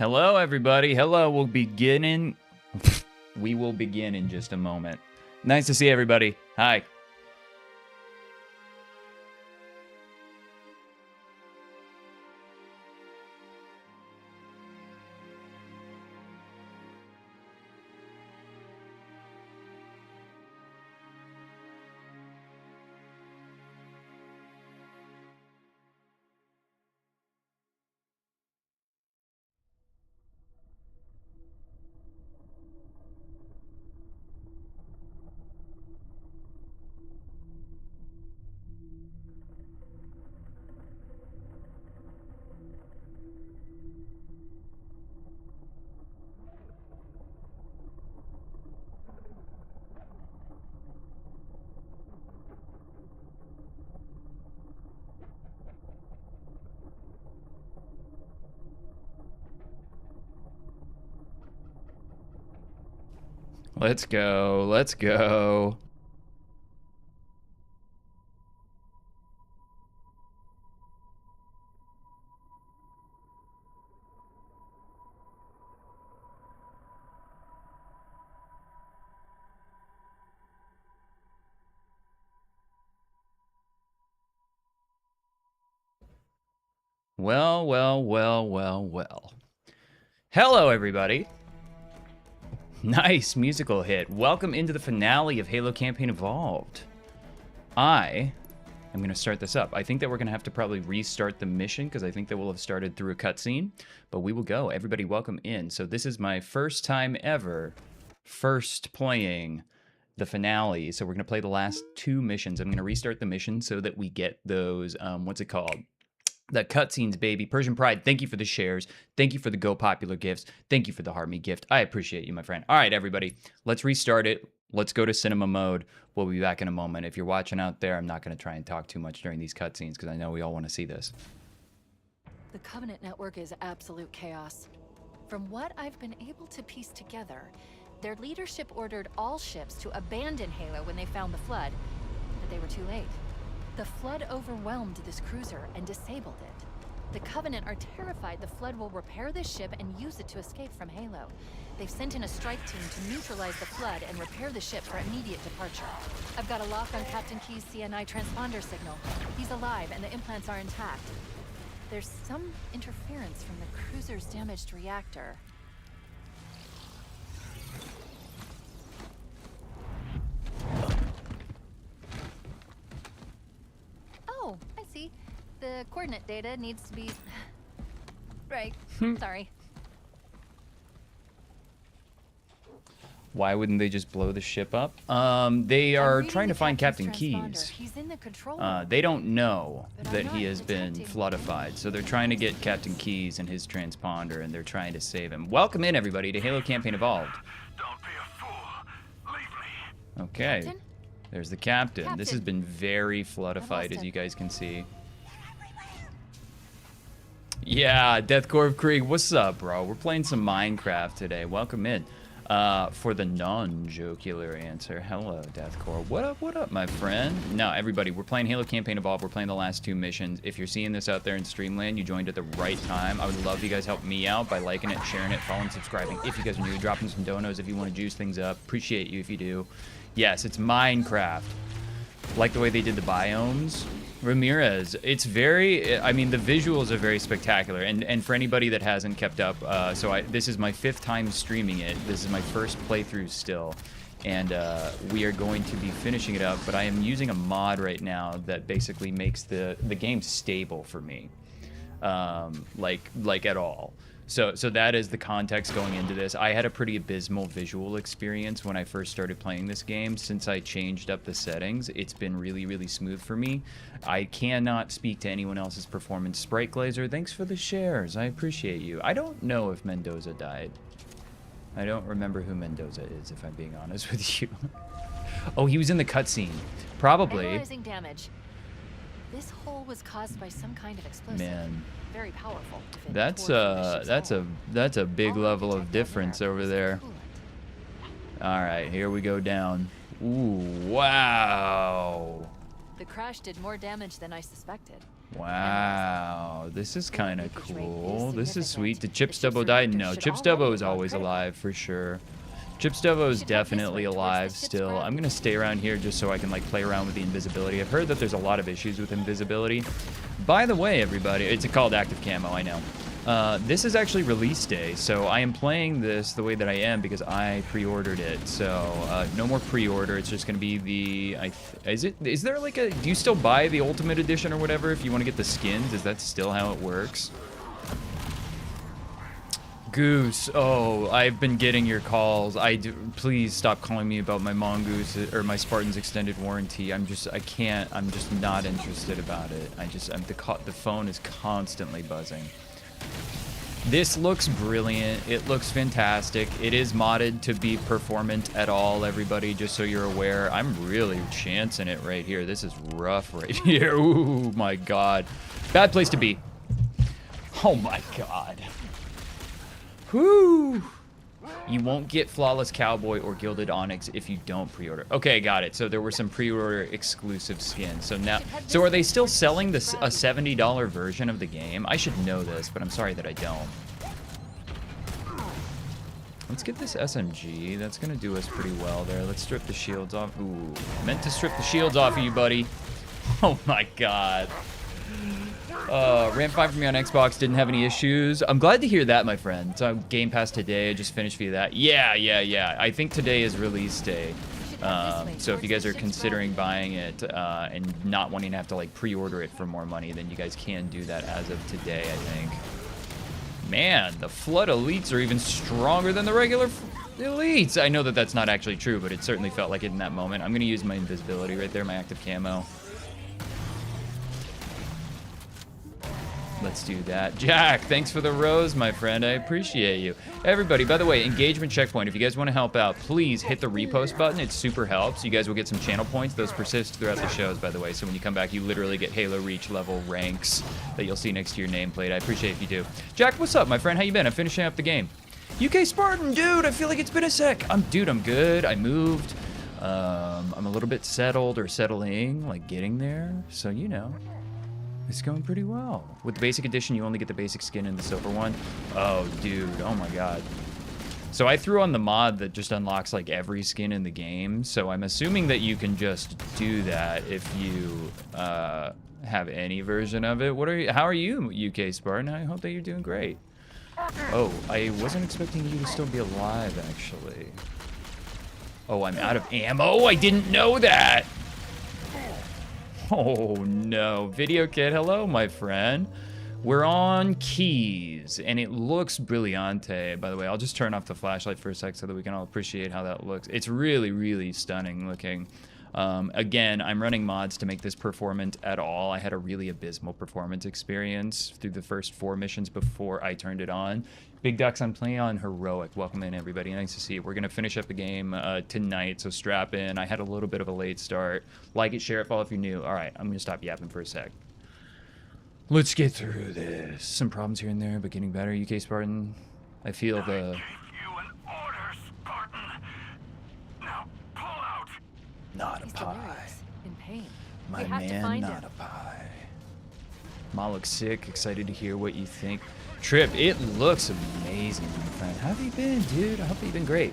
Hello, everybody. Hello. We'll begin in... we will begin in just a moment. Nice to see everybody. Hi. Let's go. Let's go. Well, well, well, well, well. Hello, everybody. Nice musical hit. Welcome into the finale of Halo Campaign Evolved. I am going to start this up. I think that we're going to have to probably restart the mission because I think that we'll have started through a cutscene, but we will go. Everybody welcome in. So this is my first time ever playing the finale. So we're going to play the last two missions. I'm going to restart the mission so that we get those, what's it called? The cutscenes, baby. Persian Pride, thank you for the shares. Thank you for the Go Popular gifts. Thank you for the Harmony gift. I appreciate you, my friend. All right, everybody, let's restart it. Let's go to cinema mode. We'll be back in a moment. If you're watching out there, I'm not going to try and talk too much during these cutscenes because I know we all want to see this. The Covenant network is absolute chaos. From what I've been able to piece together, their leadership ordered all ships to abandon Halo when they found the Flood, but they were too late. The Flood overwhelmed this cruiser and disabled it. The Covenant are terrified the Flood will repair this ship and use it to escape from Halo. They've sent in a strike team to neutralize the Flood and repair the ship for immediate departure. I've got a lock on Captain Keyes' CNI transponder signal. He's alive and the implants are intact. There's some interference from the cruiser's damaged reactor. Oh, I see. The coordinate data needs to be... right. Sorry. Why wouldn't they just blow the ship up? They are trying to find Captain Keyes. He's in the control room. They don't know that he has been floodified, so they're trying to get Captain Keyes and his transponder, and they're trying to save him. Welcome in, everybody, to Halo Campaign Evolved. Don't be a fool. Leave me. Okay. Captain? There's the captain. This has been very floodified, as you guys can see. Yeah, Deathcore of Krieg. What's up, bro? We're playing some Minecraft today. Welcome in. For the non-jocular answer, hello, Deathcore. What up, my friend? No, everybody, we're playing Halo Campaign Evolved. We're playing the last two missions. If you're seeing this out there in Streamland, you joined at the right time. I would love if you guys help me out by liking it, sharing it, following, subscribing. If you guys are new, dropping some donos if you want to juice things up. Appreciate you if you do. Yes, it's Minecraft. Like the way they did the biomes. Ramirez, it's very, I mean, the visuals are very spectacular, and for anybody that hasn't kept up, this is my 5th time streaming it. This is my first playthrough still, and we are going to be finishing it up, but I am using a mod right now that basically makes the game stable for me, like at all. So that is the context going into this. I had a pretty abysmal visual experience when I first started playing this game. Since I changed up the settings, it's been really, really smooth for me. I cannot speak to anyone else's performance. Sprite Glazer, thanks for the shares. I appreciate you. I don't know if Mendoza died. I don't remember who Mendoza is, if I'm being honest with you. Oh, he was in the cutscene. Probably. Analyzing damage. This hole was caused by some kind of explosive. Man. Very powerful. That's a big level of difference over there. All right, here we go down. Ooh, wow. The crash did more damage than I suspected. Wow, this is kind of cool. This is sweet. Did Chip Stubbo die? No, Chip Stubbo is always alive for sure. Chip Stubbo is definitely alive still. I'm gonna stay around here just so I can like play around with the invisibility. I've heard that there's a lot of issues with invisibility. By the way, everybody, it's called active camo, I know. This is actually release day, so I am playing this the way that I am because I pre-ordered it. So no more pre-order. It's just gonna be the. Is there like a? Do you still buy the Ultimate Edition or whatever if you want to get the skins? Is that still how it works? Goose. Oh, I've been getting your calls. Please stop calling me about my Mongoose or my Spartan's extended warranty. I can't. I'm just not interested about it. The phone is constantly buzzing. This looks brilliant. It looks fantastic. It is modded to be performant at all, everybody, just so you're aware. I'm really chancing it right here. This is rough right here. Ooh, my God. Bad place to be. Oh, my God. Whoo! You won't get Flawless Cowboy or Gilded Onyx if you don't pre-order. Okay, got it. So there were some pre-order exclusive skins. So are they still selling this a $70 version of the game? I should know this, but I'm sorry that I don't. Let's get this SMG. That's gonna do us pretty well there. Let's strip the shields off. Ooh, meant to strip the shields off of you, buddy. Oh my God. Ran fine for me on Xbox, didn't have any issues. I'm glad to hear that, my friend. So Game Pass today, I just finished via that. Yeah. I think today is release day. So if you guys are considering buying it and not wanting to have to like pre-order it for more money, then you guys can do that as of today, I think. Man, the Flood Elites are even stronger than the regular Elites. I know that that's not actually true, but it certainly felt like it in that moment. I'm gonna use my invisibility right there, my active camo. Let's do that. Jack, thanks for the rose, my friend. I appreciate you. Everybody, by the way, engagement checkpoint. If you guys want to help out, please hit the repost button. It super helps. You guys will get some channel points. Those persist throughout the shows, by the way. So when you come back, you literally get Halo Reach level ranks that you'll see next to your nameplate. I appreciate if you do. Jack, what's up, my friend? How you been? I'm finishing up the game. UK Spartan, dude, I feel like it's been a sec. I'm good. I moved. I'm a little bit settled or settling, like getting there. So, you know. It's going pretty well. With the basic edition, you only get the basic skin in the silver one. Oh, dude. Oh, my God. So I threw on the mod that just unlocks, like, every skin in the game. So I'm assuming that you can just do that if you have any version of it. How are you, UK Spartan? I hope that you're doing great. Oh, I wasn't expecting you to still be alive, actually. Oh, I'm out of ammo? I didn't know that! Oh no, Video Kid, hello my friend. We're on Keyes, and it looks brillante. By the way, I'll just turn off the flashlight for a sec so that we can all appreciate how that looks. It's really, really stunning looking. Again, I'm running mods to make this performant at all. I had a really abysmal performance experience through the first 4 missions before I turned it on. Big Ducks, I'm playing on Heroic. Welcome in, everybody. Nice to see you. We're going to finish up the game tonight, so strap in. I had a little bit of a late start. Like it, share it, follow if you're new. All right, I'm going to stop yapping for a sec. Let's get through this. Some problems here and there, but getting better. UK Spartan, I feel the... I gave you an order, Spartan. Now pull out. Not a He's pie. delirious, in pain. My We have to man, find not him. a pie. Ma looks sick. Excited to hear what you think. Trip, it looks amazing, my friend. How have you been, dude? I hope you've been great.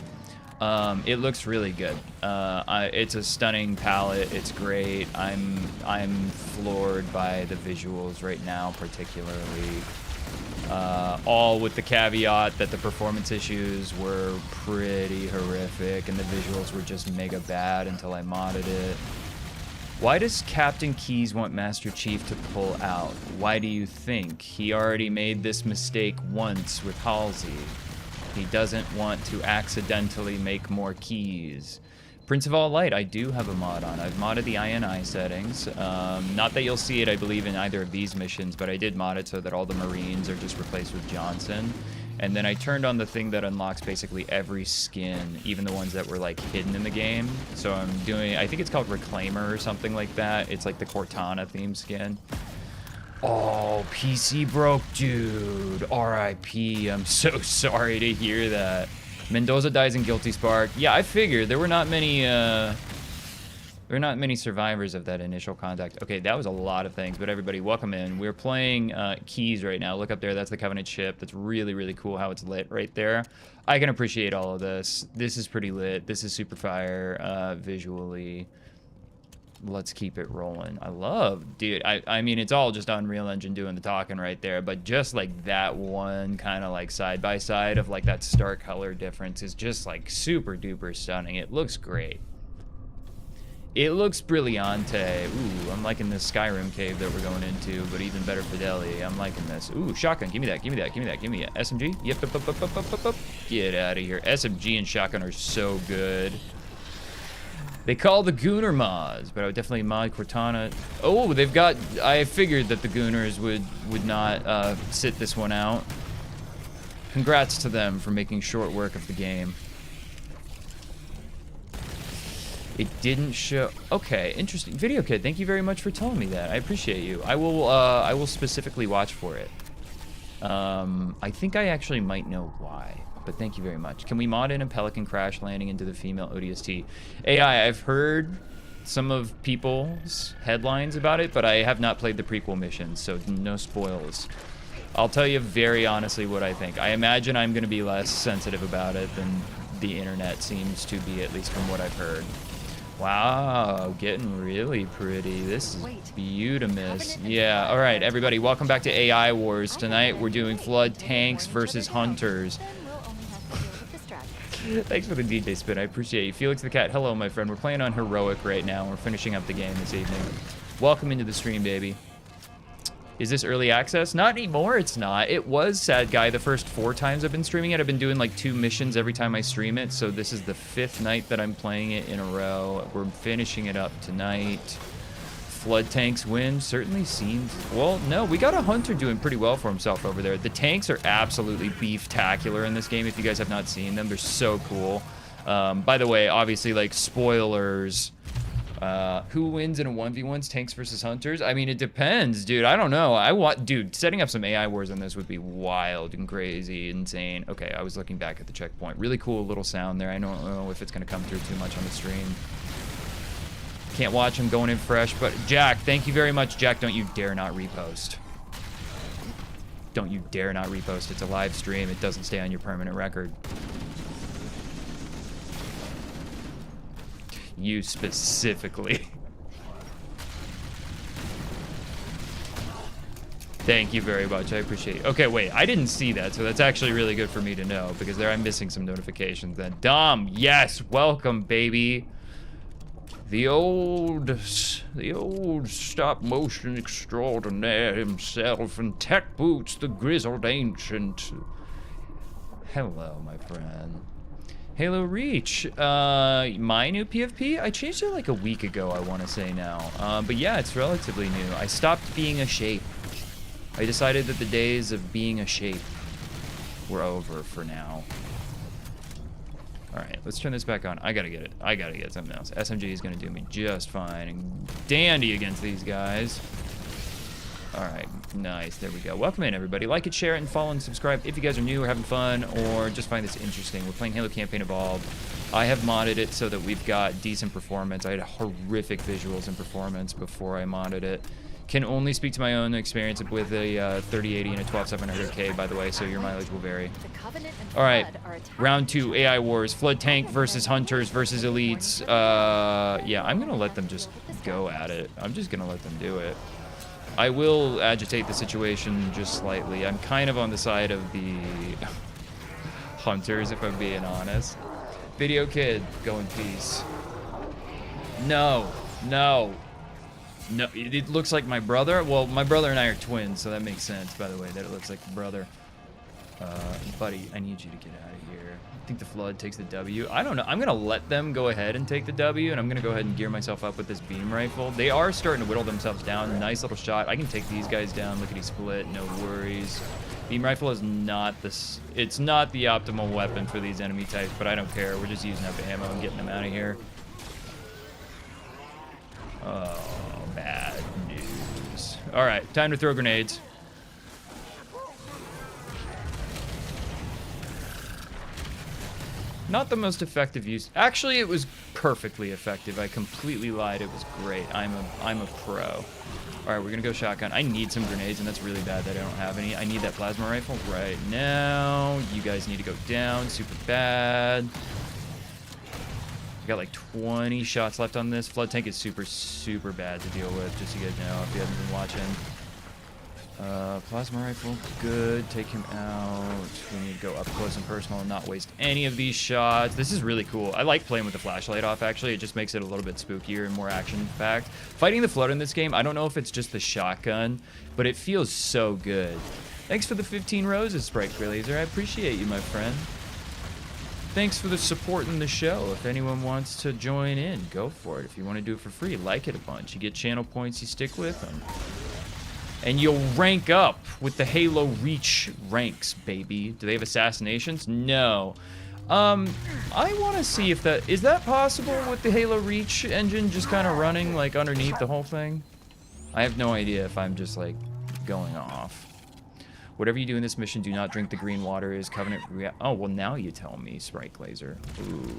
It looks really good. It's a stunning palette. It's great. I'm floored by the visuals right now, particularly. All with the caveat that the performance issues were pretty horrific and the visuals were just mega bad until I modded it. Why does Captain Keyes want Master Chief to pull out? Why do you think? He already made this mistake once with Halsey. He doesn't want to accidentally make more Keyes. Prince of All Light, I do have a mod on. I've modded the INI settings. Not that you'll see it, I believe, in either of these missions, but I did mod it so that all the Marines are just replaced with Johnson. And then I turned on the thing that unlocks basically every skin, even the ones that were like hidden in the game. So I'm doing, I think it's called Reclaimer or something like that. It's like the Cortana theme skin. Oh, PC broke, dude. RIP. I'm so sorry to hear that. Mendoza dies in Guilty Spark. Yeah, I figured there were not many There are not many survivors of that initial contact. Okay, that was a lot of things, but everybody, welcome in. We're playing Keyes right now. Look up there. That's the Covenant ship. That's really, really cool how it's lit right there. I can appreciate all of this. This is pretty lit. This is super fire visually. Let's keep it rolling. I love, dude, I mean, it's all just Unreal Engine doing the talking right there, but just like that one kind of like side by side of like that stark color difference is just like super duper stunning. It looks great. It looks brillante. Ooh, I'm liking this Skyrim cave that we're going into, but even better fidelity. I'm liking this. Ooh, shotgun. Give me that. Give me that. Give me that. Give me a SMG. Yep. Up. Get out of here. SMG and shotgun are so good. They call the Gooner mods, but I would definitely mod Cortana. Oh, they've got. I figured that the Gooners would not sit this one out. Congrats to them for making short work of the game. It didn't show. Okay, interesting. Video Kid, thank you very much for telling me that. I appreciate you. I will specifically watch for it. I think I actually might know why, but thank you very much. Can we mod in a Pelican crash landing into the female ODST? AI, I've heard some of people's headlines about it, but I have not played the prequel missions, so no spoils. I'll tell you very honestly what I think. I imagine I'm going to be less sensitive about it than the internet seems to be, at least from what I've heard. Wow, getting really pretty. This is beautimous. Yeah, all right, everybody, welcome back to AI Wars. Tonight we're doing Flood tanks versus Hunters. Thanks for the DJ spin, I appreciate you. Felix the Cat, hello, my friend. We're playing on Heroic right now. We're finishing up the game this evening. Welcome into the stream, baby. Is this early access? Not anymore, it's not. It was, Sad Guy, the first 4 times I've been streaming it. I've been doing like 2 missions every time I stream it, so this is the 5th night that I'm playing it in a row. We're finishing it up tonight. Flood tanks win, certainly seems... Well, no, we got a Hunter doing pretty well for himself over there. The tanks are absolutely beef-tacular in this game, if you guys have not seen them. They're so cool. By the way, obviously, like, spoilers... who wins in a 1v1s, tanks versus hunters? I mean, it depends, dude. I don't know. Dude, setting up some AI wars on this would be wild and crazy, insane. Okay, I was looking back at the checkpoint. Really cool little sound there. I don't know if it's going to come through too much on the stream. Can't watch him going in fresh, but Jack, thank you very much. Jack, don't you dare not repost. Don't you dare not repost. It's a live stream. It doesn't stay on your permanent record. You specifically. Thank you very much. I appreciate it. Okay, wait. I didn't see that, so that's actually really good for me to know because there I'm missing some notifications then. Dom, yes, welcome, baby. The old stop motion extraordinaire himself and Tech Boots, the grizzled ancient. Hello, my friend. Halo Reach, my new PFP? I changed it like a week ago, I want to say now. But yeah, it's relatively new. I stopped being a shape. I decided that the days of being a shape were over for now. Alright, let's turn this back on. I gotta get it. I gotta get something else. SMG is gonna do me just fine and dandy against these guys. Alright, nice, there we go. Welcome in, everybody. Like it, share it, and follow and subscribe if you guys are new or having fun or just find this interesting. We're playing Halo Campaign Evolved. I have modded it so that we've got decent performance. I had horrific visuals and performance before I modded it. Can only speak to my own experience with a 3080 and a 12700K, by the way, so your mileage will vary. Alright, round 2, AI Wars. Flood tank versus Hunters versus Elites. Yeah, I'm gonna let them just go at it. I'm just gonna let them do it. I will agitate the situation just slightly. I'm kind of on the side of the Hunters, if I'm being honest. Video Kid, go in peace. No, no. No, it looks like my brother. Well, my brother and I are twins, so that makes sense, by the way, that it looks like brother. Buddy, I need you to get out of here. I think the Flood takes the W. I don't know. I'm going to let them go ahead and take the W, and I'm going to go ahead and gear myself up with this beam rifle. They are starting to whittle themselves down. Nice little shot. I can take these guys down. Lickety split. No worries. Beam rifle is not this. It's not the optimal weapon for these enemy types, but I don't care. We're just using up ammo and getting them out of here. Oh, bad news. All right, time to throw grenades. Not the most effective use. Actually, it was perfectly effective. I completely lied. It was great. I'm a pro. All right, we're gonna go shotgun. I need some grenades, and that's really bad that I don't have any. I need that plasma rifle right now. You guys need to go down. Super bad. We got like 20 shots left on this. Flood tank is super, super bad to deal with, just so you guys know if you haven't been watching. Plasma rifle, good. Take him out. We need to go up close and personal and not waste any of these shots. This is really cool. I like playing with the flashlight off, actually. It just makes it a little bit spookier and more action-packed. Fighting the Flood in this game, I don't know if it's just the shotgun, but it feels so good. Thanks for the 15 roses, Sprite Laser. I appreciate you, my friend. Thanks for the support in the show. If anyone wants to join in, go for it. If you want to do it for free, like it a bunch. You get channel points, you stick with them. And you'll rank up with the Halo Reach ranks, baby. Do they have assassinations? No. I want to see if that... Is that possible with the Halo Reach engine just kind of running, like, underneath the whole thing? I have no idea if I'm just, like, going off. Whatever you do in this mission, do not drink the green water. Is Covenant... Oh, well, now you tell me, Sprite Laser. Ooh.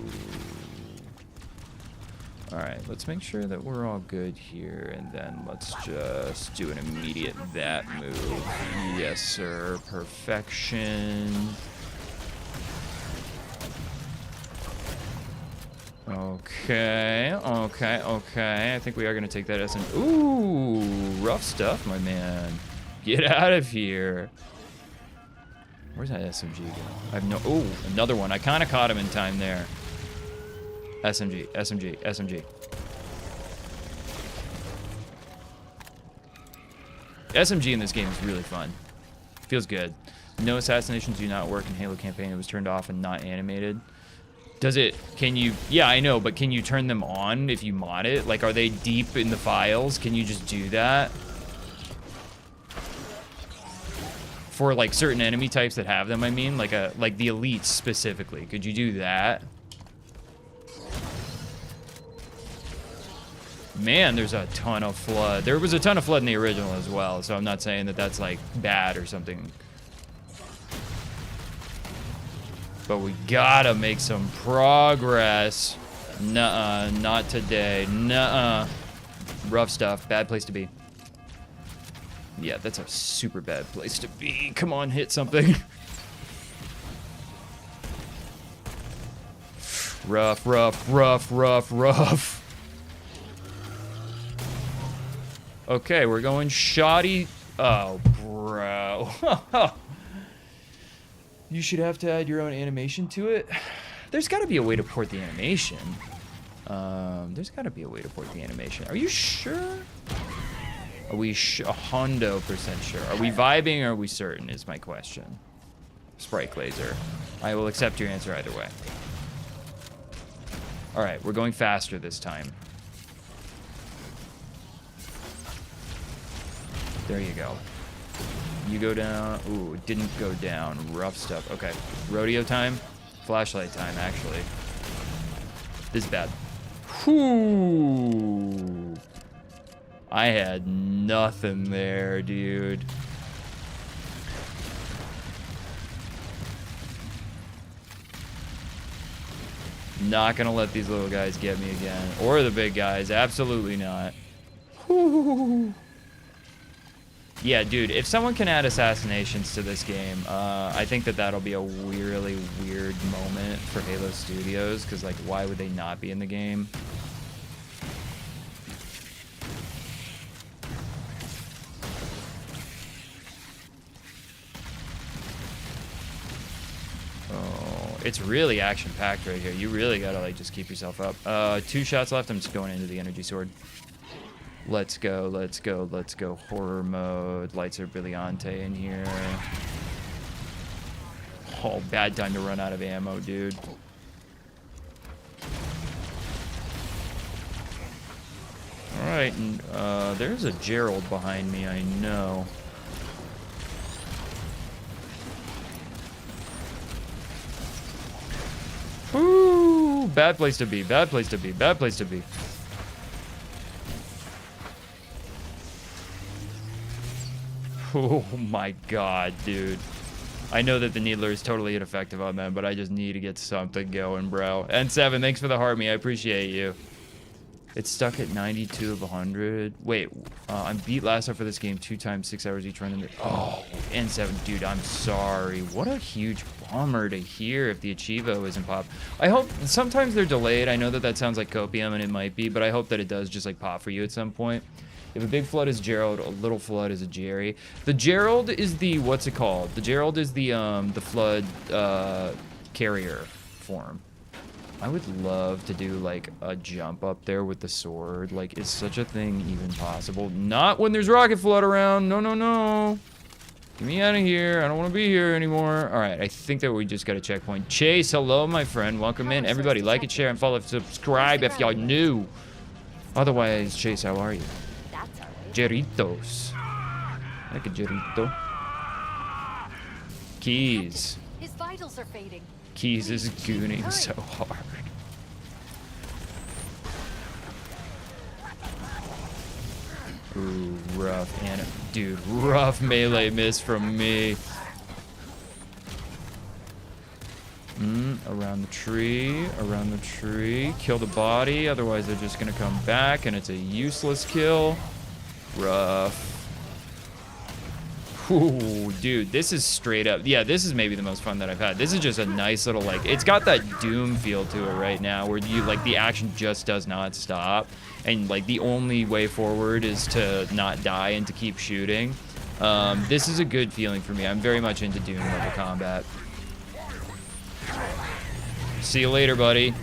Alright, let's make sure that we're all good here, and then let's just do an immediate that move. Yes, sir. Perfection. Okay, okay. I think we are going to take that as an... Ooh, rough stuff, my man. Get out of here. Where's that SMG go? I have no... Ooh, another one. I kind of caught him in time there. SMG, SMG, SMG. SMG in this game is really fun. Feels good. No assassinations do not work in Halo campaign. It was turned off and not animated. Does it... Can you... Yeah, I know, but can you turn them on if you mod it? Like, are they deep in the files? Can you just do that? For, like, certain enemy types that have them, I mean? Like the elites specifically. Could you do that? Man, there's a ton of Flood. There was a ton of Flood in the original as well, so I'm not saying that that's, like, bad or something. But we gotta make some progress. Nuh-uh, not today. Nuh-uh. Rough stuff. Bad place to be. Yeah, that's a super bad place to be. Come on, hit something. Rough, rough, rough, rough, rough. Okay, we're going shoddy. Oh, bro. You should have to add your own animation to it. There's got to be a way to port the animation. There's got to be a way to port the animation. Are you sure? Are we 100% sure? Are we vibing or are we certain is my question. Sprite Laser. I will accept your answer either way. All right, we're going faster this time. There you go. You go down. Ooh, it didn't go down. Rough stuff. Okay. Rodeo time. Flashlight time, actually. This is bad. Whoo! I had nothing there, dude. Not gonna let these little guys get me again. Or the big guys. Absolutely not. Whoo! Yeah, dude, if someone can add assassinations to this game, I think that that'll be a really weird moment for Halo Studios, because, like, why would they not be in the game? Oh, it's really action-packed right here. You really gotta, like, just keep yourself up. 2 shots left. I'm just going into the energy sword. Let's go, let's go, let's go. Horror mode. Lights are brillante in here. Oh, bad time to run out of ammo, dude. Alright, and there's a Gerald behind me, I know. Ooh, bad place to be, bad place to be, bad place to be. Oh my god, dude. I know that the Needler is totally ineffective on them, but I just need to get something going, bro. N7, thanks for the heart me. I appreciate you. It's stuck at 92 of 100. Wait, I'm beat last time for this game 2 times 6 hours each run. Oh, N7, dude, I'm sorry. What a huge bummer to hear if the Achievo isn't pop. I hope sometimes they're delayed. I know that that sounds like copium, and it might be, but I hope that it does just like pop for you at some point. If a big flood is Gerald, a little flood is a Jerry. The Gerald is the, what's it called? The Gerald is the flood carrier form. I would love to do like a jump up there with the sword. Like, is such a thing even possible? Not when there's rocket flood around. No, no, no. Get me out of here. I don't want to be here anymore. All right, I think that we just got a checkpoint. Chase, hello, my friend. Welcome in. Everybody, like it, share, and follow, subscribe if y'all new. Otherwise, Chase, how are you? Jeritos. Like a Jerito. Keyes. His vitals are fading. Keyes is gooning so hard. Ooh, rough. And dude, rough melee miss from me. Around the tree, around the tree. Kill the body, otherwise they're just gonna come back and it's a useless kill. Rough. Ooh, dude, this is straight up. Yeah, this is maybe the most fun that I've had. This is just a nice little, like, it's got that Doom feel to it right now where you, like, the action just does not stop. And, like, the only way forward is to not die and to keep shooting. This is a good feeling for me. I'm very much into Doom level combat. See you later, buddy.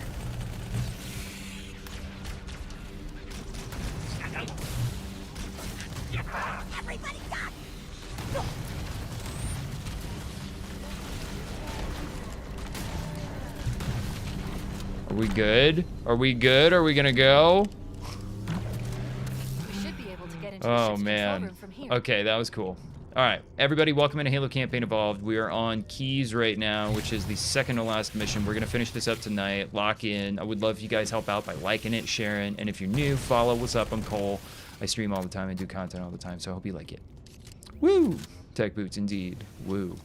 Are we good? Are we good? Are we gonna go? We should be able to get into Oh the ship's control man. room from here. Okay, that was cool. All right, everybody, welcome into Halo Campaign Evolved. We are on Keyes right now, which is the second to last mission. We're gonna finish this up tonight. Lock in. I would love if you guys help out by liking it, sharing, and if you're new, follow. What's up? I'm Cole. I stream all the time and do content all the time, so I hope you like it. Woo! Tech boots indeed. Woo.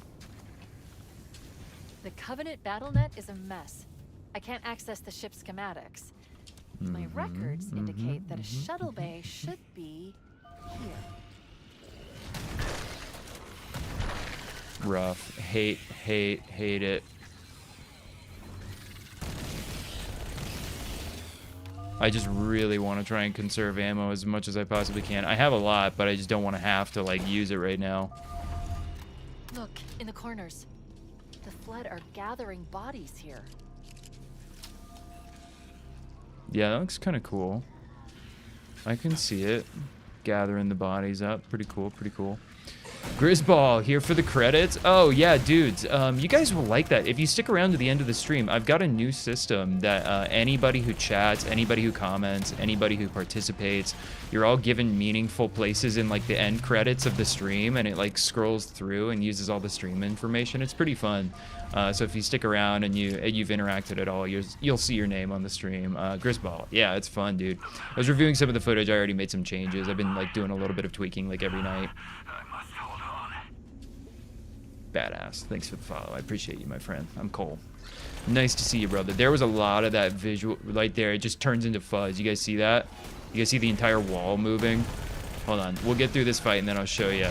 The Covenant BattleNet is a mess. I can't access the ship's schematics. My records indicate that a shuttle bay should be here. Rough. Hate it. I just really want to try and conserve ammo as much as I possibly can. I have a lot, but I just don't want to have to, like, use it right now. Look, in the corners. The Flood are gathering bodies here. Yeah, that looks kind of cool. I can see it. Gathering the bodies up. Pretty cool, pretty cool. Grizzball here for the credits. Oh yeah, dudes, you guys will like that. If you stick around to the end of the stream, I've got a new system that anybody who chats, anybody who comments, anybody who participates, you're all given meaningful places in like the end credits of the stream, and it like scrolls through and uses all the stream information. It's pretty fun. So if you stick around and you've interacted at all, you'll see your name on the stream. Grizzball, yeah, it's fun, dude. I was reviewing some of the footage. I already made some changes. I've been like doing a little bit of tweaking like every night. Badass. Thanks for the follow. I appreciate you, my friend. I'm Cole. Nice to see you, brother. There was a lot of that visual right there. It just turns into fuzz. You guys see that? You guys see the entire wall moving? Hold on. We'll get through this fight and then I'll show you.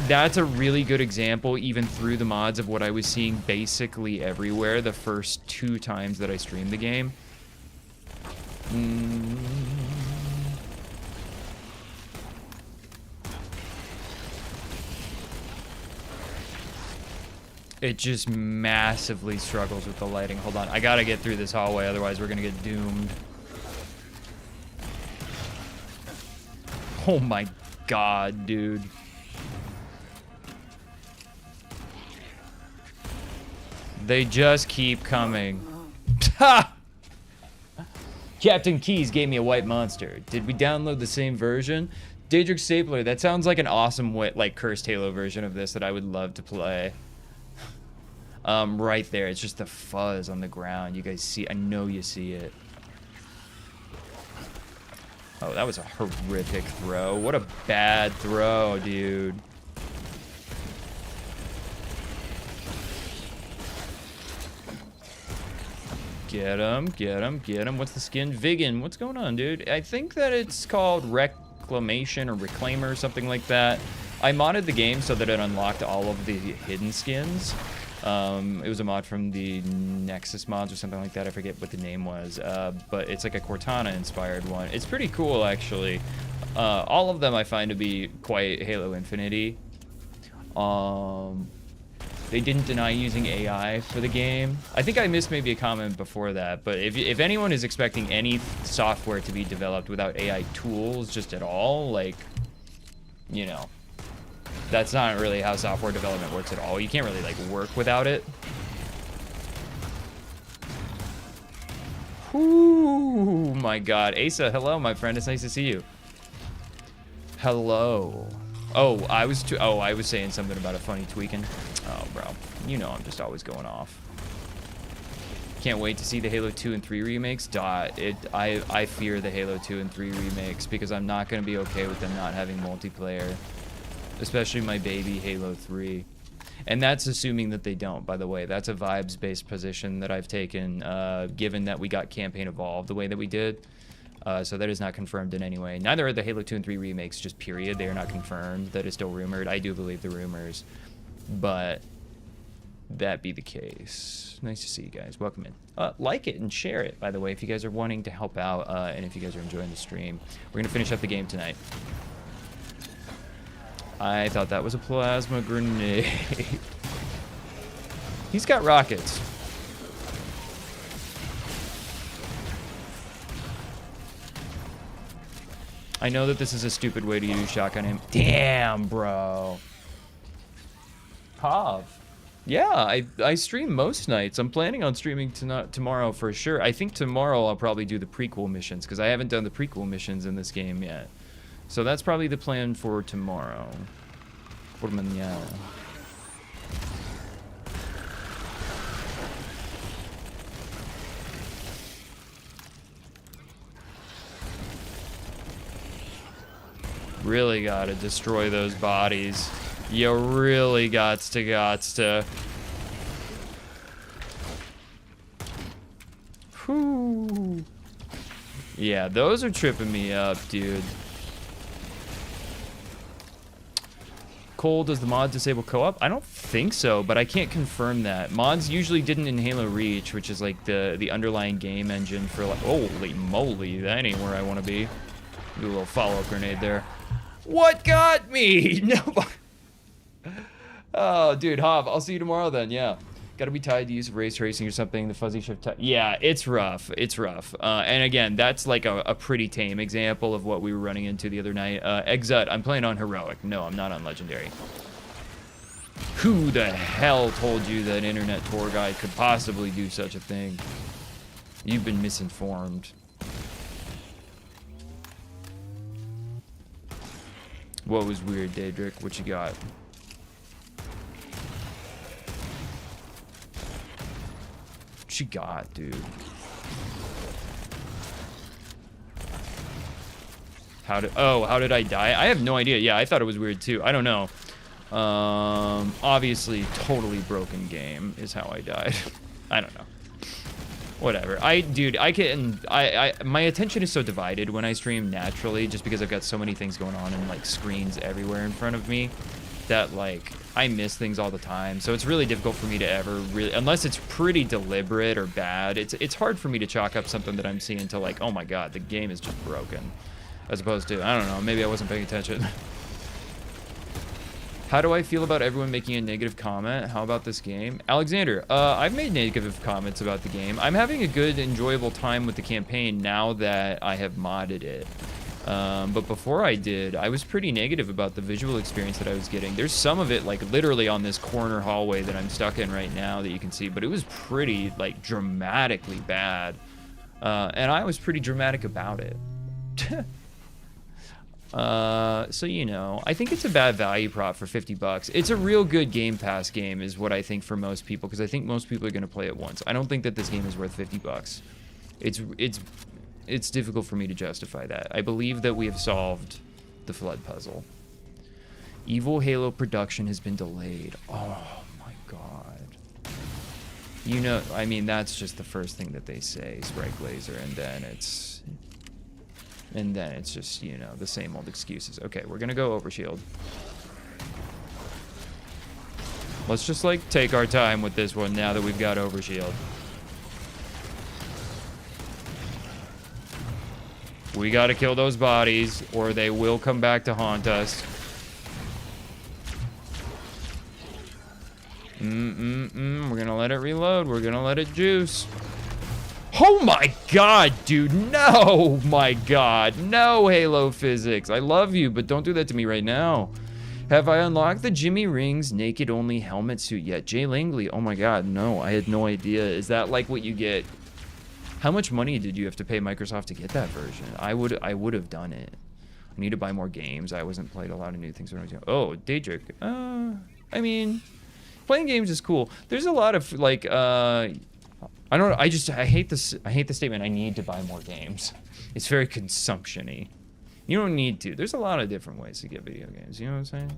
That's a really good example, even through the mods, of what I was seeing basically everywhere the first 2 times that I streamed the game. It just massively struggles with the lighting. Hold on, I gotta get through this hallway, otherwise we're gonna get doomed. Oh my god, dude. They just keep coming. Ha! Captain Keyes gave me a white monster. Did we download the same version? Daedric Stapler, that sounds like an awesome like cursed Halo version of this that I would love to play. Right there, it's just the fuzz on the ground. You guys see, I know you see it. Oh, that was a horrific throw. What a bad throw, dude. Get him, get him, get him. What's the skin? Vegan. What's going on, dude? I think that it's called Reclamation or Reclaimer or something like that. I modded the game so that it unlocked all of the hidden skins. It was a mod from the Nexus mods or something like that. I forget what the name was. But it's like a Cortana-inspired one. It's pretty cool, actually. All of them I find to be quite Halo Infinity. They didn't deny using AI for the game. I think I missed maybe a comment before that, but if anyone is expecting any software to be developed without AI tools just at all, like, you know, that's not really how software development works at all. You can't really, like, work without it. Ooh, my God. Asa, hello, my friend. It's nice to see you. Hello. Oh, I was saying something about a funny tweaking. Oh, bro. You know I'm just always going off. Can't wait to see the Halo 2 and 3 remakes. I fear the Halo 2 and 3 remakes because I'm not going to be okay with them not having multiplayer. Especially my baby Halo 3. And that's assuming that they don't, by the way. That's a vibes-based position that I've taken, given that we got Campaign Evolved the way that we did. So that is not confirmed in any way. Neither are the Halo 2 and 3 remakes, just period. They are not confirmed. That is still rumored. I do believe the rumors. But that be the case. Nice to see you guys. Welcome in. Like it and share it, by the way, if you guys are wanting to help out and if you guys are enjoying the stream. We're going to finish up the game tonight. I thought that was a plasma grenade. He's got rockets. I know that this is a stupid way to use shotgun aim. Damn, bro. Hav. Yeah, I stream most nights. I'm planning on streaming tomorrow for sure. I think tomorrow I'll probably do the prequel missions because I haven't done the prequel missions in this game yet. So that's probably the plan for tomorrow. Por mañana. Really gotta destroy those bodies. You really gots to. Whew. Yeah, those are tripping me up, dude. Cole, does the mod disable co-op? I don't think so, but I can't confirm that. Mods usually didn't in Halo Reach, which is like the underlying game engine for like, holy moly, that ain't where I want to be. Do a little follow-up grenade there. What got me? No. Oh, dude, Hav, I'll see you tomorrow then, yeah. Gotta be tied to use race racing or something, the fuzzy shift. Yeah, it's rough. It's rough. And again, that's like a pretty tame example of what we were running into the other night. Exut, I'm playing on heroic. No, I'm not on legendary. Who the hell told you that internet tour guide could possibly do such a thing? You've been misinformed. What was weird, Daedric? What you got? What you got, dude? How did I die? I have no idea. Yeah, I thought it was weird too. I don't know. Obviously, totally broken game is how I died. I don't know. Whatever. My attention is so divided when I stream naturally, just because I've got so many things going on and like screens everywhere in front of me, that like I miss things all the time. So it's really difficult for me to ever really, unless it's pretty deliberate or bad, it's hard for me to chalk up something that I'm seeing to like, oh my god, the game is just broken, as opposed to, I don't know, maybe I wasn't paying attention. How do I feel about everyone making a negative comment? How about this game? Alexander, I've made negative comments about the game. I'm having a good, enjoyable time with the campaign now that I have modded it. But before I did, I was pretty negative about the visual experience that I was getting. There's some of it, like, literally on this corner hallway that I'm stuck in right now that you can see, but it was pretty, like, dramatically bad. And I was pretty dramatic about it. So, you know, I think it's a bad value prop for 50 bucks. It's a real good Game Pass game is what I think for most people, because I think most people are going to play it once. I don't think that this game is worth 50 bucks. It's difficult for me to justify that. I believe that we have solved the flood puzzle. Evil Halo production has been delayed. Oh my god. You know, I mean, that's just the first thing that they say, Strike Laser, and then it's just, you know, the same old excuses. Okay, we're gonna go Overshield. Let's just, like, take our time with this one now that we've got Overshield. We gotta kill those bodies, or they will come back to haunt us. We're gonna let it reload. We're gonna let it juice. Oh my god, dude. No, my god. No, Halo physics. I love you, but don't do that to me right now. Have I unlocked the Jimmy Rings naked only helmet suit yet? Jay Langley. Oh my god, no. I had no idea. Is that like what you get? How much money did you have to pay Microsoft to get that version? I would have done it. I need to buy more games. I wasn't played a lot of new things when I was young. Oh, Daedric. I mean, playing games is cool. There's a lot of like I don't know. I hate this. I hate the statement. I need to buy more games. It's very consumption-y. You don't need to. There's a lot of different ways to get video games. You know what I'm saying?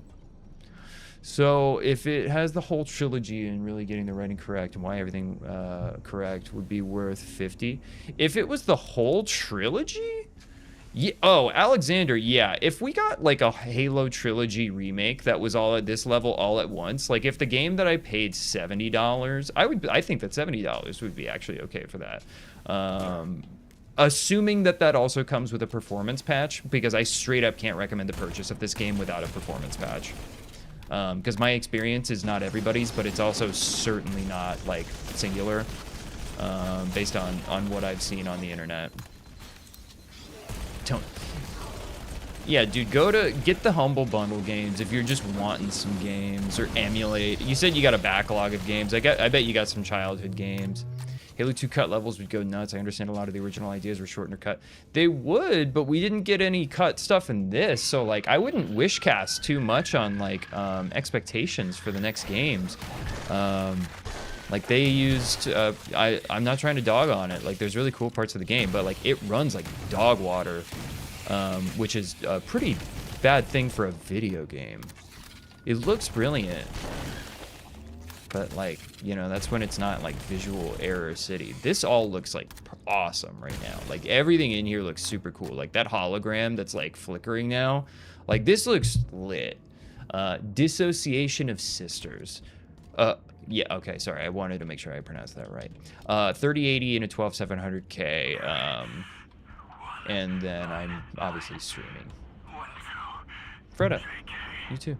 So if it has the whole trilogy and really getting the writing correct and why everything correct would be worth 50. If it was the whole trilogy. Yeah, oh, Alexander, yeah. If we got like a Halo trilogy remake that was all at this level all at once, like if the game that I paid $70, I think that $70 would be actually okay for that. Assuming that also comes with a performance patch, because I straight up can't recommend the purchase of this game without a performance patch. Because my experience is not everybody's, but it's also certainly not like singular, based on what I've seen on the internet. Yeah, dude, get the Humble Bundle games if you're just wanting some games, or emulate. You said you got a backlog of games. I bet you got some childhood games. Halo 2 cut levels would go nuts. I understand a lot of the original ideas were shortened or cut. They would, but we didn't get any cut stuff in this, so like I wouldn't wish cast too much on like expectations for the next games. Like they used, I'm not trying to dog on it. Like there's really cool parts of the game, but like it runs like dog water, which is a pretty bad thing for a video game. It looks brilliant, but like, you know, that's when it's not like visual error city. This all looks like awesome right now. Like everything in here looks super cool. Like that hologram that's like flickering now, like this looks lit. Dissociation of Sisters. Yeah, okay, sorry. I wanted to make sure I pronounced that right. 3080 and a 12700K. And then I'm obviously streaming. Freda, you too.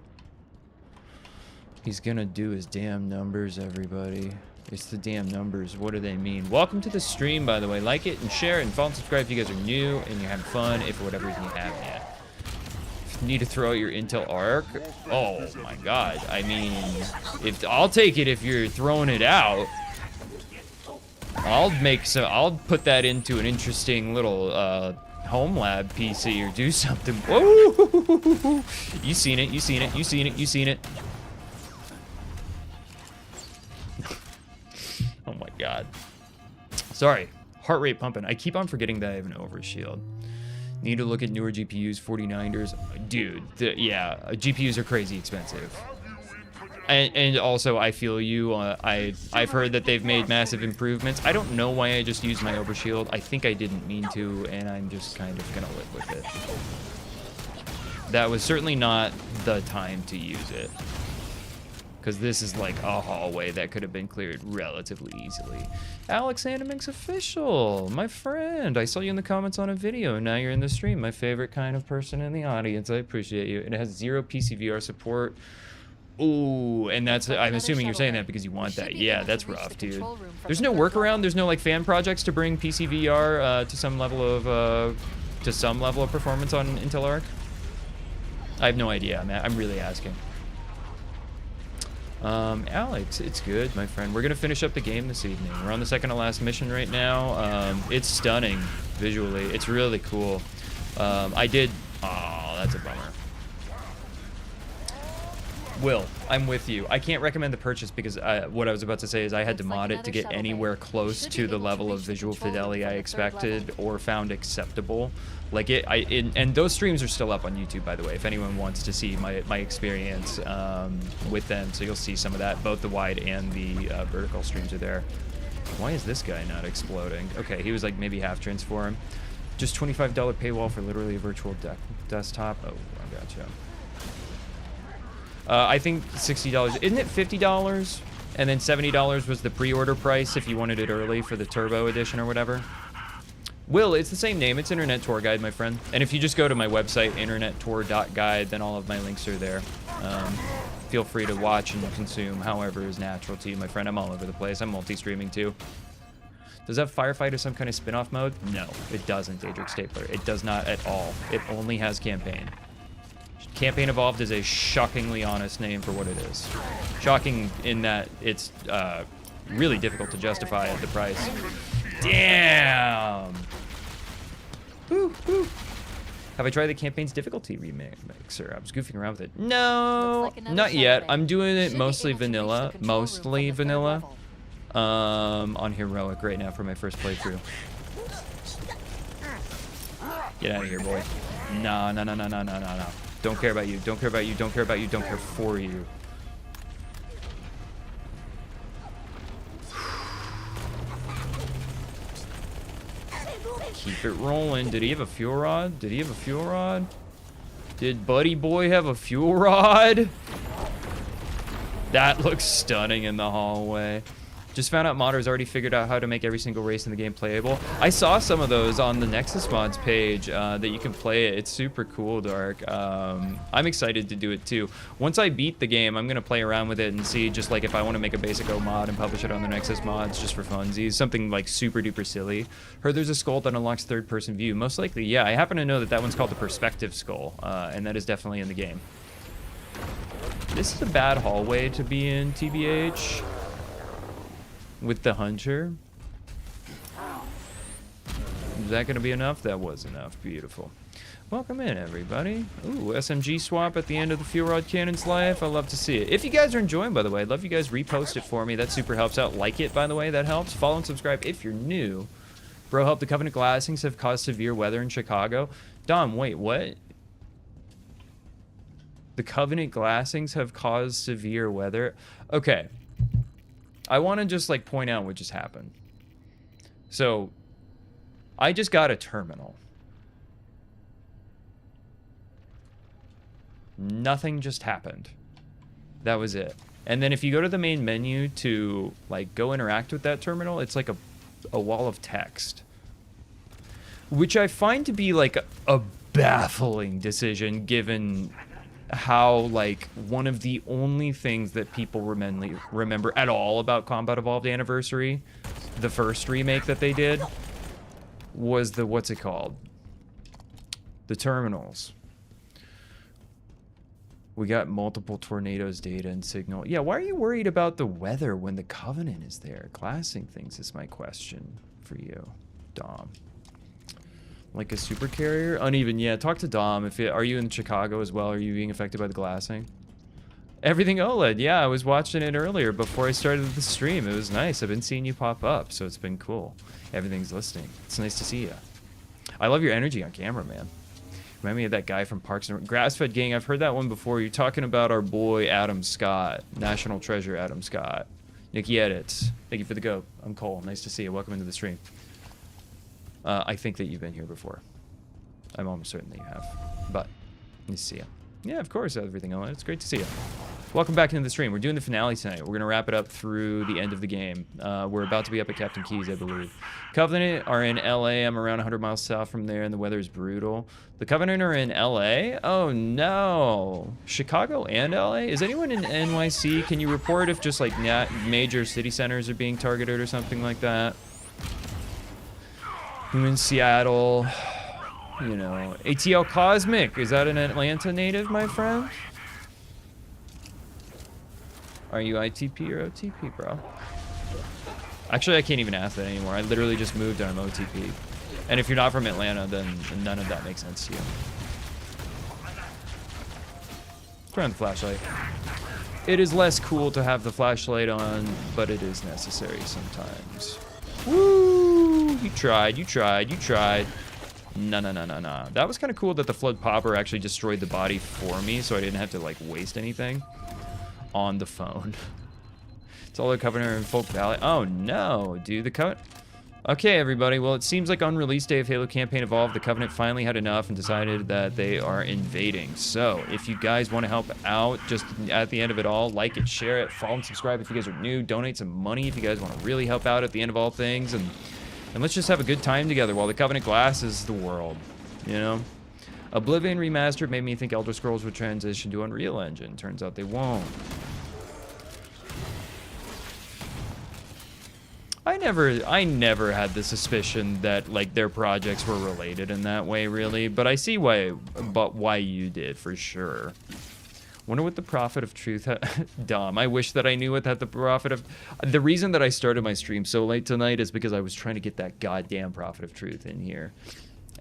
He's gonna do his damn numbers, everybody. It's the damn numbers. What do they mean? Welcome to the stream, by the way. Like it and share it and follow and subscribe if you guys are new and you're having fun. If for whatever reason you haven't yet. Need to throw out your Intel Arc? Oh my god. I mean, I'll take it if you're throwing it out. I'll put that into an interesting little home lab PC or do something. Whoa! You seen it, you seen it, you seen it, you seen it. Oh my god. Sorry. Heart rate pumping. I keep on forgetting that I have an overshield. Need to look at newer GPUs, 49ers. Dude, yeah, GPUs are crazy expensive. And also, I feel you. I've heard that they've made massive improvements. I don't know why I just used my overshield. I think I didn't mean to, and I'm just kind of gonna live with it. That was certainly not the time to use it, because this is like a hallway that could have been cleared relatively easily. Alex Animix Official, my friend. I saw you in the comments on a video, and now you're in the stream. My favorite kind of person in the audience. I appreciate you. It has 0 PCVR support. Ooh, and that's, I'm assuming you're saying that because you want that. Yeah, that's rough, dude. There's no workaround. There's no like fan projects to bring PCVR to some level of performance on Intel Arc. I have no idea. I'm really asking. Alex, it's good, my friend. We're gonna finish up the game this evening. We're on the second to last mission right now. It's stunning visually. It's really cool. Oh, that's a bummer. Will, I'm with you. I can't recommend the purchase because what I was about to say is I had to mod it to get anywhere close to the level of visual fidelity I expected or found acceptable. Like and those streams are still up on YouTube, by the way, if anyone wants to see my experience with them. So you'll see some of that. Both the wide and the vertical streams are there. Why is this guy not exploding? Okay, he was like maybe half transform. Just $25 paywall for literally a virtual desktop. Oh, I gotcha. I think $60. Isn't it $50? And then $70 was the pre-order price if you wanted it early for the Turbo Edition or whatever. Will, it's the same name. It's Internet Tour Guide, my friend. And if you just go to my website, internettour.guide, then all of my links are there. Feel free to watch and consume however is natural to you, my friend. I'm all over the place. I'm multi-streaming too. Does that Firefighter some kind of spin-off mode? No, it doesn't, Daedric Stapler. It does not at all. It only has campaign. Campaign Evolved is a shockingly honest name for what it is. Shocking in that it's really difficult to justify at the price. Damn! Woo, woo. Have I tried the campaign's difficulty remixer? I was goofing around with it. No, not yet. I'm doing it mostly vanilla. Mostly vanilla. On heroic right now for my first playthrough. Get out of here, boy. No. Don't care about you. Don't care about you. Don't care about you. Don't care for you. Keep it rolling. Did he have a fuel rod? Did he have a fuel rod? Did Buddy Boy have a fuel rod? That looks stunning in the hallway. Just found out modders already figured out how to make every single race in the game playable. I saw some of those on the Nexus mods page that you can play it. It's super cool, Dark. I'm excited to do it too. Once I beat the game, I'm gonna play around with it and see just like if I want to make a basic O mod and publish it on the Nexus mods just for funsies. Something like super duper silly. Heard there's a skull that unlocks third person view. Most likely, yeah. I happen to know that that one's called the perspective skull, and that is definitely in the game. This is a bad hallway to be in, TBH. With the Hunter. Is that going to be enough? That was enough. Beautiful. Welcome in, everybody. Ooh, SMG swap at the end of the Fuel Rod Cannon's life. I love to see it. If you guys are enjoying, by the way, I'd love you guys repost it for me. That super helps out. Like it, by the way. That helps. Follow and subscribe if you're new. Bro, help the Covenant glassings have caused severe weather in Chicago. Dom, wait, what? The Covenant glassings have caused severe weather? Okay. I want to just like point out what just happened. So, I just got a terminal. Nothing just happened. That was it. And then if you go to the main menu to like go interact with that terminal, it's like a wall of text. Which I find to be like a baffling decision given how like one of the only things that people remember at all about Combat Evolved Anniversary, the first remake that they did, was the, what's it called? The terminals. We got multiple tornadoes data and signal. Yeah, why are you worried about the weather when the Covenant is there? Glassing things is my question for you, Dom. Like a super carrier? Uneven, yeah. Talk to Dom. Are you in Chicago as well? Are you being affected by the glassing? Everything OLED. Yeah, I was watching it earlier before I started the stream. It was nice. I've been seeing you pop up, so it's been cool. Everything's listening. It's nice to see you. I love your energy on camera, man. Remind me of that guy from Parks and Grass-Fed Gang. I've heard that one before. You're talking about our boy Adam Scott. National treasure Adam Scott. Nikki Edits. Thank you for the goat. I'm Cole. Nice to see you. Welcome into the stream. I think that you've been here before. I'm almost certain that you have. But, nice to see you. Yeah, of course, everything on. It's great to see you. Welcome back into the stream. We're doing the finale tonight. We're going to wrap it up through the end of the game. We're about to be up at Captain Keyes, I believe. Covenant are in LA. I'm around 100 miles south from there, and the weather is brutal. The Covenant are in LA? Oh, no. Chicago and LA? Is anyone in NYC? Can you report if just, like, major city centers are being targeted or something like that? I'm in Seattle. You know, ATL Cosmic. Is that an Atlanta native, my friend? Are you ITP or OTP, bro? Actually, I can't even ask that anymore. I literally just moved and I'm OTP. And if you're not from Atlanta, then none of that makes sense to you. Turn on the flashlight. It is less cool to have the flashlight on, but it is necessary sometimes. Woo! You tried, you tried, you tried. No, no, no, no, no. That was kind of cool that the flood popper actually destroyed the body for me, so I didn't have to, like, waste anything on the phone. It's all the Covenant in Folk Valley. Oh, no, dude. The Covenant... Okay, everybody. Well, it seems like on release day of Halo Campaign Evolved, the Covenant finally had enough and decided that they are invading. So, if you guys want to help out, just at the end of it all, like it, share it, follow and subscribe if you guys are new, donate some money if you guys want to really help out at the end of all things, and let's just have a good time together while the Covenant glasses the world, you know? Oblivion Remastered made me think Elder Scrolls would transition to Unreal Engine. Turns out they won't. I never had the suspicion that, like, their projects were related in that way, really, but I see why you did, for sure. Wonder what the Prophet of Truth Dom, I wish that I knew what that the Prophet of... The reason that I started my stream so late tonight is because I was trying to get that goddamn Prophet of Truth in here.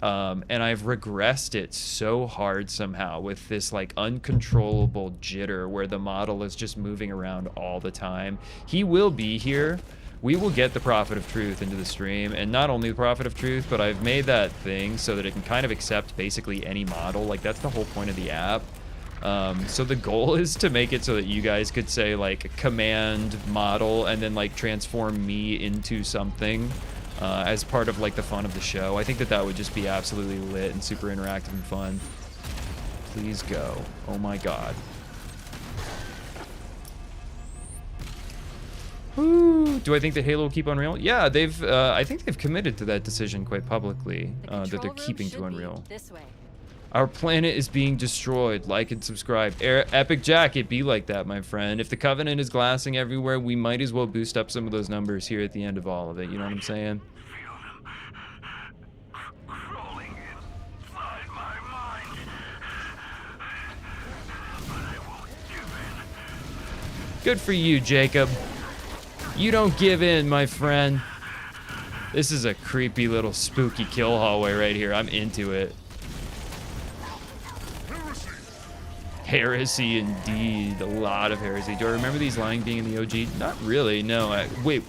And I've regressed it so hard somehow with this, like, uncontrollable jitter where the model is just moving around all the time. He will be here. We will get the Prophet of Truth into the stream, and not only the Prophet of Truth, but I've made that thing so that it can kind of accept basically any model. Like, that's the whole point of the app. So the goal is to make it so that you guys could say, like, command model and then, like, transform me into something as part of, like, the fun of the show. I think that that would just be absolutely lit and super interactive and fun. Please go. Oh my god. Ooh, do I think that Halo will keep Unreal? Yeah, they've. I think they've committed to that decision quite publicly, that they're keeping to Unreal. This way. Our planet is being destroyed. Like and subscribe. Epic Jack, it be like that, my friend. If the Covenant is glassing everywhere, we might as well boost up some of those numbers here at the end of all of it. You know what I'm saying? Crawling inside my mind. But I won't give in. Good for you, Jacob. You don't give in, my friend. This is a creepy little spooky kill hallway right here. I'm into it. Heresy indeed. A lot of heresy. Do I remember these lying being in the OG? Not really, no. Wait.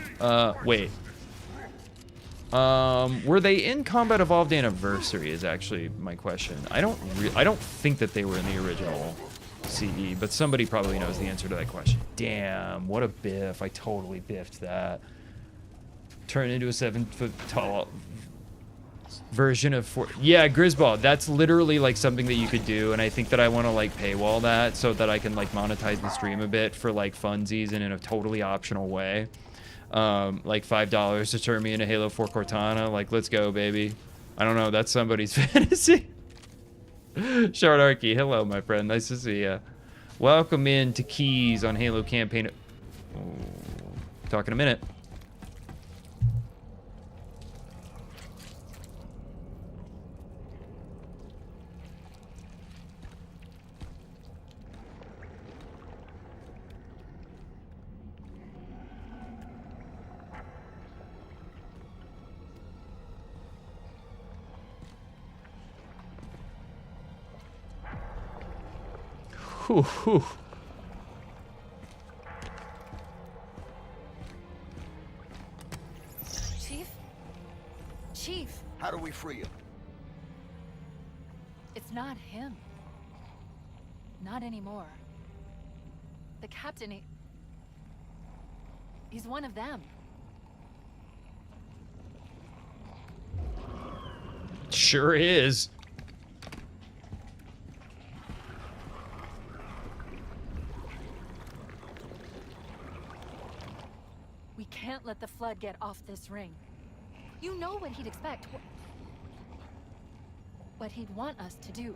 Were they in Combat Evolved Anniversary is actually my question. I don't think that they were in the original CE, but somebody probably knows the answer to that question. Damn, what a biff. I totally biffed that. Turn into a 7-foot tall version of yeah, Grisball. That's literally like something that you could do, and I think that I want to like paywall that so that I can like monetize the stream a bit for like funsies and in a totally optional way. Like $5 to turn me into Halo 4 Cortana. Like, let's go, baby. I don't know, that's somebody's fantasy. Short Arky, hello, my friend. Nice to see ya. Welcome in to Keyes on Halo Campaign. Oh, talk in a minute. Whew, whew. Chief? How do we free him? It's not him. Not anymore. The captain, he's one of them. Sure is. We can't let the Flood get off this ring. You know what he'd expect. What he'd want us to do.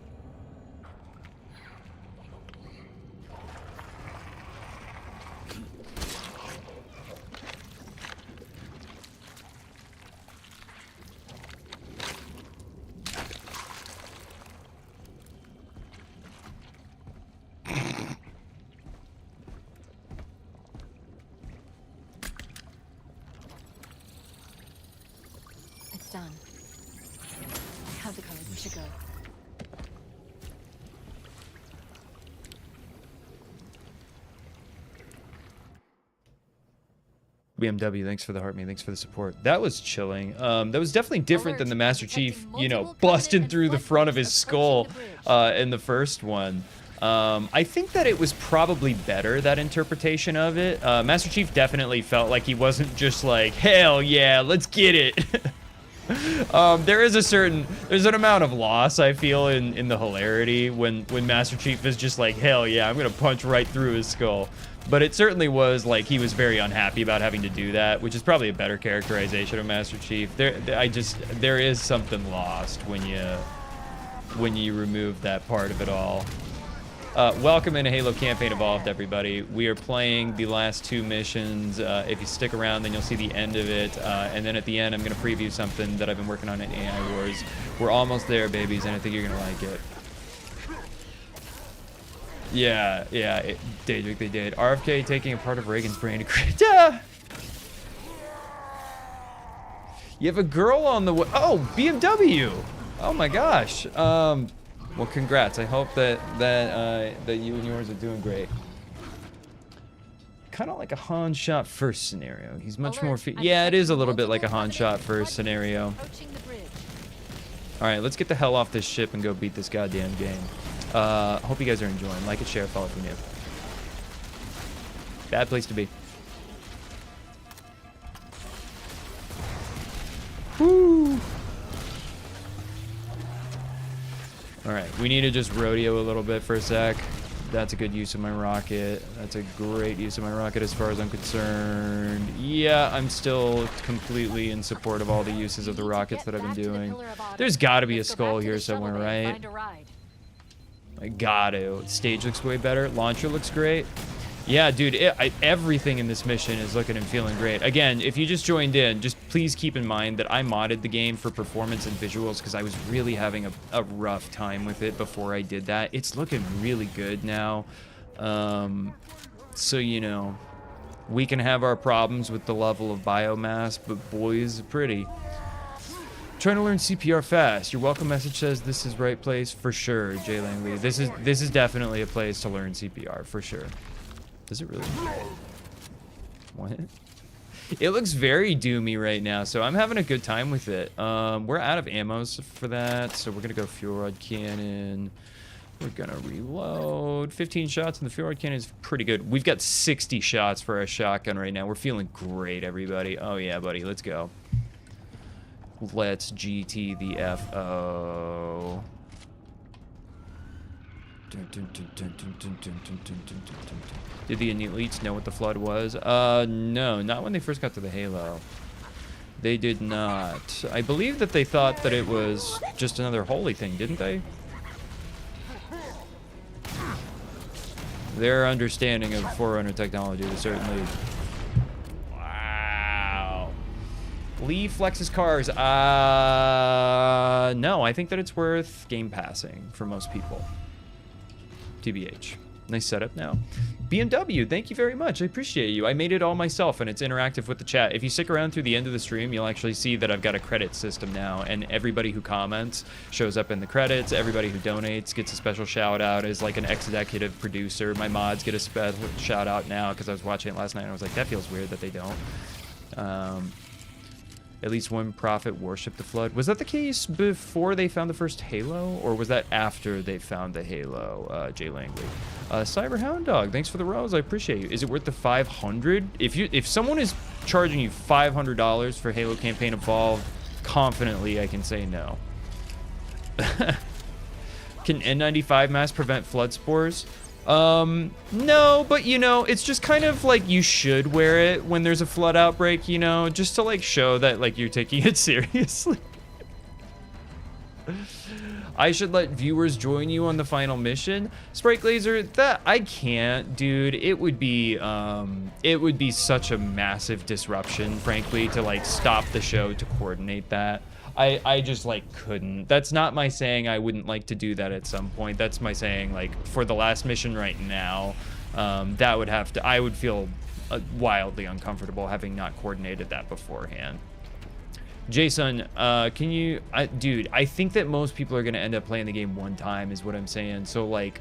It's done. I have the code. We should go. BMW, thanks for the heart, me. Thanks for the support. That was chilling. That was definitely different than the Master Chief, you know, busting through the front of his skull in the first one. I think that it was probably better, that interpretation of it. Master Chief definitely felt like he wasn't just like, hell yeah, let's get it. There's an amount of loss, I feel, in the hilarity when Master Chief is just like, hell yeah, I'm gonna punch right through his skull. But it certainly was like he was very unhappy about having to do that, which is probably a better characterization of Master Chief. There is something lost when you remove that part of it all. Welcome into Halo Campaign Evolved, everybody. We are playing the last 2 missions. If you stick around, then you'll see the end of it. And then at the end, I'm going to preview something that I've been working on in AI Wars. We're almost there, babies, and I think you're going to like it. Yeah, Daedric, they did. RFK taking a part of Reagan's brain to create... You have a girl on the way. Oh, BMW. Oh my gosh. Well, congrats. I hope that you and yours are doing great. Kind of like a Han shot first scenario. He's much more... Yeah, it is a little bit like a Han shot first scenario. All right, let's get the hell off this ship and go beat this goddamn game. Hope you guys are enjoying. Like and share, follow if you're new. Bad place to be. Woo! Alright, we need to just rodeo a little bit for a sec. That's a good use of my rocket. That's a great use of my rocket as far as I'm concerned. Yeah, I'm still completely in support of all the uses of the rockets that I've been doing. There's got to be a skull here somewhere, right? I got to. Stage looks way better. Launcher looks great. Yeah, dude, everything in this mission is looking and feeling great. Again, if you just joined in, just please keep in mind that I modded the game for performance and visuals because I was really having a rough time with it before I did that. It's looking really good now. So, you know, we can have our problems with the level of biomass, but boy, is it pretty. Trying to learn CPR fast. Your welcome message says this is right place for sure, Jay Langley. This is definitely a place to learn CPR for sure. Does it really? What? It looks very doomy right now, so I'm having a good time with it. We're out of ammo for that, so we're gonna go fuel rod cannon. We're gonna reload. 15 shots, and the fuel rod cannon is pretty good. We've got 60 shots for our shotgun right now. We're feeling great, everybody. Oh yeah, buddy, let's go. Let's GT the FO. Did the elites know what the flood was? No, not when they first got to the Halo. They did not. I believe that they thought that it was just another holy thing, didn't they? Their understanding of Forerunner technology was certainly... Wow. Lee flexes cars. No, I think that it's worth game passing for most people. TBH. Nice setup now. BMW, thank you very much. I appreciate you. I made it all myself, and it's interactive with the chat. If you stick around through the end of the stream, you'll actually see that I've got a credit system now, and everybody who comments shows up in the credits. Everybody who donates gets a special shout-out as like an executive producer. My mods get a special shout-out now because I was watching it last night, and I was like, that feels weird that they don't. At least one prophet worshipped the flood. Was that the case before they found the first Halo, or was that after they found the Halo, Jay Langley? Cyber Hound Dog, thanks for the rose. I appreciate you. Is it worth the 500? If someone is charging you $500 for Halo Campaign Evolved, confidently I can say no. Can N95 mask prevent flood spores? No, but you know, it's just kind of like you should wear it when there's a flood outbreak, you know, just to like show that like you're taking it seriously. I should let viewers join you on the final mission. Sprite Glazer, that I can't, dude. It would be such a massive disruption, frankly, to like stop the show to coordinate that. I just like couldn't. That's not my saying I wouldn't like to do that at some point. That's my saying like for the last mission right now, that would have to, I would feel wildly uncomfortable having not coordinated that beforehand. Jason, can you, dude, I think that most people are going to end up playing the game one time is what I'm saying. So like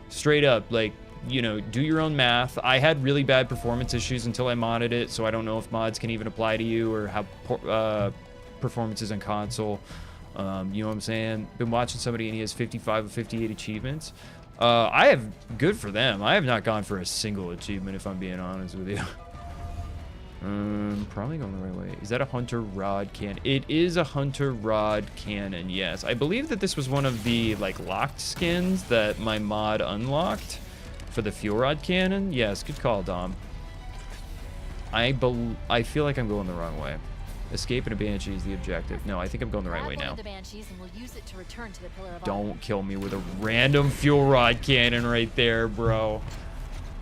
straight up, like you know, do your own math. I had really bad performance issues until I modded it, so I don't know if mods can even apply to you or how performances on console. You know what I'm saying? Been watching somebody and he has 55 of 58 achievements. I have, good for them. I have not gone for a single achievement, if I'm being honest with you. Probably going the right way. Is that a hunter rod cannon? It is a hunter rod cannon, yes. I believe that this was one of the, like, locked skins that my mod unlocked for the fuel rod cannon. Yes, good call, Dom. I feel like I'm going the wrong way. Escape in a banshee is the objective. No, I think I'm going the right way now. Don't kill me with a random fuel rod cannon right there, bro.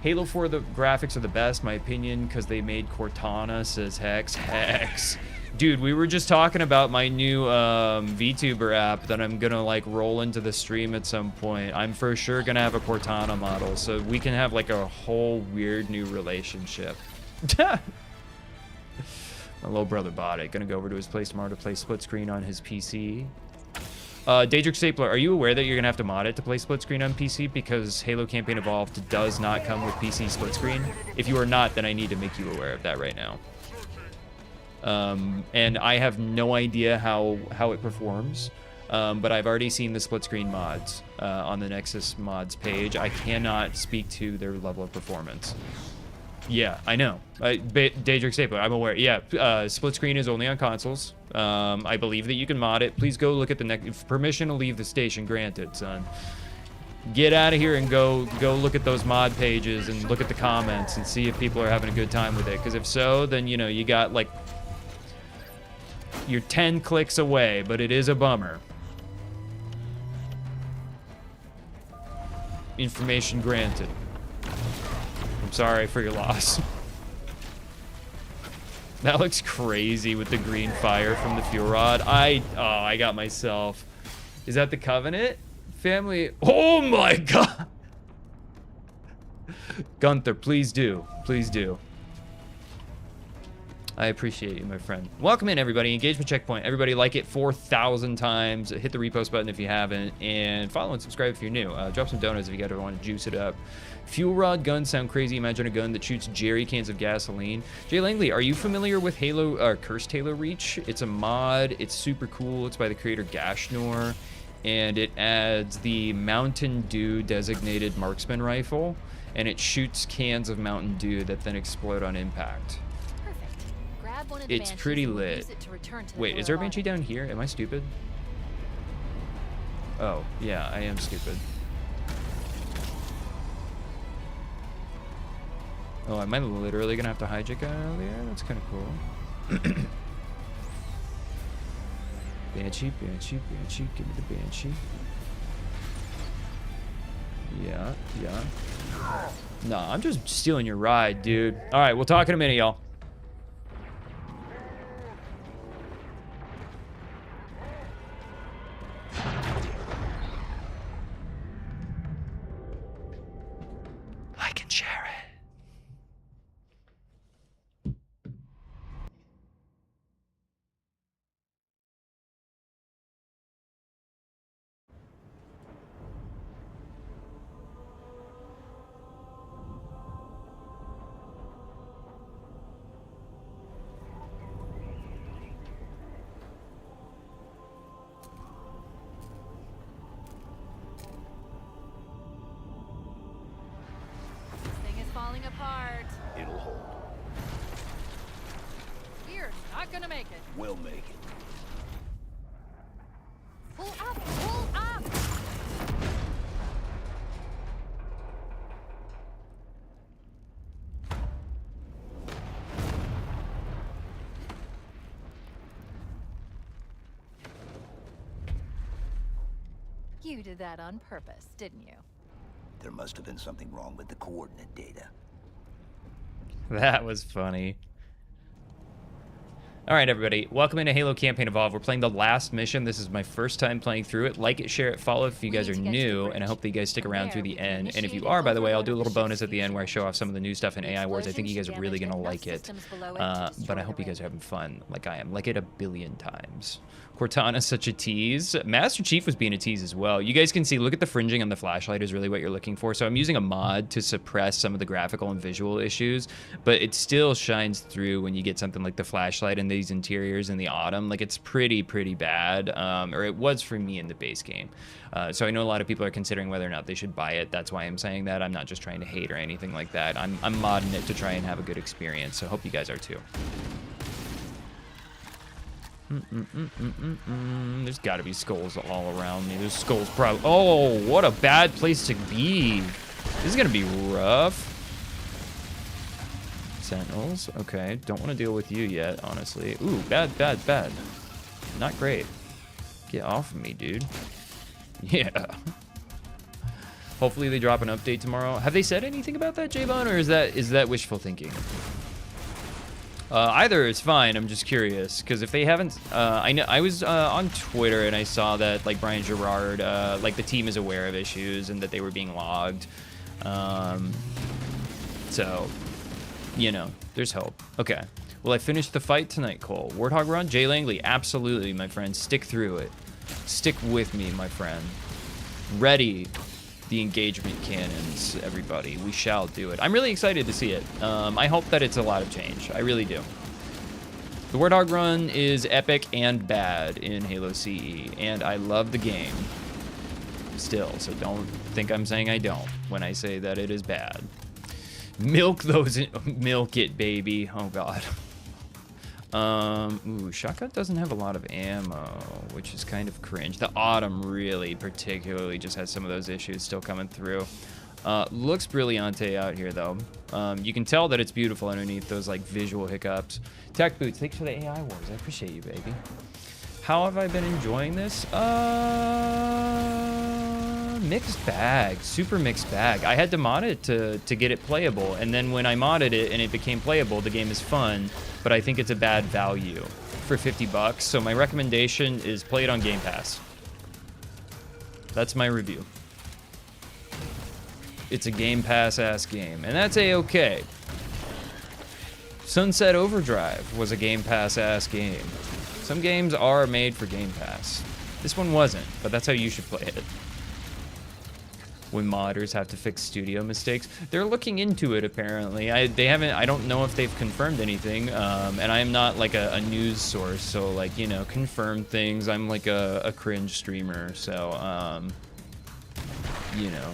Halo 4, the graphics are the best, my opinion, because they made Cortana, says Hex. Hex. Dude, we were just talking about my new VTuber app that I'm gonna like roll into the stream at some point. I'm for sure gonna have a Cortana model, so we can have like a whole weird new relationship. My little brother bought it. Gonna go over to his place tomorrow to play split screen on his PC. Daedric Stapler, are you aware that you're gonna have to mod it to play split screen on PC because Halo Campaign Evolved does not come with PC split screen? If you are not, then I need to make you aware of that right now. And I have no idea how it performs, but I've already seen the split screen mods on the Nexus mods page. I cannot speak to their level of performance. Yeah, I know. Daedric Stapler, I'm aware. Yeah, split screen is only on consoles. I believe that you can mod it. Please go look at the next permission to leave the station granted, son. Get out of here and go look at those mod pages and look at the comments and see if people are having a good time with it. Because if so, then you know you got like you're 10 clicks away, but it is a bummer. Information granted. I'm sorry for your loss. That looks crazy with the green fire from the fuel rod. I got myself. Is that the Covenant? Family. Oh my god. Gunther, please do. Please do. I appreciate you, my friend. Welcome in, everybody. Engagement checkpoint. Everybody like it 4,000 times. Hit the repost button if you haven't. And follow and subscribe if you're new. Drop some donuts if you guys ever want to juice it up. Fuel rod guns sound crazy. Imagine a gun that shoots jerry cans of gasoline. Jay Langley, are you familiar with Halo, Cursed Halo Reach? It's a mod. It's super cool. It's by the creator Gashnor. And it adds the Mountain Dew designated marksman rifle. And it shoots cans of Mountain Dew that then explode on impact. It's pretty lit. Wait, is there a Banshee down here? Am I stupid? Oh, yeah, I am stupid. Oh, am I literally gonna have to hijack out of there? That's kind of cool. Banshee, Banshee, Banshee, give me the Banshee. Yeah, yeah. Nah, I'm just stealing your ride, dude. All right, we'll talk in a minute, y'all. Like and share it. Apart. It'll hold. We're not gonna make it. We'll make it. Pull up! Pull up! You did that on purpose, didn't you? There must have been something wrong with the coordinate data. That was funny. All right, everybody. Welcome into Halo Campaign Evolved. We're playing the last mission. This is my first time playing through it. Like it, share it, follow if you guys are new, and I hope that you guys stick around through the end. And if you are, by the way, I'll do a little bonus at the end where I show off some of the new stuff in AI Wars. I think you guys are really going to like it. But I hope you guys are having fun like I am. Like it a billion times. Cortana's such a tease. Master Chief was being a tease as well. You guys can see, look at the fringing on the flashlight is really what you're looking for. So I'm using a mod to suppress some of the graphical and visual issues, but it still shines through when you get something like the flashlight and these interiors in the autumn. Like, it's pretty bad, or it was for me in the base game. So I know a lot of people are considering whether or not they should buy it. That's why I'm saying that. I'm not just trying to hate or anything like that. I'm modding it to try and have a good experience, so hope you guys are too. There's got to be skulls all around me. There's skulls probably. Oh, what a bad place to be. This is going to be rough. Sentinels. Okay, don't want to deal with you yet, honestly. Ooh, bad. Not great. Get off of me, dude. Yeah. Hopefully they drop an update tomorrow. Have they said anything about that, J-Bone, or is that wishful thinking? Either is fine. I'm just curious because if they haven't, I know I was on Twitter and I saw that like Brian Gerard, like the team is aware of issues and that they were being logged. So, you know, there's hope. Okay. Will I finish the fight tonight, Cole? Warthog run? Jay Langley, absolutely, my friend. Stick through it. Stick with me, my friend. Ready the engagement cannons, everybody. We shall do it. I'm really excited to see it. I hope that it's a lot of change. I really do. The Warthog run is epic and bad in Halo CE, and I love the game still, so don't think I'm saying I don't when I say that it is bad. Milk those, milk it, baby. Oh God. Ooh, shotgun doesn't have a lot of ammo, which is kind of cringe. The autumn really particularly just has some of those issues still coming through. Looks brilliante out here though. You can tell that it's beautiful underneath those like visual hiccups. Tech Boots, thanks for the AI wars. I appreciate you, baby. How have I been enjoying this? Mixed bag, super mixed bag. I had to mod it to get it playable, and then when I modded it and it became playable, the game is fun, but I think it's a bad value for 50 bucks. So my recommendation is play it on Game Pass. That's my review. It's a Game Pass ass game, and that's a-okay. Sunset Overdrive was a Game Pass ass game. Some games are made for Game Pass. This one wasn't, but that's how you should play it. When modders have to fix studio mistakes, they're looking into it apparently. They haven't. I don't know if they've confirmed anything. And I am not like a news source, so like, you know, confirm things. I'm like a cringe streamer, so you know,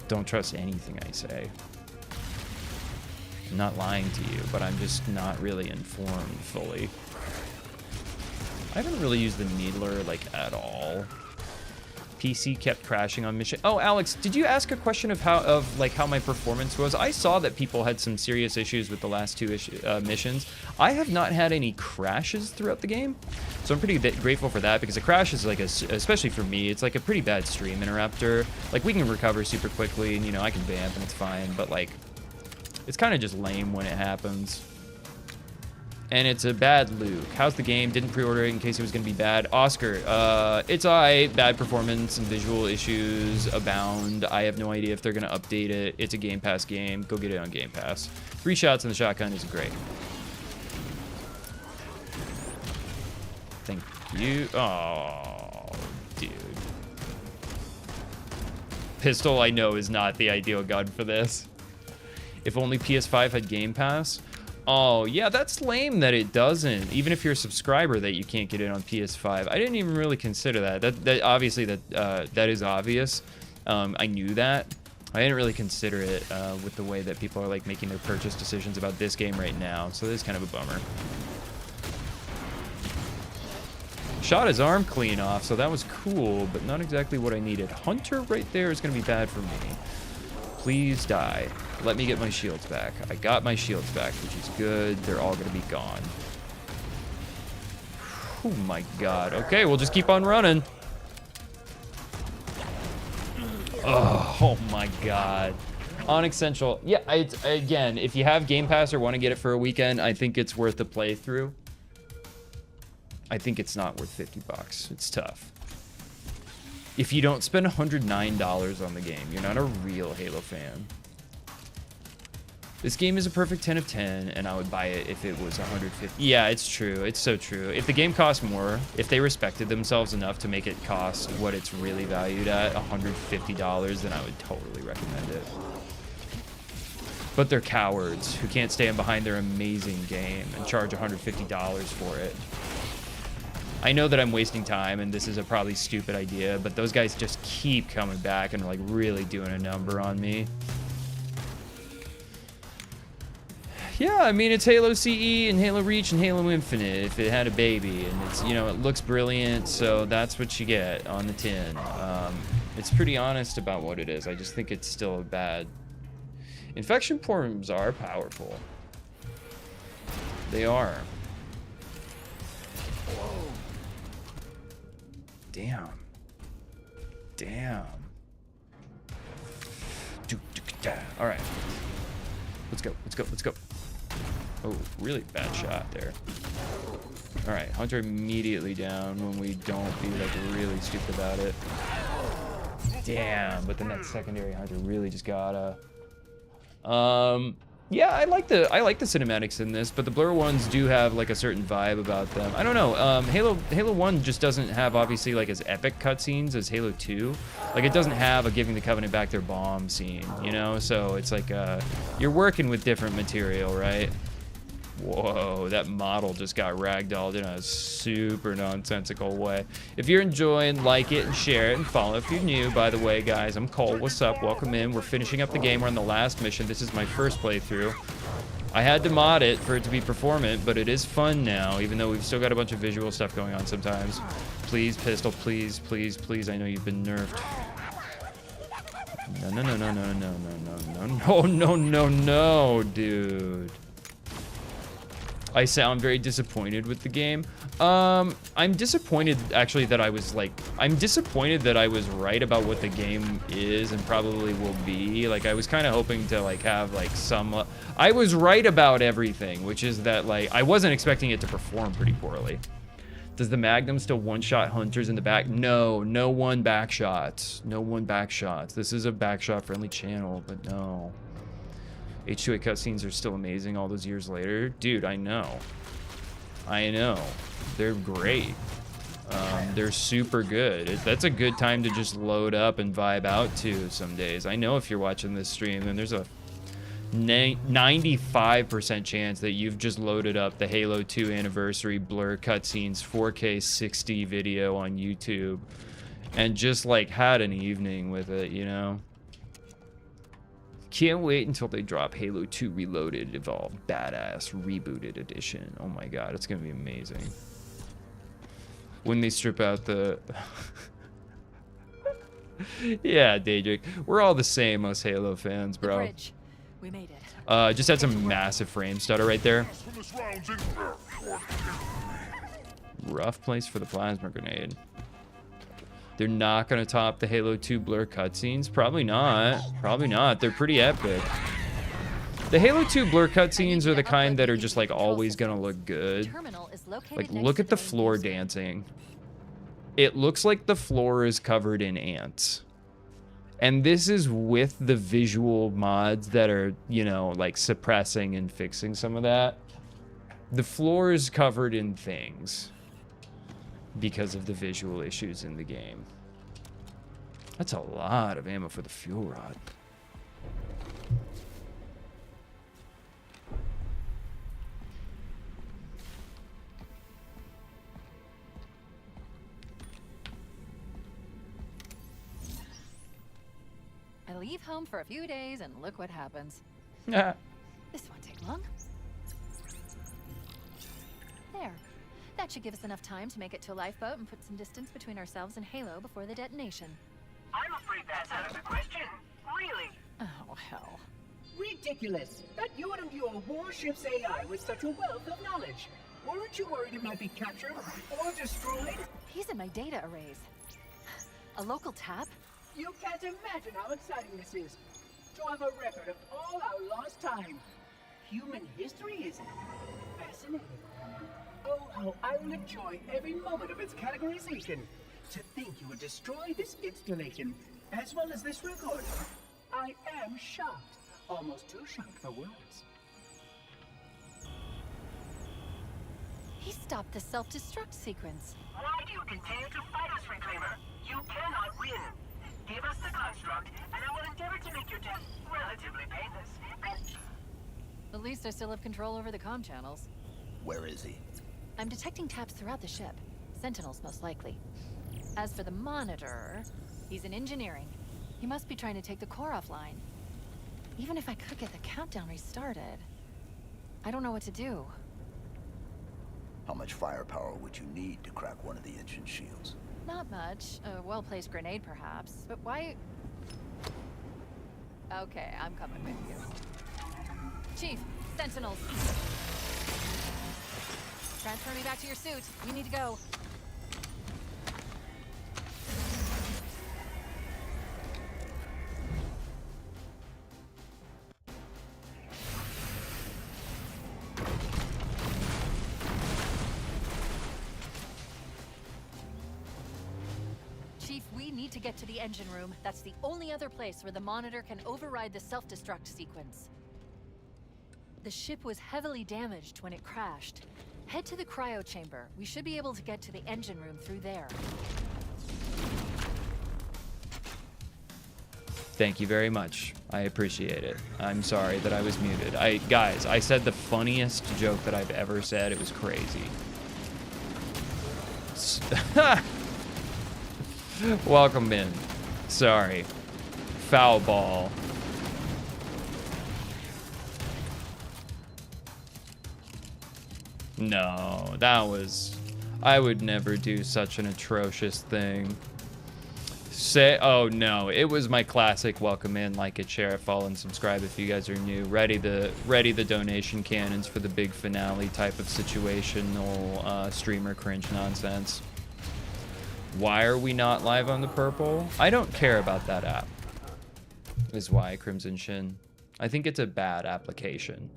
don't trust anything I say. I'm not lying to you, but I'm just not really informed fully. I haven't really used the Needler like at all. PC kept crashing on mission. Oh, Alex, did you ask a question of how my performance was? I saw that people had some serious issues with the last two missions. I have not had any crashes throughout the game, so I'm pretty grateful for that, because a crash is like especially for me, it's like a pretty bad stream interrupter. Like, we can recover super quickly, and you know, I can vamp and it's fine, but like, it's kind of just lame when it happens. And it's a bad Luke. How's the game? Didn't pre-order it in case it was going to be bad. Oscar, it's alright. Bad performance and visual issues abound. I have no idea if they're going to update it. It's a Game Pass game. Go get it on Game Pass. 3 shots in the shotgun is great. Thank you. Oh, dude. Pistol, I know, is not the ideal gun for this. If only PS5 had Game Pass. Oh, yeah, that's lame that it doesn't. Even if you're a subscriber, that you can't get it on PS5. I didn't even really consider that. That obviously, that is obvious. I knew that. I didn't really consider it with the way that people are like making their purchase decisions about this game right now. So this is kind of a bummer. Shot his arm clean off, so that was cool, but not exactly what I needed. Hunter right there is going to be bad for me. Please die. Let me get my shields back. I got my shields back, which is good. They're all going to be gone. Oh my god. Okay, we'll just keep on running. Oh my god. Onyx Central. Yeah, again, if you have Game Pass or want to get it for a weekend, I think it's worth a playthrough. I think it's not worth 50 bucks. It's tough. If you don't spend $109 on the game, you're not a real Halo fan. This game is a perfect 10 of 10, and I would buy it if it was 150. Yeah, it's true. It's so true. If the game cost more, if they respected themselves enough to make it cost what it's really valued at, $150, then I would totally recommend it. But they're cowards who can't stand behind their amazing game and charge $150 for it. I know that I'm wasting time, and this is a probably stupid idea, but those guys just keep coming back and like really doing a number on me. Yeah, I mean, it's Halo CE and Halo Reach and Halo Infinite if it had a baby, and it's, you know, it looks brilliant, so that's what you get on the tin. It's pretty honest about what it is. I just think it's still bad. Infection forms are powerful. They are. Whoa. Damn. Damn. All right. Let's go. Let's go. Let's go. Oh, really bad shot there. All right, Hunter immediately down when we don't be like really stupid about it. Damn, but then that secondary Hunter really just gotta. Yeah, I like the cinematics in this, but the blur ones do have like a certain vibe about them. I don't know. Halo 1 just doesn't have obviously like as epic cutscenes as Halo 2. Like it doesn't have a giving the Covenant back their bomb scene, you know? So it's like you're working with different material, right? Whoa, that model just got ragdolled in a super nonsensical way. If you're enjoying, like it and share it and follow if you're new. By the way, guys, I'm Cole. What's up? Welcome in. We're finishing up the game. We're on the last mission. This is my first playthrough. I had to mod it for it to be performant, but it is fun now, even though we've still got a bunch of visual stuff going on sometimes. Please, pistol, please, please, please. I know you've been nerfed. No, no, no, no, no, no, no, no, no, no, no, no, dude. I sound very disappointed with the game. I'm disappointed actually that I'm disappointed that I was right about what the game is and probably will be. Like I was kind of hoping to like have like some, I was right about everything, which is that like, I wasn't expecting it to perform pretty poorly. Does the Magnum still one-shot hunters in the back? No, no one back shots. No one back shots. This is a backshot friendly channel, but no. H2A cutscenes are still amazing all those years later. Dude, I know. I know. They're great. They're super good. That's a good time to just load up and vibe out to some days. I know if you're watching this stream, then there's a 95% chance that you've just loaded up the Halo 2 anniversary blur cutscenes 4K 60 video on YouTube and just like had an evening with it, you know? Can't wait until they drop Halo 2 Reloaded Evolved Badass Rebooted Edition. Oh my god, it's gonna be amazing. When they strip out the... Yeah, Daedric. We're all the same, us Halo fans, bro. The bridge. We made it. Just had some massive frame stutter right there. Rough place for the plasma grenade. They're not going to top the Halo 2 blur cutscenes? Probably not. Probably not. They're pretty epic. The Halo 2 blur cutscenes are the kind that are just like always going to look good. Like look at the floor dancing. It looks like the floor is covered in ants. And this is with the visual mods that are, you know, like suppressing and fixing some of that. The floor is covered in things because of the visual issues in the game. That's a lot of ammo for the fuel rod. I leave home for a few days and look what happens. Yeah. This won't take long. There. That should give us enough time to make it to a lifeboat and put some distance between ourselves and Halo before the detonation. I'm afraid that's out of the question. Really? Oh, hell. Ridiculous! That you would imbue a warship's AI with such a wealth of knowledge. Weren't you worried it might be captured or destroyed? He's in my data arrays. A local tap? You can't imagine how exciting this is. To have a record of all our lost time. Human history is fascinating. Oh, how I will enjoy every moment of its categorization. To think you would destroy this installation, as well as this record. I am shocked. almost too shocked for words. He stopped the self-destruct sequence. Why do you continue to fight us, Reclaimer? You cannot win. Give us the construct, and I will endeavor to make your death relatively painless. At least I still have control over the comm channels. Where is he? I'm detecting taps throughout the ship. Sentinels, most likely. As for the monitor, he's in engineering. He must be trying to take the core offline. Even if I could get the countdown restarted, I don't know what to do. How much firepower would you need to crack one of the engine shields? Not much. A well-placed grenade, perhaps. But why... Okay, I'm coming with you. Chief, Sentinels. Transfer me back to your suit. We need to go. Chief, we need to get to the engine room. That's the only other place where the monitor can override the self-destruct sequence. The ship was heavily damaged when it crashed. Head to the cryo chamber. We should be able to get to the engine room through there. Thank you very much. I appreciate it. I'm sorry that I was muted. Guys, I said the funniest joke that I've ever said. It was crazy. Welcome in. Sorry. Foul ball. No, that was... I would never do such an atrocious thing. Oh no, it was my classic welcome in, like it, share it, follow, and subscribe if you guys are new. Ready the donation cannons for the big finale type of situational streamer cringe nonsense. Why are we not live on the purple? I don't care about that app. Is why, Crimson Shin. I think it's a bad application.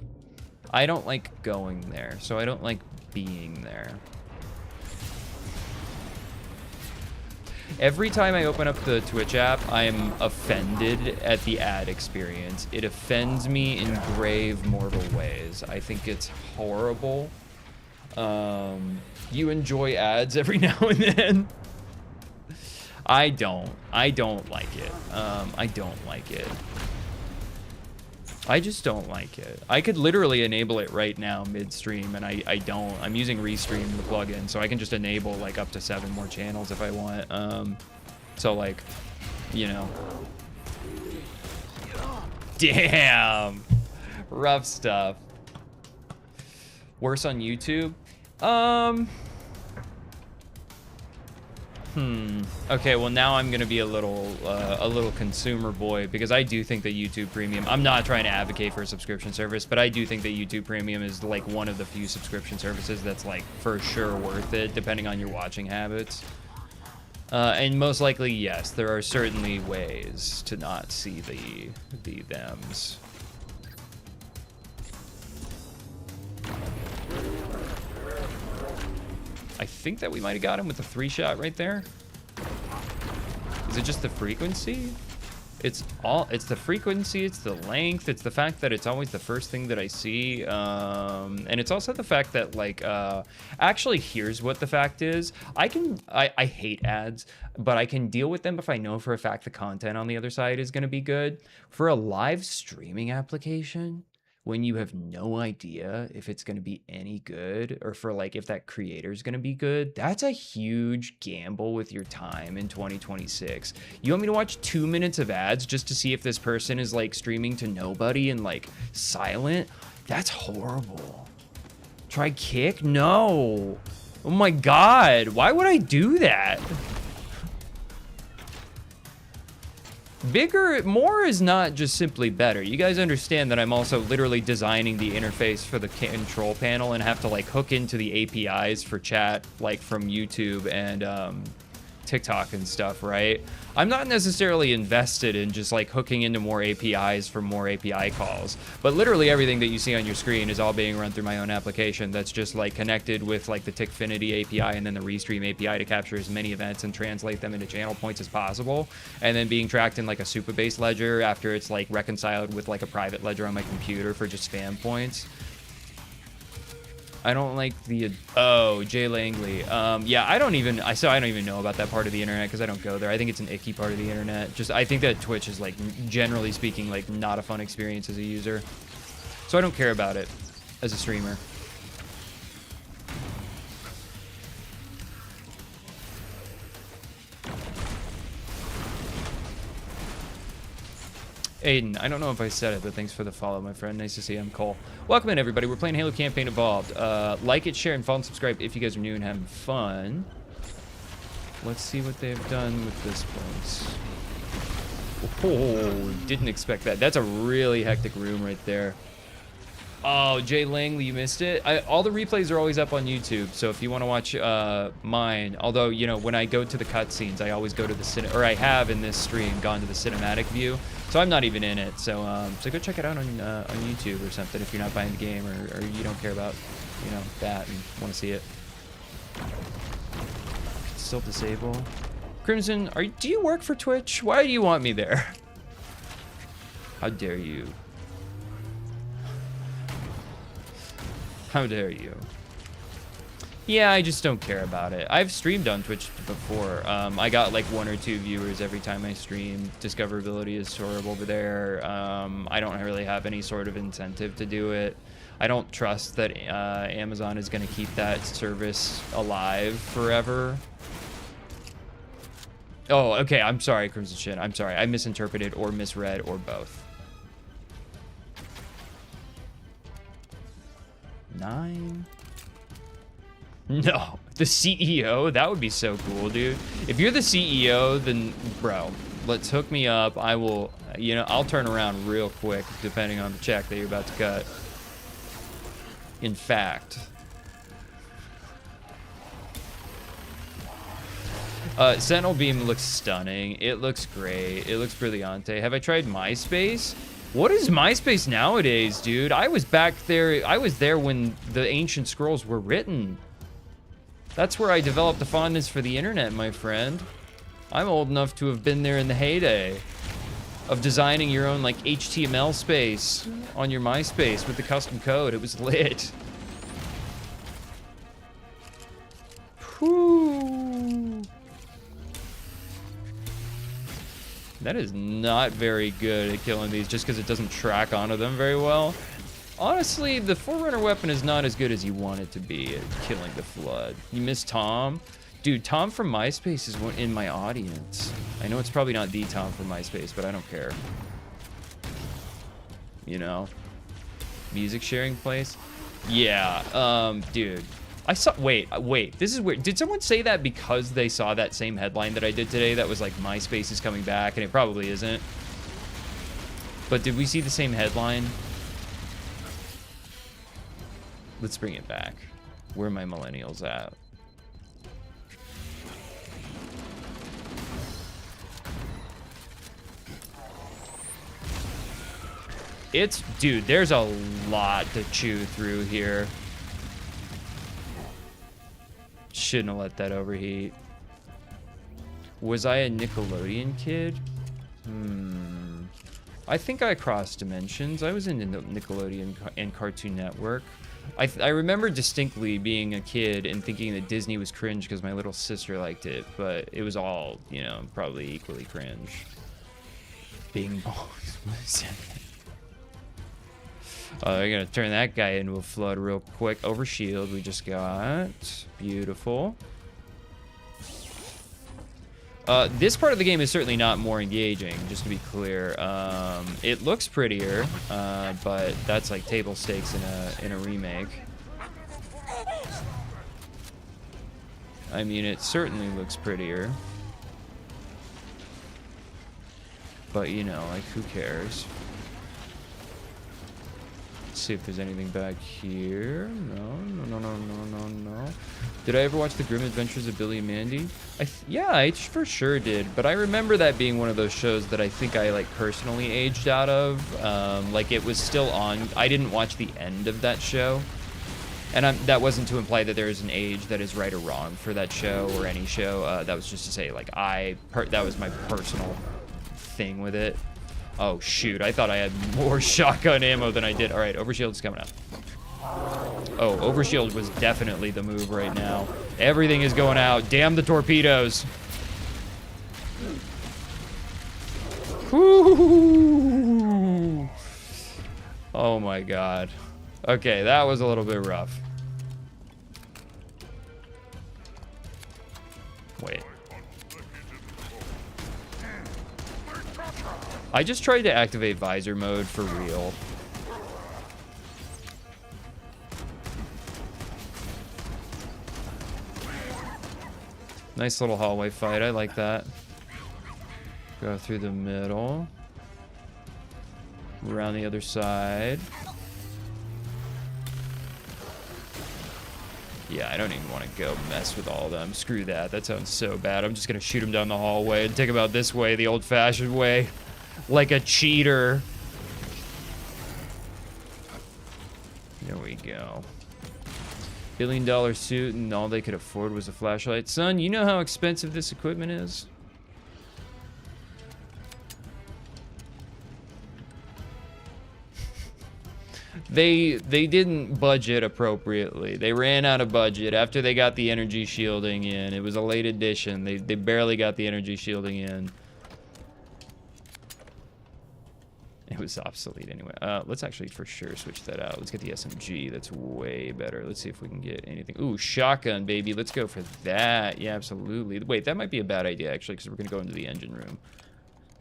I don't like going there, so I don't like being there. Every time I open up the Twitch app, I'm offended at the ad experience. It offends me in grave mortal ways. I think it's horrible. You enjoy ads every now and then. I don't like it. I don't like it. I just don't like it. I could literally enable it right now mid-stream, and I don't. I'm using Restream, the plugin, so I can just enable like up to 7 more channels if I want. So like, you know. Damn. Rough stuff. Worse on YouTube? Okay, well now I'm gonna be a little consumer boy, because I do think that YouTube Premium, I'm not trying to advocate for a subscription service, but I do think that YouTube Premium is like one of the few subscription services that's like for sure worth it, depending on your watching habits. And most likely, yes, there are certainly ways to not see the thems. I think that we might have got him with a 3-shot right there. Is it just the frequency? It's the frequency, it's the length, it's the fact that it's always the first thing that I see. And it's also the fact that like, actually here's what the fact is. I hate ads, but I can deal with them if I know for a fact the content on the other side is gonna be good. For a live streaming application, when you have no idea if it's going to be any good, or for like if that creator is going to be good, that's a huge gamble with your time in 2026. You want me to watch 2 minutes of ads just to see if this person is like streaming to nobody and like silent? That's horrible. Try Kick? No. Oh my God. Why would I do that? More is not just simply better. You guys understand that I'm also literally designing the interface for the control panel and have to like hook into the APIs for chat, like from YouTube and TikTok and stuff, right? I'm not necessarily invested in just like hooking into more APIs for more API calls, but literally everything that you see on your screen is all being run through my own application that's just like connected with like the Tickfinity API and then the Restream API to capture as many events and translate them into channel points as possible, and then being tracked in like a Supabase ledger after it's like reconciled with like a private ledger on my computer for just spam points. I don't like the Jay Langley. Yeah, I don't even know about that part of the internet because I don't go there. I think it's an icky part of the internet. Just I think that Twitch is like generally speaking like not a fun experience as a user. So I don't care about it as a streamer. Aiden, I don't know if I said it, but thanks for the follow, my friend. Nice to see you. I'm Cole. Welcome in, everybody. We're playing Halo Campaign Evolved. Like it, share, and follow and subscribe if you guys are new and having fun. Let's see what they've done with this place. Oh, didn't expect that. That's a really hectic room right there. Oh, Jay Langley, you missed it. All the replays are always up on YouTube, so if you want to watch mine, although, you know, when I go to the cutscenes, I always go to the I have in this stream gone to the cinematic view, so I'm not even in it. So so go check it out on YouTube or something if you're not buying the game or you don't care about, you know, that and want to see it. Still disable. Crimson, do you work for Twitch? Why do you want me there? How dare you? How dare you? Yeah, I just don't care about it. I've streamed on Twitch before. I got like 1 or 2 viewers every time I stream. Discoverability is horrible over there. I don't really have any sort of incentive to do it. I don't trust that Amazon is going to keep that service alive forever. Oh, okay. I'm sorry, Crimson Shin. I'm sorry. I misinterpreted or misread or both. 9. No, the CEO, that would be so cool, dude. If you're the CEO, then bro, let's hook me up. I will, you know, I'll turn around real quick depending on the check that you're about to cut. In fact, Sentinel Beam looks stunning. It looks great. It looks brillante. Have I tried MySpace? What is MySpace nowadays, dude? I was back there. I was there when the ancient scrolls were written. That's where I developed a fondness for the internet, my friend. I'm old enough to have been there in the heyday of designing your own like HTML space on your MySpace with the custom code. It was lit. Whew. That is not very good at killing these just because it doesn't track onto them very well. Honestly, the Forerunner weapon is not as good as you want it to be at killing the Flood. You miss Tom? Dude, Tom from MySpace is in my audience. I know it's probably not the Tom from MySpace, but I don't care. You know? Music sharing place? Yeah, dude. Wait, this is weird. Did someone say that because they saw that same headline that I did today that was like MySpace is coming back, and it probably isn't. But did we see the same headline? Let's bring it back. Where are my millennials at? Dude, there's a lot to chew through here. Shouldn't have let that overheat. Was I a Nickelodeon kid? I think I crossed dimensions. I was in Nickelodeon and Cartoon Network. I remember distinctly being a kid and thinking that Disney was cringe because my little sister liked it, but it was all, you know, probably equally cringe. Bing bong. I'm gonna turn that guy into a Flood real quick. Overshield we just got. Beautiful. This part of the game is certainly not more engaging, just to be clear. It looks prettier, but that's like table stakes in a remake. I mean, it certainly looks prettier. But, you know, like, who cares? Let's see if there's anything back here. No. Did I ever watch The Grim Adventures of Billy and Mandy? Yeah, I for sure did. But I remember that being one of those shows that I think I like personally aged out of. Like it was still on. I didn't watch the end of that show. And that wasn't to imply that there is an age that is right or wrong for that show or any show. That was just to say, like, that was my personal thing with it. Oh, shoot. I thought I had more shotgun ammo than I did. All right, overshield's coming up. Oh, overshield was definitely the move right now. Everything is going out. Damn the torpedoes. Whoo! Oh, my God. Okay, that was a little bit rough. Wait. I just tried to activate visor mode for real. Nice little hallway fight. I like that. Go through the middle. Around the other side. Yeah, I don't even want to go mess with all of them. Screw that. That sounds so bad. I'm just going to shoot them down the hallway and take them out this way, the old-fashioned way. Like a cheater. There we go. $1 billion suit and all they could afford was a flashlight. Son, you know how expensive this equipment is? They didn't budget appropriately. They ran out of budget after they got the energy shielding in. It was a late edition. They barely got the energy shielding in. It was obsolete anyway. Let's actually for sure switch that out. Let's get the SMG. That's way better. Let's see if we can get anything. Ooh, shotgun, baby. Let's go for that. Yeah, absolutely. Wait, that might be a bad idea, actually, because we're going to go into the engine room.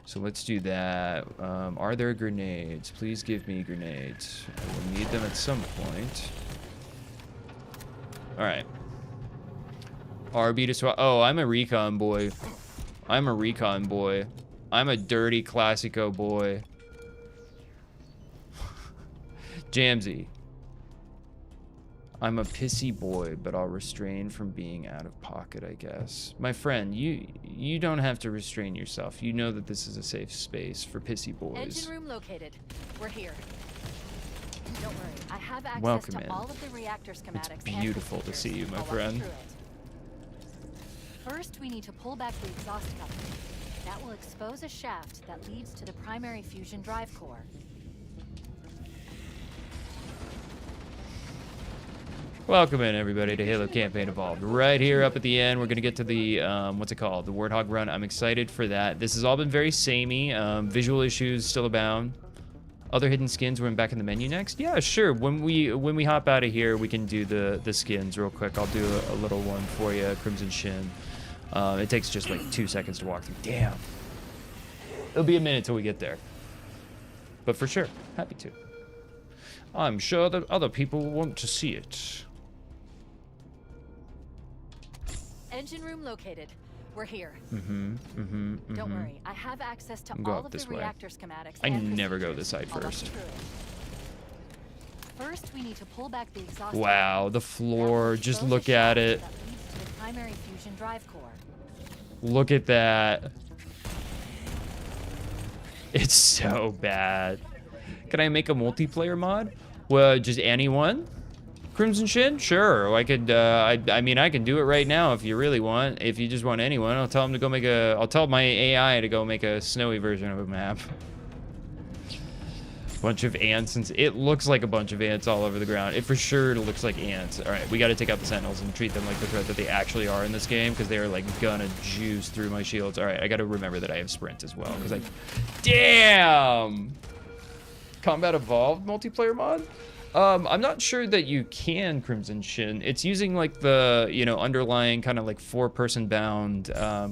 So let's do that. Are there grenades? Please give me grenades. I will need them at some point. All right. RB to swap. Oh, I'm a recon boy. I'm a recon boy. I'm a dirty classico boy. Jamsey. I'm a pissy boy, but I'll restrain from being out of pocket, I guess. My friend, you don't have to restrain yourself. You know that this is a safe space for pissy boys. Engine room located. We're here. Don't worry, I have access Welcome to in. all of the reactor schematics. It's beautiful to see you, my friend. First, we need to pull back the exhaust coupling. That will expose a shaft that leads to the primary fusion drive core. Welcome in, everybody, to Halo Campaign Evolved. Right here up at the end, we're going to get to the, what's it called? The Warthog run. I'm excited for that. This has all been very samey. Visual issues still abound. Other hidden skins, we're back in the menu next? Yeah, sure. When we hop out of here, we can do the skins real quick. I'll do a little one for you, Crimson Shin. It takes just like 2 seconds to walk through. Damn. It'll be a minute till we get there. But for sure, happy to. I'm sure that other people want to see it. Engine room located. We're here. Don't Don't worry, I have access to Go all up of the this way. reactor schematics. I and never go procedures. this side I'll walk first. you through it. First, we need to pull back the exhaust. Wow, the floor. Just look at it. That leads to the primary fusion drive core. Look at that. It's so bad. Can I make a multiplayer mod? Well, just anyone? Crimson Shin? Sure. I could, I mean, I can do it right now if you really want. If you just want anyone, I'll tell them to go make a, I'll tell my AI to go make a snowy version of a map. Bunch of ants, and it looks like a bunch of ants all over the ground. It for sure looks like ants. All right, we got to take out the sentinels and treat them like the threat that they actually are in this game, because they are like gonna juice through my shields. All right, I got to remember that I have sprint as well, because damn! Combat Evolved multiplayer mod? I'm not sure that you can, Crimson Shin. It's using like the, you know, underlying kind of like 4-person bound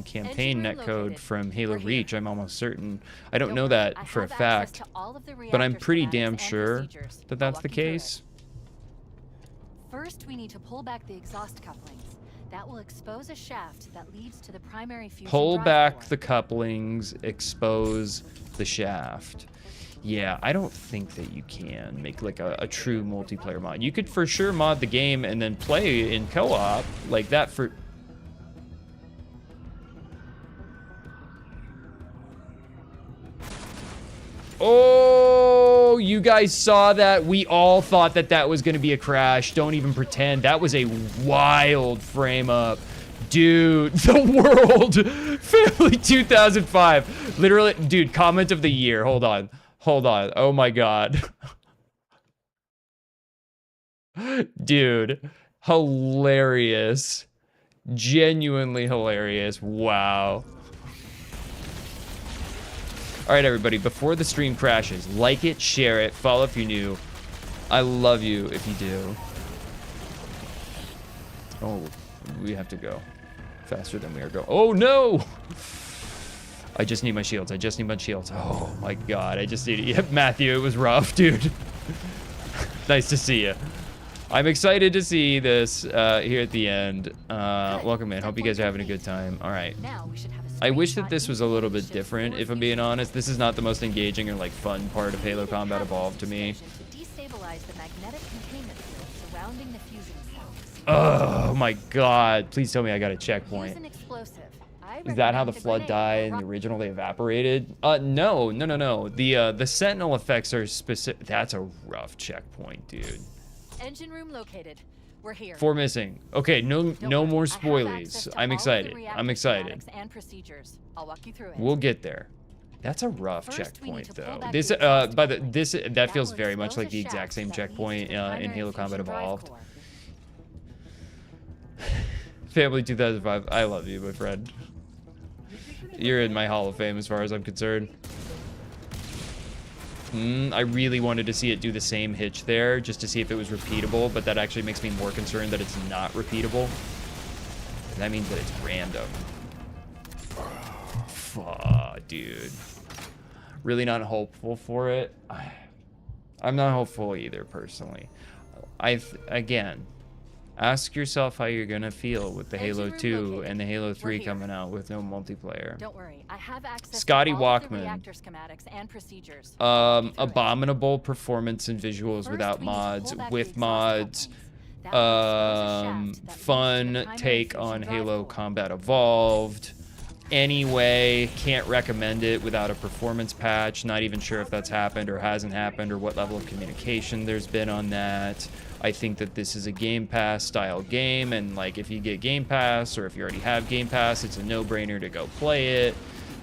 campaign netcode from Halo Reach. I'm almost certain. I don't know that for a fact, but I'm pretty damn sure that that's the case. First, we need to pull back the exhaust couplings. That will expose a shaft that leads to the primary fusion Pull drive back core. the couplings, expose the shaft. Yeah, I don't think that you can make like a true multiplayer mod. You could for sure mod the game and then play in co-op like that for... Oh, you guys saw that? We all thought that that was going to be a crash. Don't even pretend. That was a wild frame up. Dude, the world. Family 2005. Literally, dude, comment of the year. Hold on. Hold on. Oh my God. Dude, hilarious. Genuinely hilarious. Wow. All right, everybody, before the stream crashes, like it, share it, follow if you're new. I love you if you do. Oh, we have to go faster than we are going. Oh, no! I just need my shields. I just need my shields. Oh, my God. I just need it. Yep, Matthew, it was rough, dude. Nice to see you. I'm excited to see this here at the end. Welcome in. Hope you guys are having a good time. All right. I wish that this was a little bit different, if I'm being honest. This is not the most engaging or like fun part of Halo Combat Evolved to me. Oh my God. Please tell me I got a checkpoint. Is that how the Flood died in the original? They evaporated? No. The Sentinel effects are specific. That's a rough checkpoint, dude. Engine room located. We're here. 4 missing. Okay, no more spoilies. I'm excited. I'm excited. I'll walk you through it. We'll get there. That's a rough checkpoint, though. That feels very much like the exact same checkpoint in Halo Combat Evolved. Family 2005, I love you, my friend. You're in my Hall of Fame as far as I'm concerned. I really wanted to see it do the same hitch there, just to see if it was repeatable, but that actually makes me more concerned that it's not repeatable. That means that it's random. Fuck, dude. Really not hopeful for it. I'm not hopeful either, personally. Again, ask yourself how you're gonna feel with the Halo 2 and the Halo 3 coming out with no multiplayer. Don't worry, I have access Scotty to all of the Walkman. reactor schematics and procedures. Abominable performance and visuals without mods. With mods, fun take on Halo Combat Evolved. Anyway, can't recommend it without a performance patch. Not even sure if that's happened or hasn't happened or what level of communication there's been on that. I think that this is a Game Pass style game, and like if you get Game Pass or if you already have Game Pass, it's a no-brainer to go play it.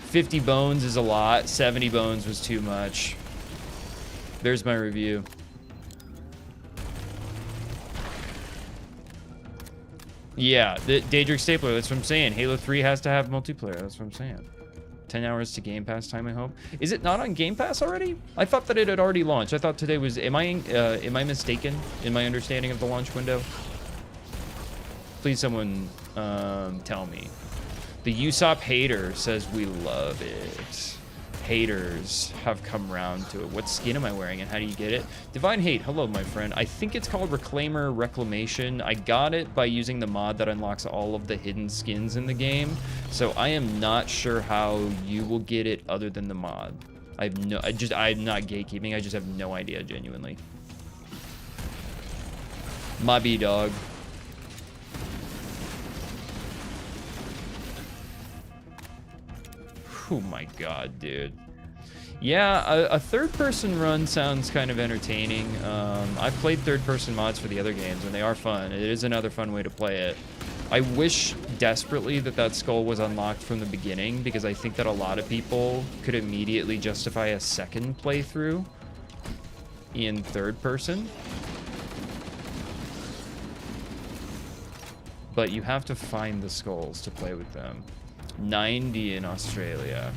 50 bones is a lot. 70 bones was too much. There's my review. Yeah, the Daedric Stapler, that's what I'm saying. Halo 3 has to have multiplayer, that's what I'm saying. 10 hours to Game Pass time, I hope. Is it not on Game Pass already? I thought that it had already launched. I thought today was... Am I mistaken in my understanding of the launch window? Please someone tell me. The Usopp hater says we love it. Haters have come round to it. What skin am I wearing and how do you get it? Divine Hate, hello my friend. I think it's called Reclaimer Reclamation. I got it by using the mod that unlocks all of the hidden skins in the game. So I am not sure how you will get it other than the mod. I'm not gatekeeping. I just have no idea, genuinely. My B dog. Oh my god, dude. Yeah, a third-person run sounds kind of entertaining. I've played third-person mods for the other games, and they are fun. It is another fun way to play it. I wish desperately that that skull was unlocked from the beginning, because I think that a lot of people could immediately justify a second playthrough in third person. But you have to find the skulls to play with them. 90 in Australia.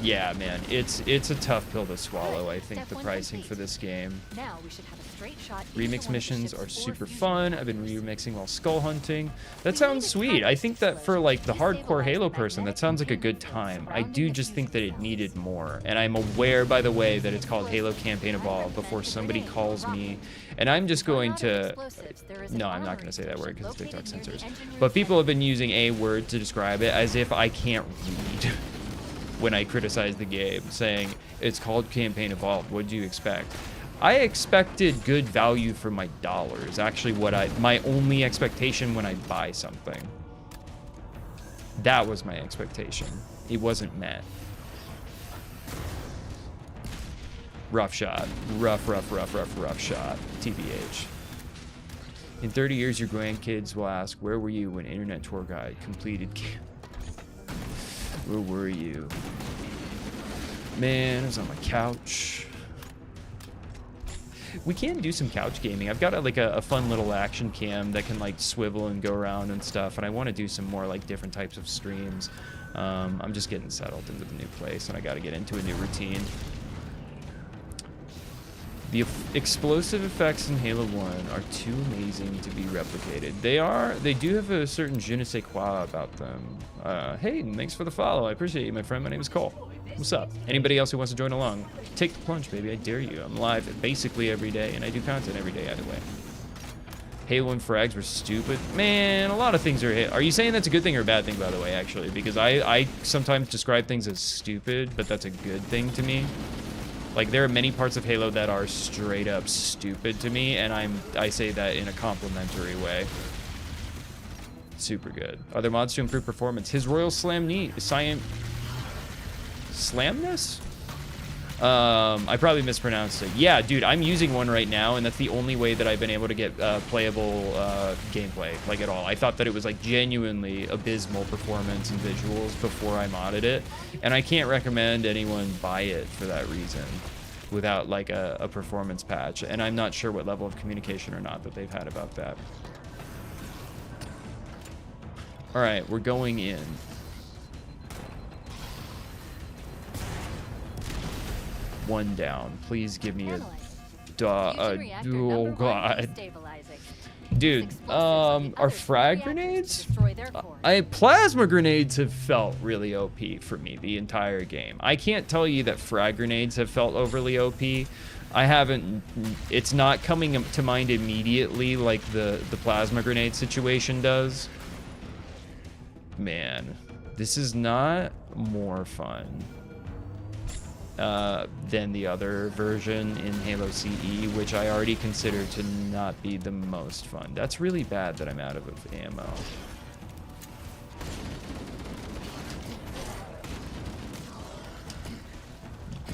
Yeah, man, it's a tough pill to swallow. I think the pricing for this game. Now we should have a straight shot. Remix missions are super fun. I've been remixing while skull hunting. That sounds sweet. I think that for like the hardcore Halo person, that sounds like a good time. I do just think that it needed more. And I'm aware, by the way, that it's called Halo Campaign Evolved before somebody calls me. And I'm just going to... No, I'm not going to say that word because it's TikTok censors. But people have been using a word to describe it as if I can't read. when I criticized the game, saying it's called Campaign Evolved. What do you expect? I expected good value for my dollars. Actually, my only expectation when I buy something. That was my expectation. It wasn't met. Rough shot. Rough shot. TBH. In 30 years, your grandkids will ask, where were you when Internet Tour Guide completed camp? Where were you? Man, I was on my couch. We can do some couch gaming. I've got a fun little action cam that can like swivel and go around and stuff, and I want to do some more like different types of streams. I'm just getting settled into the new place, and I got to get into a new routine. The explosive effects in Halo 1 are too amazing to be replicated. They do have a certain je ne sais quoi about them. Hey, thanks for the follow. I appreciate you, my friend. My name is Cole. What's up? Anybody else who wants to join along? Take the plunge, baby. I dare you. I'm live basically every day, and I do content every day either way. Halo 1 frags were stupid. Man, a lot of things are... Are you saying that's a good thing or a bad thing, by the way, actually? Because I sometimes describe things as stupid, but that's a good thing to me. Like, there are many parts of Halo that are straight up stupid to me, and I say that in a complimentary way. Super good. Are there mods to improve performance? His Royal Slamness? I probably mispronounced it. Yeah, dude, I'm using one right now, and that's the only way that I've been able to get playable gameplay, like, at all. I thought that it was, like, genuinely abysmal performance and visuals before I modded it, and I can't recommend anyone buy it for that reason without, like, a performance patch, and I'm not sure what level of communication or not that they've had about that. All right, we're going in. One down. Please give me a oh god. Dude, are frag grenades? Plasma grenades have felt really OP for me the entire game. I can't tell you that frag grenades have felt overly OP. I haven't, it's not coming to mind immediately like the plasma grenade situation does. Man, this is not more fun than the other version in Halo CE, which I already consider to not be the most fun. That's really bad that I'm out of ammo.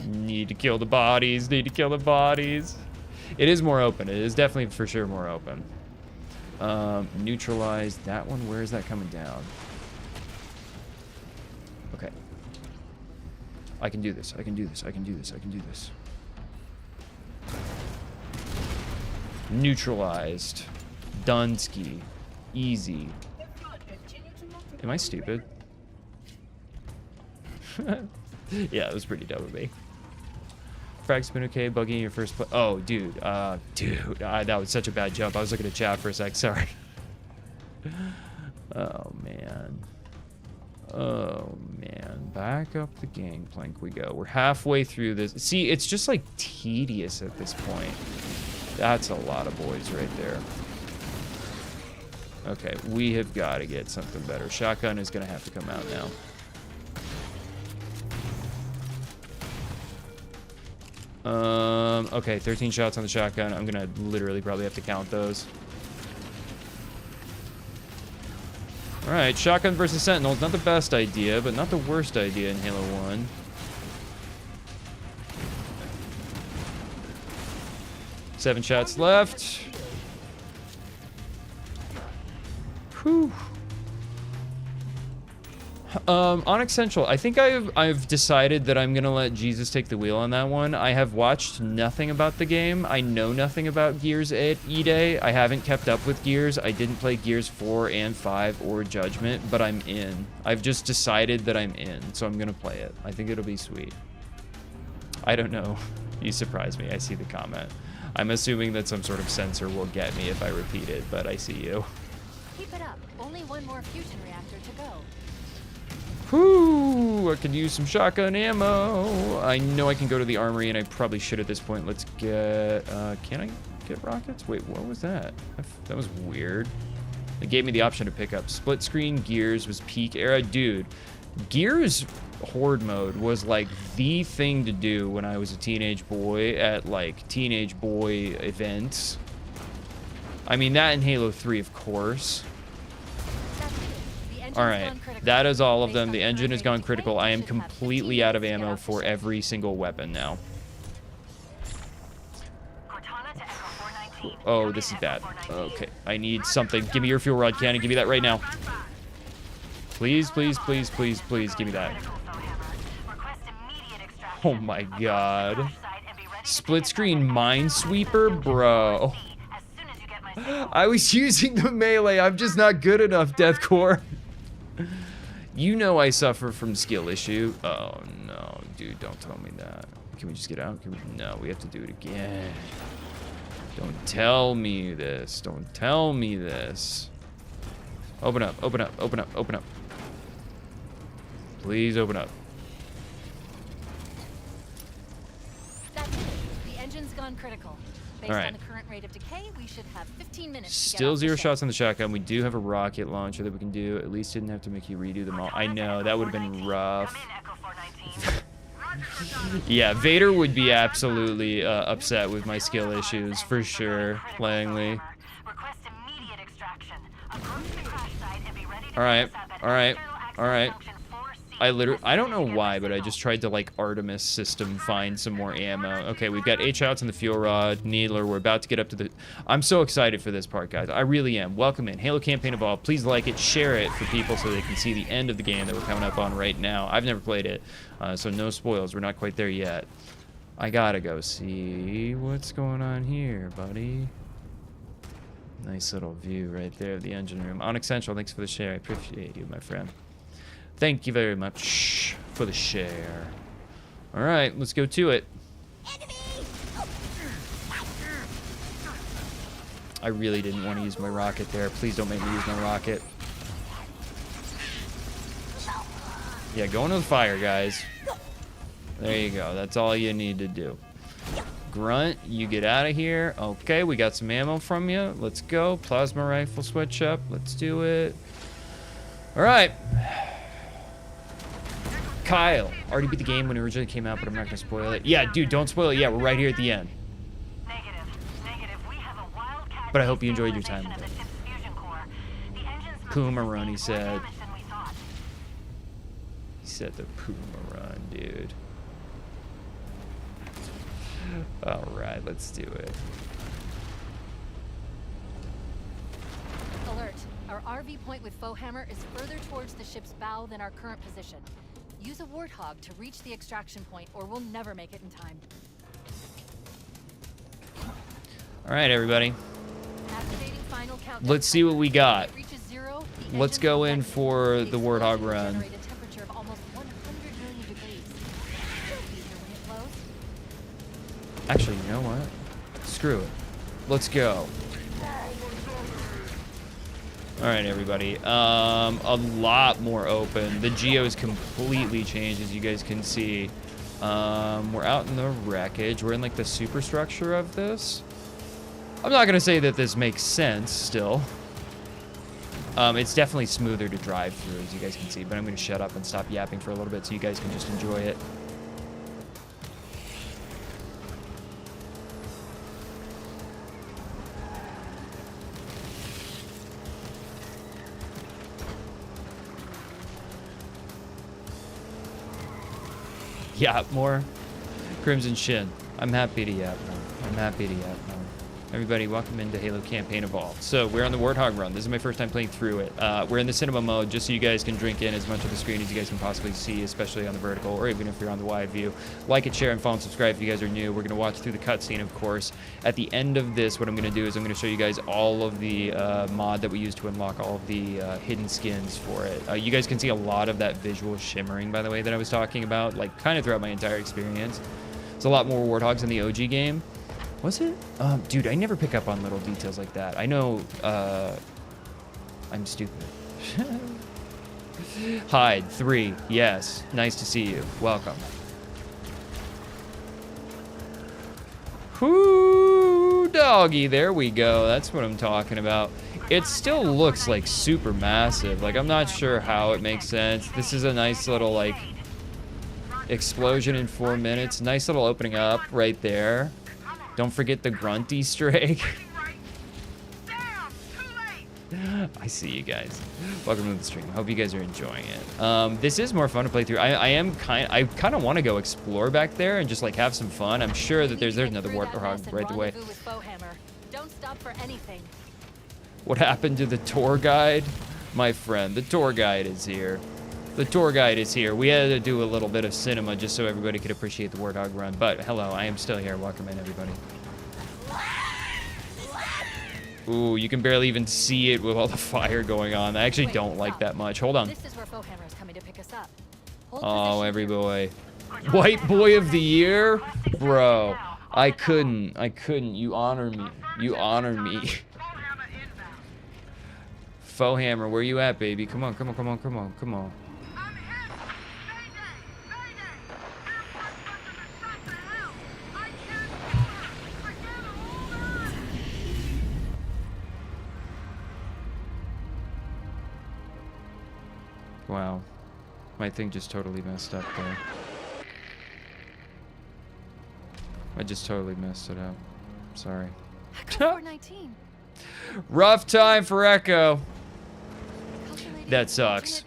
Need to kill the bodies, need to kill the bodies. It is more open. It is definitely for sure more open. Neutralize that one. Where is that coming down? Okay. I can do this. I can do this. I can do this. I can do this. Neutralized. Dunsky. Easy. Am I stupid? Yeah, it was pretty dumb of me. Frag's been okay. Buggy in your first play. Oh, dude. That was such a bad jump. I was looking at chat for a sec. Sorry. Oh, man. Oh, man. Back up the gangplank we go. We're halfway through this. See, it's just, like, tedious at this point. That's a lot of boys right there. Okay, we have got to get something better. Shotgun is going to have to come out now. Okay, 13 shots on the shotgun. I'm going to literally probably have to count those. Alright, shotgun versus sentinels. Not the best idea, but not the worst idea in Halo 1. Seven shots left. Whew. Onyx Central. I think I've decided that I'm gonna let Jesus take the wheel on that one. I have watched nothing about the game. I know nothing about Gears E-Day. I haven't kept up with Gears. I didn't play Gears 4 and 5 or Judgment, but I'm in. I've just decided that I'm in, so I'm gonna play it. I think it'll be sweet. I don't know. You surprised me. I see the comment. I'm assuming that some sort of censor will get me if I repeat it, but I see you. Keep it up. Only one more fusion reactor to go. Whew, I could use some shotgun ammo. I know I can go to the armory, and I probably should at this point. Let's get, can I get rockets? Wait, what was that? That was weird. It gave me the option to pick up. Split screen Gears was peak era. Dude, Gears horde mode was like the thing to do when I was a teenage boy at like teenage boy events. I mean, that in Halo 3, of course. All right, that is all of them. The engine has gone critical. I am completely out of ammo for every single weapon now. Oh, this is bad. Okay, I need something. Give me your fuel rod cannon. Give me that right now. Please, please, please, please, please, give me that. Oh my god. Split screen minesweeper, bro. I was using the melee. I'm just not good enough, Deathcore. You know I suffer from skill issue. Oh no, dude, don't tell me that. Can we just get out? No, we have to do it again. Don't tell me this. Don't tell me this. Open up, open up, open up, open up. Please open up. That's it. The engine's gone critical. Based on the current rate of decay, we should have 15 minutes to get Still off the 0 ship. shots on the shotgun. We do have a rocket launcher that we can do. At least didn't have to make you redo them all. I know, that would have been rough. Yeah, Vader would be absolutely upset with my skill issues, for sure, Langley. Alright, alright, alright. I don't know why, but I just tried to, like, Artemis system find some more ammo. Okay, we've got 8 shots on the fuel rod. Needler, we're about to get up to the... I'm so excited for this part, guys. I really am. Welcome in. Halo Campaign Evolved. Please like it, share it for people so they can see the end of the game that we're coming up on right now. I've never played it, so no spoils. We're not quite there yet. I gotta go see what's going on here, buddy. Nice little view right there of the engine room. Onyx Central, thanks for the share. I appreciate you, my friend. Thank you very much for the share. All right, let's go to it. I really didn't want to use my rocket there. Please don't make me use my rocket. Yeah, go into the fire, guys. There you go. That's all you need to do. Grunt, you get out of here. Okay, we got some ammo from you. Let's go. Plasma rifle switch up. Let's do it. All right. Kyle, already beat the game when it originally came out, but I'm not going to spoil it. Yeah, dude, don't spoil it. Yeah, we're right here at the end. But I hope you enjoyed your time with it. Puma run, he said. He said the Puma run, dude. All right, let's do it. Alert. Our RV point with Foehammer is further towards the ship's bow than our current position. Use a Warthog to reach the extraction point, or we'll never make it in time. All right, everybody. Activating final countdown. Let's see what we got. When it reaches 0, the Let's engines go will in activate. for The the Warthog explosion will run. generate a temperature of almost 100 million degrees. You'll be here when it blows. Actually, you know what? Screw it. Let's go. All right, everybody. A lot more open. The geo's completely changed, as you guys can see. We're out in the wreckage. We're in like the superstructure of this. I'm not gonna say that this makes sense still. It's definitely smoother to drive through, as you guys can see, but I'm gonna shut up and stop yapping for a little bit so you guys can just enjoy it. Yap more. Crimson Shin. I'm happy to yap more. I'm happy to yap more. Everybody, welcome into Halo Campaign Evolved. So we're on the Warthog run. This is my first time playing through it. We're in the cinema mode just so you guys can drink in as much of the screen as you guys can possibly see, especially on the vertical, or even if you're on the wide view. Like it, share, and follow and subscribe if you guys are new. We're going to watch through the cutscene, of course. At the end of this, what I'm going to do is I'm going to show you guys all of the mod that we use to unlock all of the hidden skins for it. You guys can see a lot of that visual shimmering, by the way, that I was talking about, like kind of throughout my entire experience. It's a lot more Warthogs in the OG game. Was it? Dude, I never pick up on little details like that. I know, I'm stupid. Hide, 3, yes. Nice to see you. Welcome. Whoo, doggy, there we go. That's what I'm talking about. It still looks like super massive. Like, I'm not sure how it makes sense. This is a nice little, like, Explosion in 4 minutes. Nice little opening up right there. Don't forget the grunt Easter egg. I see you guys. Welcome to the stream. Hope you guys are enjoying it. This is more fun to play through. I kind of want to go explore back there and just like have some fun. I'm sure that there's another warthog right away. Don't stop for anything. What happened to the tour guide? My friend, the tour guide is here. The tour guide is here. We had to do a little bit of cinema just so everybody could appreciate the Warthog run. But hello, I am still here. Welcome in, everybody. Ooh, you can barely even see it with all the fire going on. I actually don't like that much. Hold on. This is where Bowhammer is coming to pick us up. Oh, every boy. White boy of the year? Bro, I couldn't. You honor me. You honor me. Fohammer, where you at, baby? Come on, come on, come on, come on, come on. Wow. My thing just totally messed up there. I just totally messed it up. Sorry. Echo 419. Rough time for Echo. That sucks.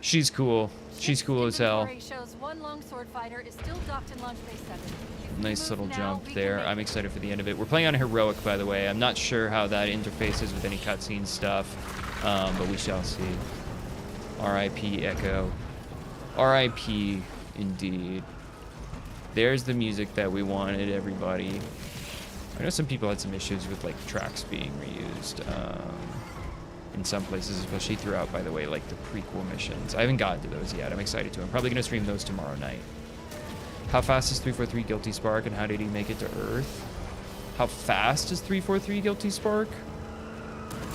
She's cool. She's cool as hell. Shows one longsword fighter is still docked in launch base 7. Nice little jump there. I'm excited for the end of it. We're playing on Heroic, by the way. I'm not sure how that interfaces with any cutscene stuff, but we shall see. R.I.P. Echo. R.I.P. indeed. There's the music that we wanted, everybody. I know some people had some issues with like tracks being reused in some places, especially throughout, by the way, like the prequel missions. I haven't gotten to those yet. I'm excited to. I'm probably going to stream those tomorrow night. How fast is 343 Guilty Spark, and how did he make it to Earth? How fast is 343 Guilty Spark?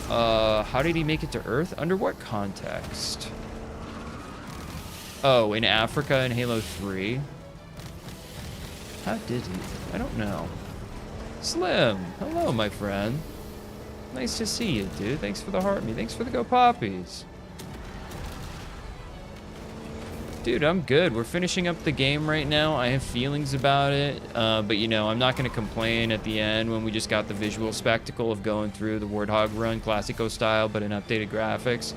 How did he make it to Earth? Under what context? Oh, in Africa in Halo 3. How did he? I don't know. Slim, hello, my friend. Nice to see you, dude. Thanks for the heart me. Thanks for the go poppies. Dude, I'm good. We're finishing up the game right now. I have feelings about it, but you know, I'm not going to complain at the end when we just got the visual spectacle of going through the Warthog run, Classico style, but in updated graphics.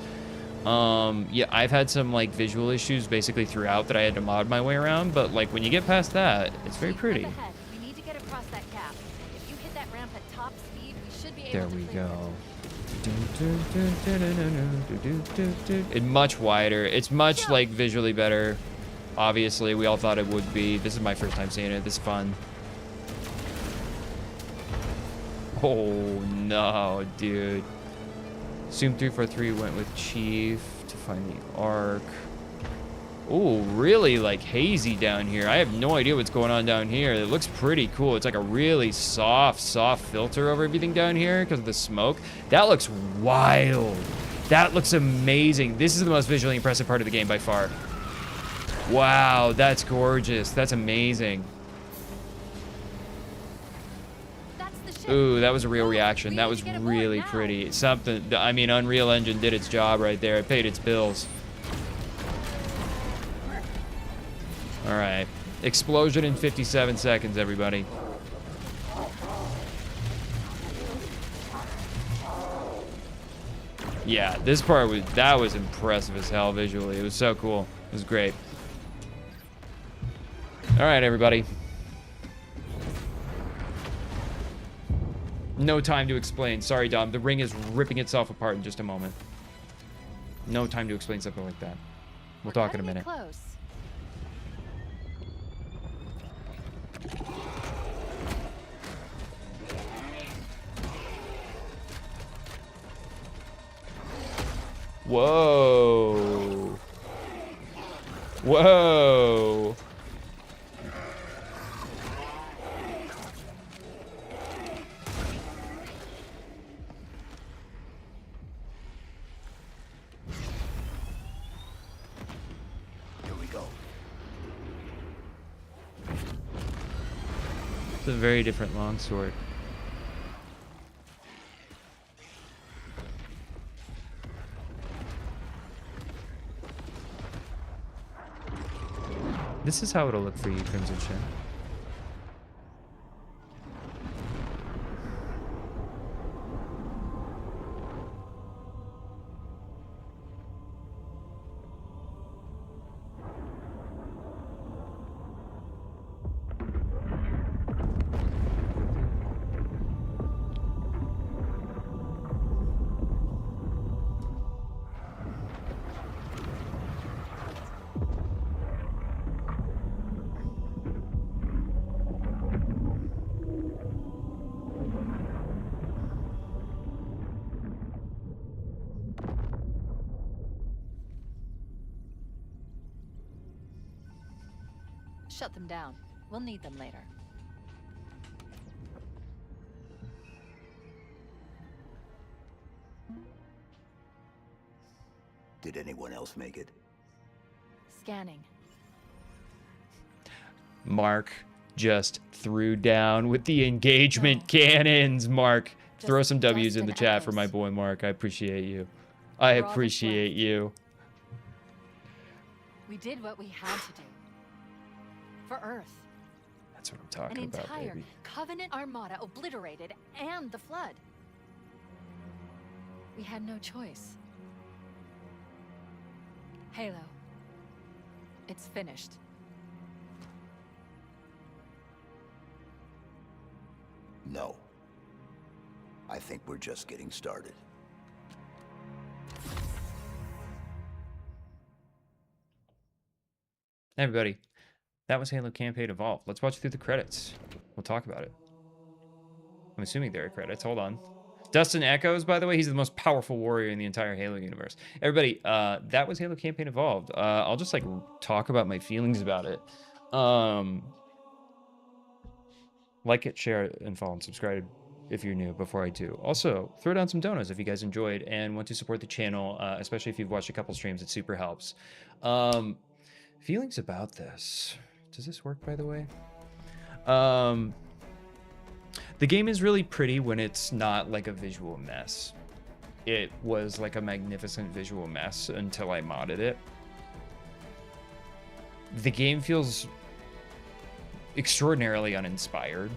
Yeah, I've had some like visual issues basically throughout that I had to mod my way around, but like when you get past that, it's very pretty. We need to get across that gap. If you hit that ramp at top speed, we should be able There to we clear go. it. It's much wider. It's much like visually better. Obviously, we all thought it would be. This is my first time seeing it. This is fun. Oh no, dude. Zoom 343 went with Chief to find the Ark. Oh, really like hazy down here. I have no idea what's going on down here. It looks pretty cool. It's like a really soft filter over everything down here because of the smoke. That looks wild. That looks amazing. This is the most visually impressive part of the game by far. Wow, that's gorgeous. That's amazing. Ooh, that was a real reaction. That was really pretty. Something, I mean, Unreal Engine did its job right there. It paid its bills. All right. Explosion in 57 seconds, everybody. Yeah, this part was impressive as hell visually. It was so cool. It was great. All right, everybody. No time to explain. Sorry, Dom. The ring is ripping itself apart in just a moment. No time to explain something like that. We'll talk in a minute. Close. Whoa. Whoa. Here we go. It's a very different longsword. This is how it'll look for you, Crimson Shin. Shut them down. We'll need them later. Did anyone else make it? Scanning. Mark just threw down with the engagement No. cannons. Mark, throw Just some W's dust in the and chat for echoes. my boy Mark. I appreciate you. I We're all that's appreciate left. you. We did what we had to do. For Earth. That's what I'm An talking about, entire baby. Covenant armada obliterated, and the Flood. We had no choice. Halo. It's finished. No. I think we're just getting started. Hey everybody, that was Halo Campaign Evolved. Let's watch through the credits. We'll talk about it. I'm assuming there are credits. Hold on. Dustin Echoes, by the way, he's the most powerful warrior in the entire Halo universe. Everybody, that was Halo Campaign Evolved. I'll just like talk about my feelings about it. Like it, share it, and follow and subscribe if you're new before I do. Also, throw down some donos if you guys enjoyed and want to support the channel, especially if you've watched a couple streams. It super helps. Feelings about this. Does this work, by the way? The game is really pretty when it's not like a visual mess. It was like a magnificent visual mess until I modded it. The game feels extraordinarily uninspired.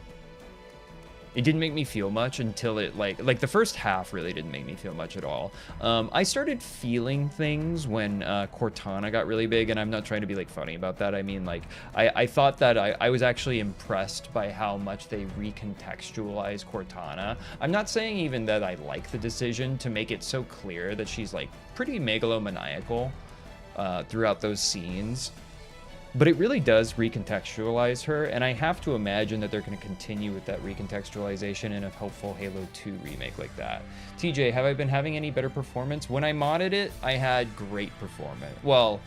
It didn't make me feel much until it like the first half really didn't make me feel much at all. I started feeling things when Cortana got really big, and I'm not trying to be like funny about that. I mean, like I thought that I was actually impressed by how much they recontextualized Cortana. I'm not saying even that I like the decision to make it so clear that she's like pretty megalomaniacal throughout those scenes. But it really does recontextualize her, and I have to imagine that they're going to continue with that recontextualization in a hopeful Halo 2 remake like that. TJ, have I been having any better performance? When I modded it, I had great performance. Well,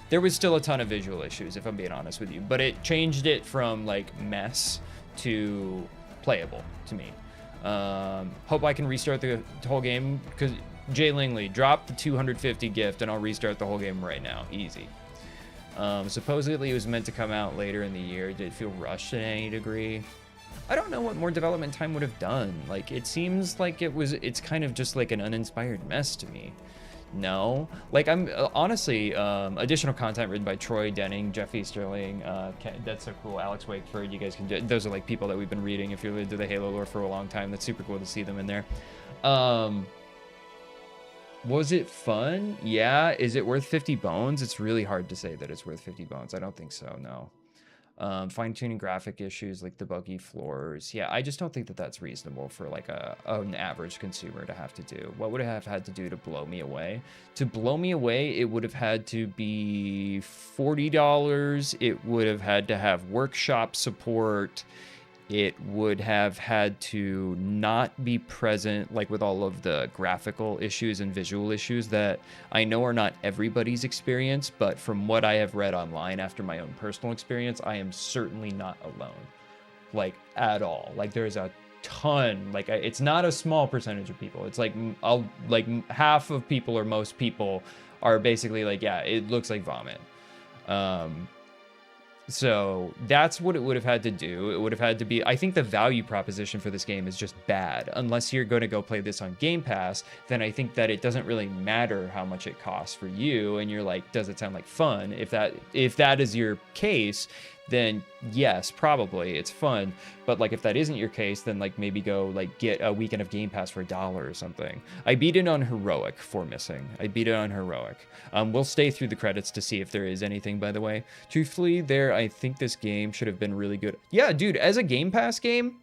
there was still a ton of visual issues, if I'm being honest with you, but it changed it from like mess to playable to me. Hope I can restart the whole game, because Jay Lingley, drop the 250 gift and I'll restart the whole game right now. Easy. Supposedly it was meant to come out later in the year. Did it feel rushed in any degree? I don't know what more development time would have done. Like, it seems like it's kind of just like an uninspired mess to me. No, like I'm honestly, additional content written by Troy Denning, Jeffy Sterling, that's so cool. Alex Wakeford, you guys can, those are like people that we've been reading if you're into the Halo lore for a long time. That's super cool to see them in there. Was it fun? Yeah. Is it worth 50 bones? It's really hard to say that it's worth 50 bones. I don't think so, no. Fine-tuning graphic issues like the buggy floors. Yeah, I just don't think that that's reasonable for like an average consumer to have to do. What would it have had to do to blow me away? To blow me away, it would have had to be $40. It would have had to have workshop support. It would have had to not be present, like with all of the graphical issues and visual issues that I know are not everybody's experience, but from what I have read online after my own personal experience, I am certainly not alone, like at all. Like there's a ton, like it's not a small percentage of people. It's like half of people or most people are basically like, yeah, it looks like vomit. So that's what it would have had to do. It would have had to be, I think the value proposition for this game is just bad. Unless you're going to go play this on Game Pass, then I think that it doesn't really matter how much it costs for you. And you're like, does it sound like fun? If that is your case, then yes, probably it's fun. But like if that isn't your case, then like maybe go like get a weekend of Game Pass for $1 or something. I beat it on Heroic for missing. I beat it on Heroic. We'll stay through the credits to see if there is anything, by the way. Truthfully, I think this game should have been really good. Yeah, dude, as a Game Pass game,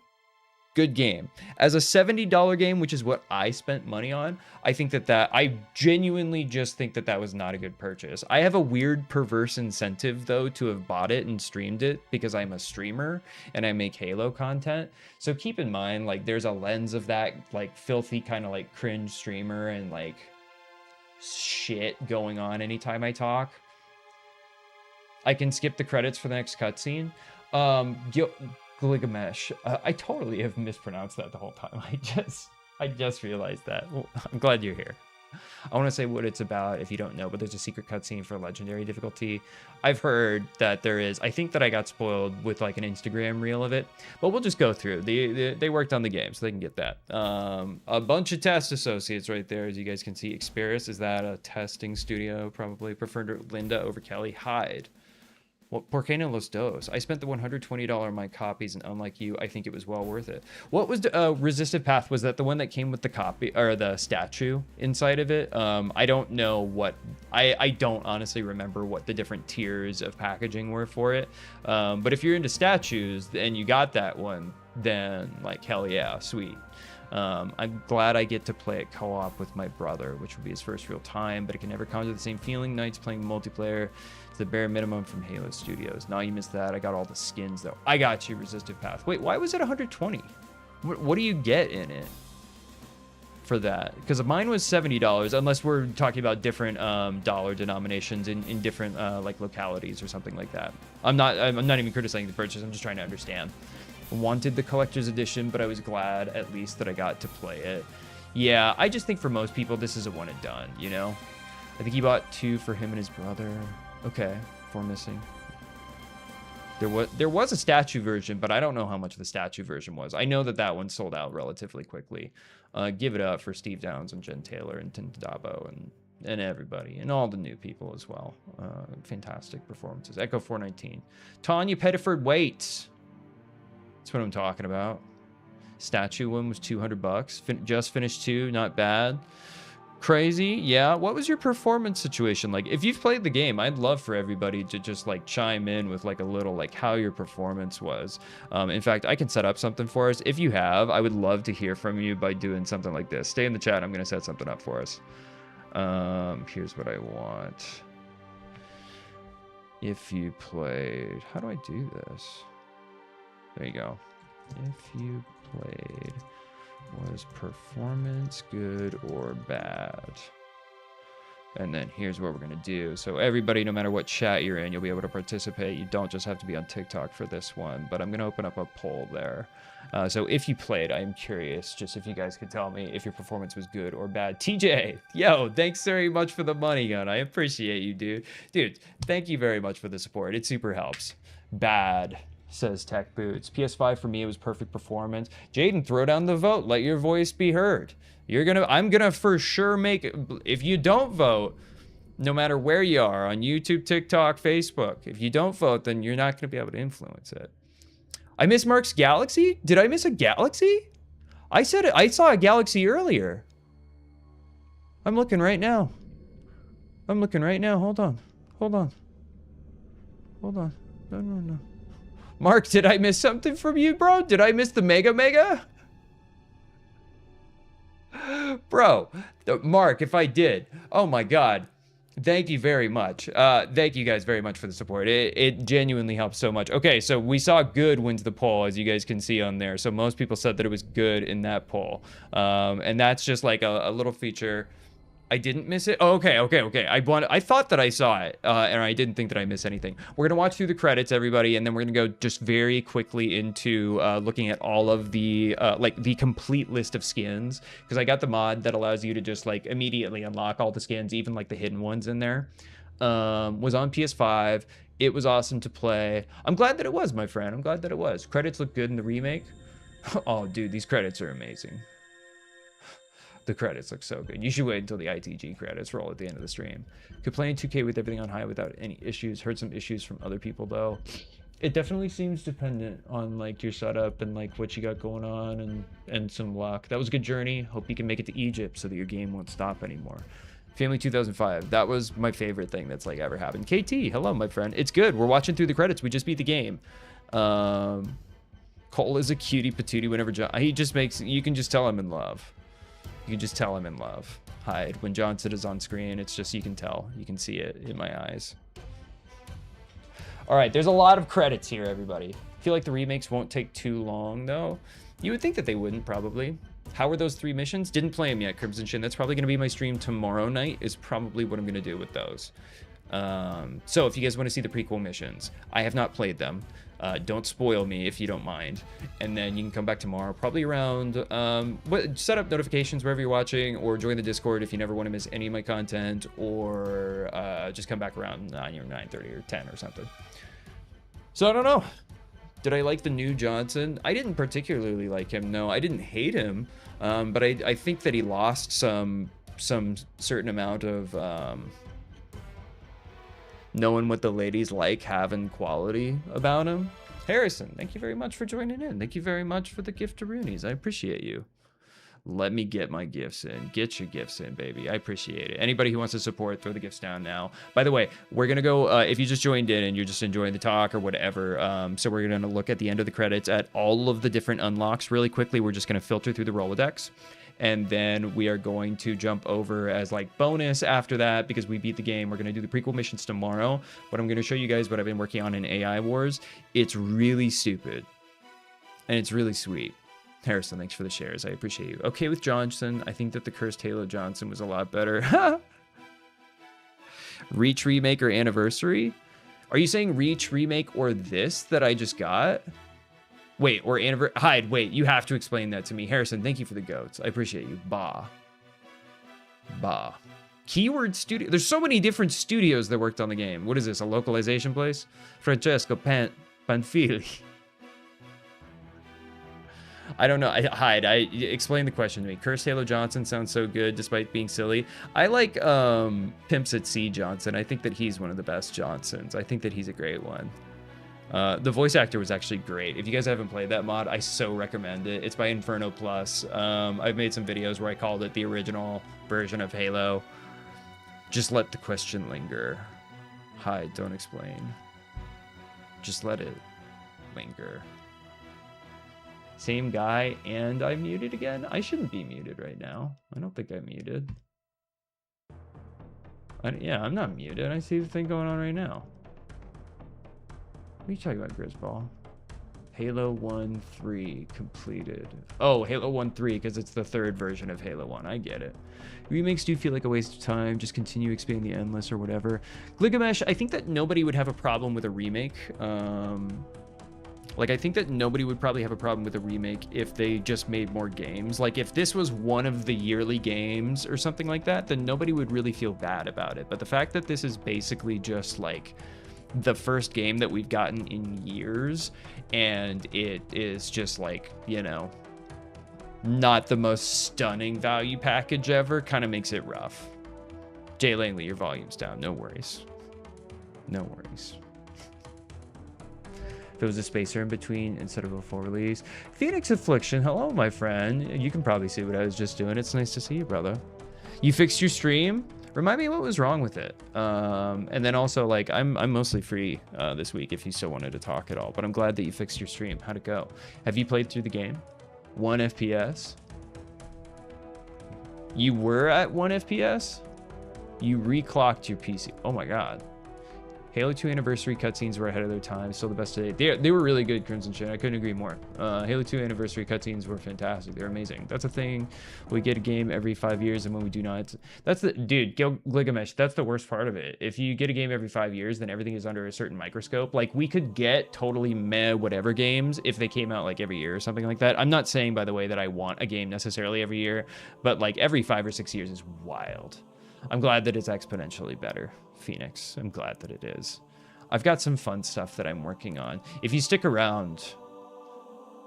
good game. As a $70 game, which is what I spent money on, I think that I genuinely just think that was not a good purchase. I have a weird perverse incentive though to have bought it and streamed it because I'm a streamer and I make Halo content. So keep in mind, like there's a lens of that like filthy kind of like cringe streamer and like shit going on anytime I talk. I can skip the credits for the next cutscene. Gilgamesh. I totally have mispronounced that the whole time. I just realized that. Well, I'm glad you're here. I want to say what it's about if you don't know, but there's a secret cutscene for legendary difficulty. I've heard that there is. I think that I got spoiled with like an Instagram reel of it, but we'll just go through. They worked on the game, so they can get that. A bunch of test associates right there, as you guys can see. Xperis, is that a testing studio? Probably preferred Linda over Kelly. Hyde. Well, Por qué no los dos? I spent the $120 on my copies, and unlike you, I think it was well worth it. What was Resistive Path? Was that the one that came with the copy or the statue inside of it? I don't know what. I don't honestly remember what the different tiers of packaging were for it. But if you're into statues and you got that one, then like hell yeah, sweet. I'm glad I get to play it co-op with my brother, which will be his first real time, but it can never conjure the same feeling. Nights playing multiplayer. It's the bare minimum from Halo Studios. Now you missed that. I got all the skins though. I got you, Resistive Path. Wait, why was it 120? What do you get in it for that? Because mine was $70, unless we're talking about different dollar denominations in different like localities or something like that. I'm not even criticizing the purchase. I'm just trying to understand. Wanted the collector's edition, but I was glad at least that I got to play it. Yeah, I just think for most people this is a one and done, you know? I think he bought 2 for him and his brother. Okay, 4 missing. There was a statue version, but I don't know how much the statue version was. I know that one sold out relatively quickly. Give it up for Steve Downs and Jen Taylor and Tim Dabo and everybody and all the new people as well. Fantastic performances. Echo 419. Tanya Pettiford Waits. That's what I'm talking about. Statue one was $200. Just finished 2, not bad. Crazy, yeah. What was your performance situation like? If you've played the game, I'd love for everybody to just like chime in with like a little like how your performance was. In fact, I can set up something for us. If you have, I would love to hear from you by doing something like this. Stay in the chat. I'm gonna set something up for us. Here's what I want. If you played, how do I do this? There you go. If you played, was performance good or bad? And then here's what we're going to do. So everybody, no matter what chat you're in, you'll be able to participate. You don't just have to be on TikTok for this one, but I'm going to open up a poll there. So if you played, I'm curious, just if you guys could tell me if your performance was good or bad. TJ, yo, thanks very much for the money gun. I appreciate you, dude. Dude, thank you very much for the support. It super helps. Bad, says Tech Boots. PS5 for me, it was perfect performance. Jaden, throw down the vote. Let your voice be heard. I'm gonna for sure make it. If you don't vote, no matter where you are, on YouTube, TikTok, Facebook, if you don't vote, then you're not gonna be able to influence it. I missed Mark's Galaxy? Did I miss a Galaxy? I said it. I saw a Galaxy earlier. I'm looking right now. Hold on. No. Mark, did I miss something from you, bro? Did I miss the Mega? Bro, Mark, if I did, oh my God. Thank you very much. Thank you guys very much for the support. It genuinely helps so much. Okay, so we saw good wins the poll, as you guys can see on there. So most people said that it was good in that poll. And that's just like a little feature. I didn't miss it. Oh, okay. I thought that I saw it, and I didn't think that I missed anything. We're gonna watch through the credits, everybody, and then we're gonna go just very quickly into looking at all of the like the complete list of skins, because I got the mod that allows you to just like immediately unlock all the skins, even like the hidden ones in there. Was on PS5. It was awesome to play. I'm glad that it was, my friend. I'm glad that it was. Credits look good in the remake. Oh, dude, these credits are amazing. The credits look so good. You should wait until the ITG credits roll at the end of the stream. Could play in 2K with everything on high without any issues. Heard some issues from other people though. It definitely seems dependent on like your setup and like what you got going on and some luck. That was a good journey. Hope you can make it to Egypt so that your game won't stop anymore. Family 2005. That was my favorite thing that's like ever happened. KT, hello my friend. It's good. We're watching through the credits. We just beat the game. Cole is a cutie patootie whenever he just makes, you can just tell I'm in love. You can just tell I'm in love. Hide. When Johnson is on screen, it's just, you can tell. You can see it in my eyes. All right, there's a lot of credits here, everybody. I feel like the remakes won't take too long, though. You would think that they wouldn't, probably. How were those 3 missions? Didn't play them yet, Crimson Shin. That's probably going to be my stream tomorrow night, is probably what I'm going to do with those. So if you guys want to see the prequel missions, I have not played them. Don't spoil me if you don't mind. And then you can come back tomorrow, probably around, set up notifications wherever you're watching, or join the Discord if you never want to miss any of my content, or just come back around 9 or 9:30 or 10 or something. So I don't know. Did I like the new Johnson? I didn't particularly like him, no. I didn't hate him, but I think that he lost some certain amount of knowing what the ladies like, having quality about him. Harrison, thank you very much for joining in. Thank you very much for the gift to Roonies. I appreciate you. Let me get my gifts in. Get your gifts in, baby. I appreciate it. Anybody who wants to support, throw the gifts down now. By the way, we're going to go, if you just joined in and you're just enjoying the talk or whatever, so we're going to look at the end of the credits at all of the different unlocks really quickly. We're just going to filter through the Rolodex. And then we are going to jump over as like bonus after that because we beat the game. We're going to do the prequel missions tomorrow. But I'm going to show you guys what I've been working on in AI Wars. It's really stupid. And it's really sweet. Harrison, thanks for the shares. I appreciate you. Okay with Johnson. I think that the Cursed Halo Johnson was a lot better. Reach remake or anniversary? Are you saying Reach remake or this that I just got? Wait, or Hide, wait, you have to explain that to me. Harrison, thank you for the goats. I appreciate you. Bah. Keyword Studio. There's so many different studios that worked on the game. What is this, a localization place? Francesco Panfili. I don't know. Hide, explain the question to me. Cursed Halo Johnson sounds so good despite being silly. I like Pimps at Sea Johnson. I think that he's one of the best Johnsons. I think that he's a great one. The voice actor was actually great. If you guys haven't played that mod, I so recommend it. It's by Inferno Plus. I've made some videos where I called it the original version of Halo. Just let the question linger. Hide, don't explain. Just let it linger. Same guy, and I'm muted again? I shouldn't be muted right now. I don't think I'm muted. Yeah, I'm not muted. I see the thing going on right now. What are you talking about, Grizzball? Halo 1-3 completed. Oh, Halo 1-3, because it's the 3rd version of Halo 1. I get it. Remakes do feel like a waste of time. Just continue expanding the endless or whatever. Gligamesh, I think that nobody would have a problem with a remake. I think that nobody would probably have a problem with a remake if they just made more games. Like, if this was one of the yearly games or something like that, then nobody would really feel bad about it. But the fact that this is basically just, like, the first game that we've gotten in years, and it is just, like, you know, not the most stunning value package ever, kind of makes it rough. Jay Langley, your volume's down. No worries. No worries. If it was a spacer in between instead of a full release. Phoenix Affliction, hello, my friend. You can probably see what I was just doing. It's nice to see you, brother. You fixed your stream? Remind me what was wrong with it. And then also, like, I'm mostly free this week if you still wanted to talk at all. But I'm glad that you fixed your stream. How'd it go? Have you played through the game? 1 FPS? You were at 1 FPS? You reclocked your PC. Oh my god. Halo 2 anniversary cutscenes were ahead of their time. Still the best today. They were really good, Crimson Shin. I couldn't agree more. Halo 2 anniversary cutscenes were fantastic. They're amazing. That's a thing. We get a game every 5 years, and when we do not, that's the dude. Gligamesh. That's the worst part of it. If you get a game every 5 years, then everything is under a certain microscope. Like, we could get totally meh whatever games if they came out like every year or something like that. I'm not saying, by the way, that I want a game necessarily every year, but like every 5 or 6 years is wild. I'm glad that it's exponentially better, Phoenix. I'm glad that it is. I've got some fun stuff that I'm working on. If you stick around,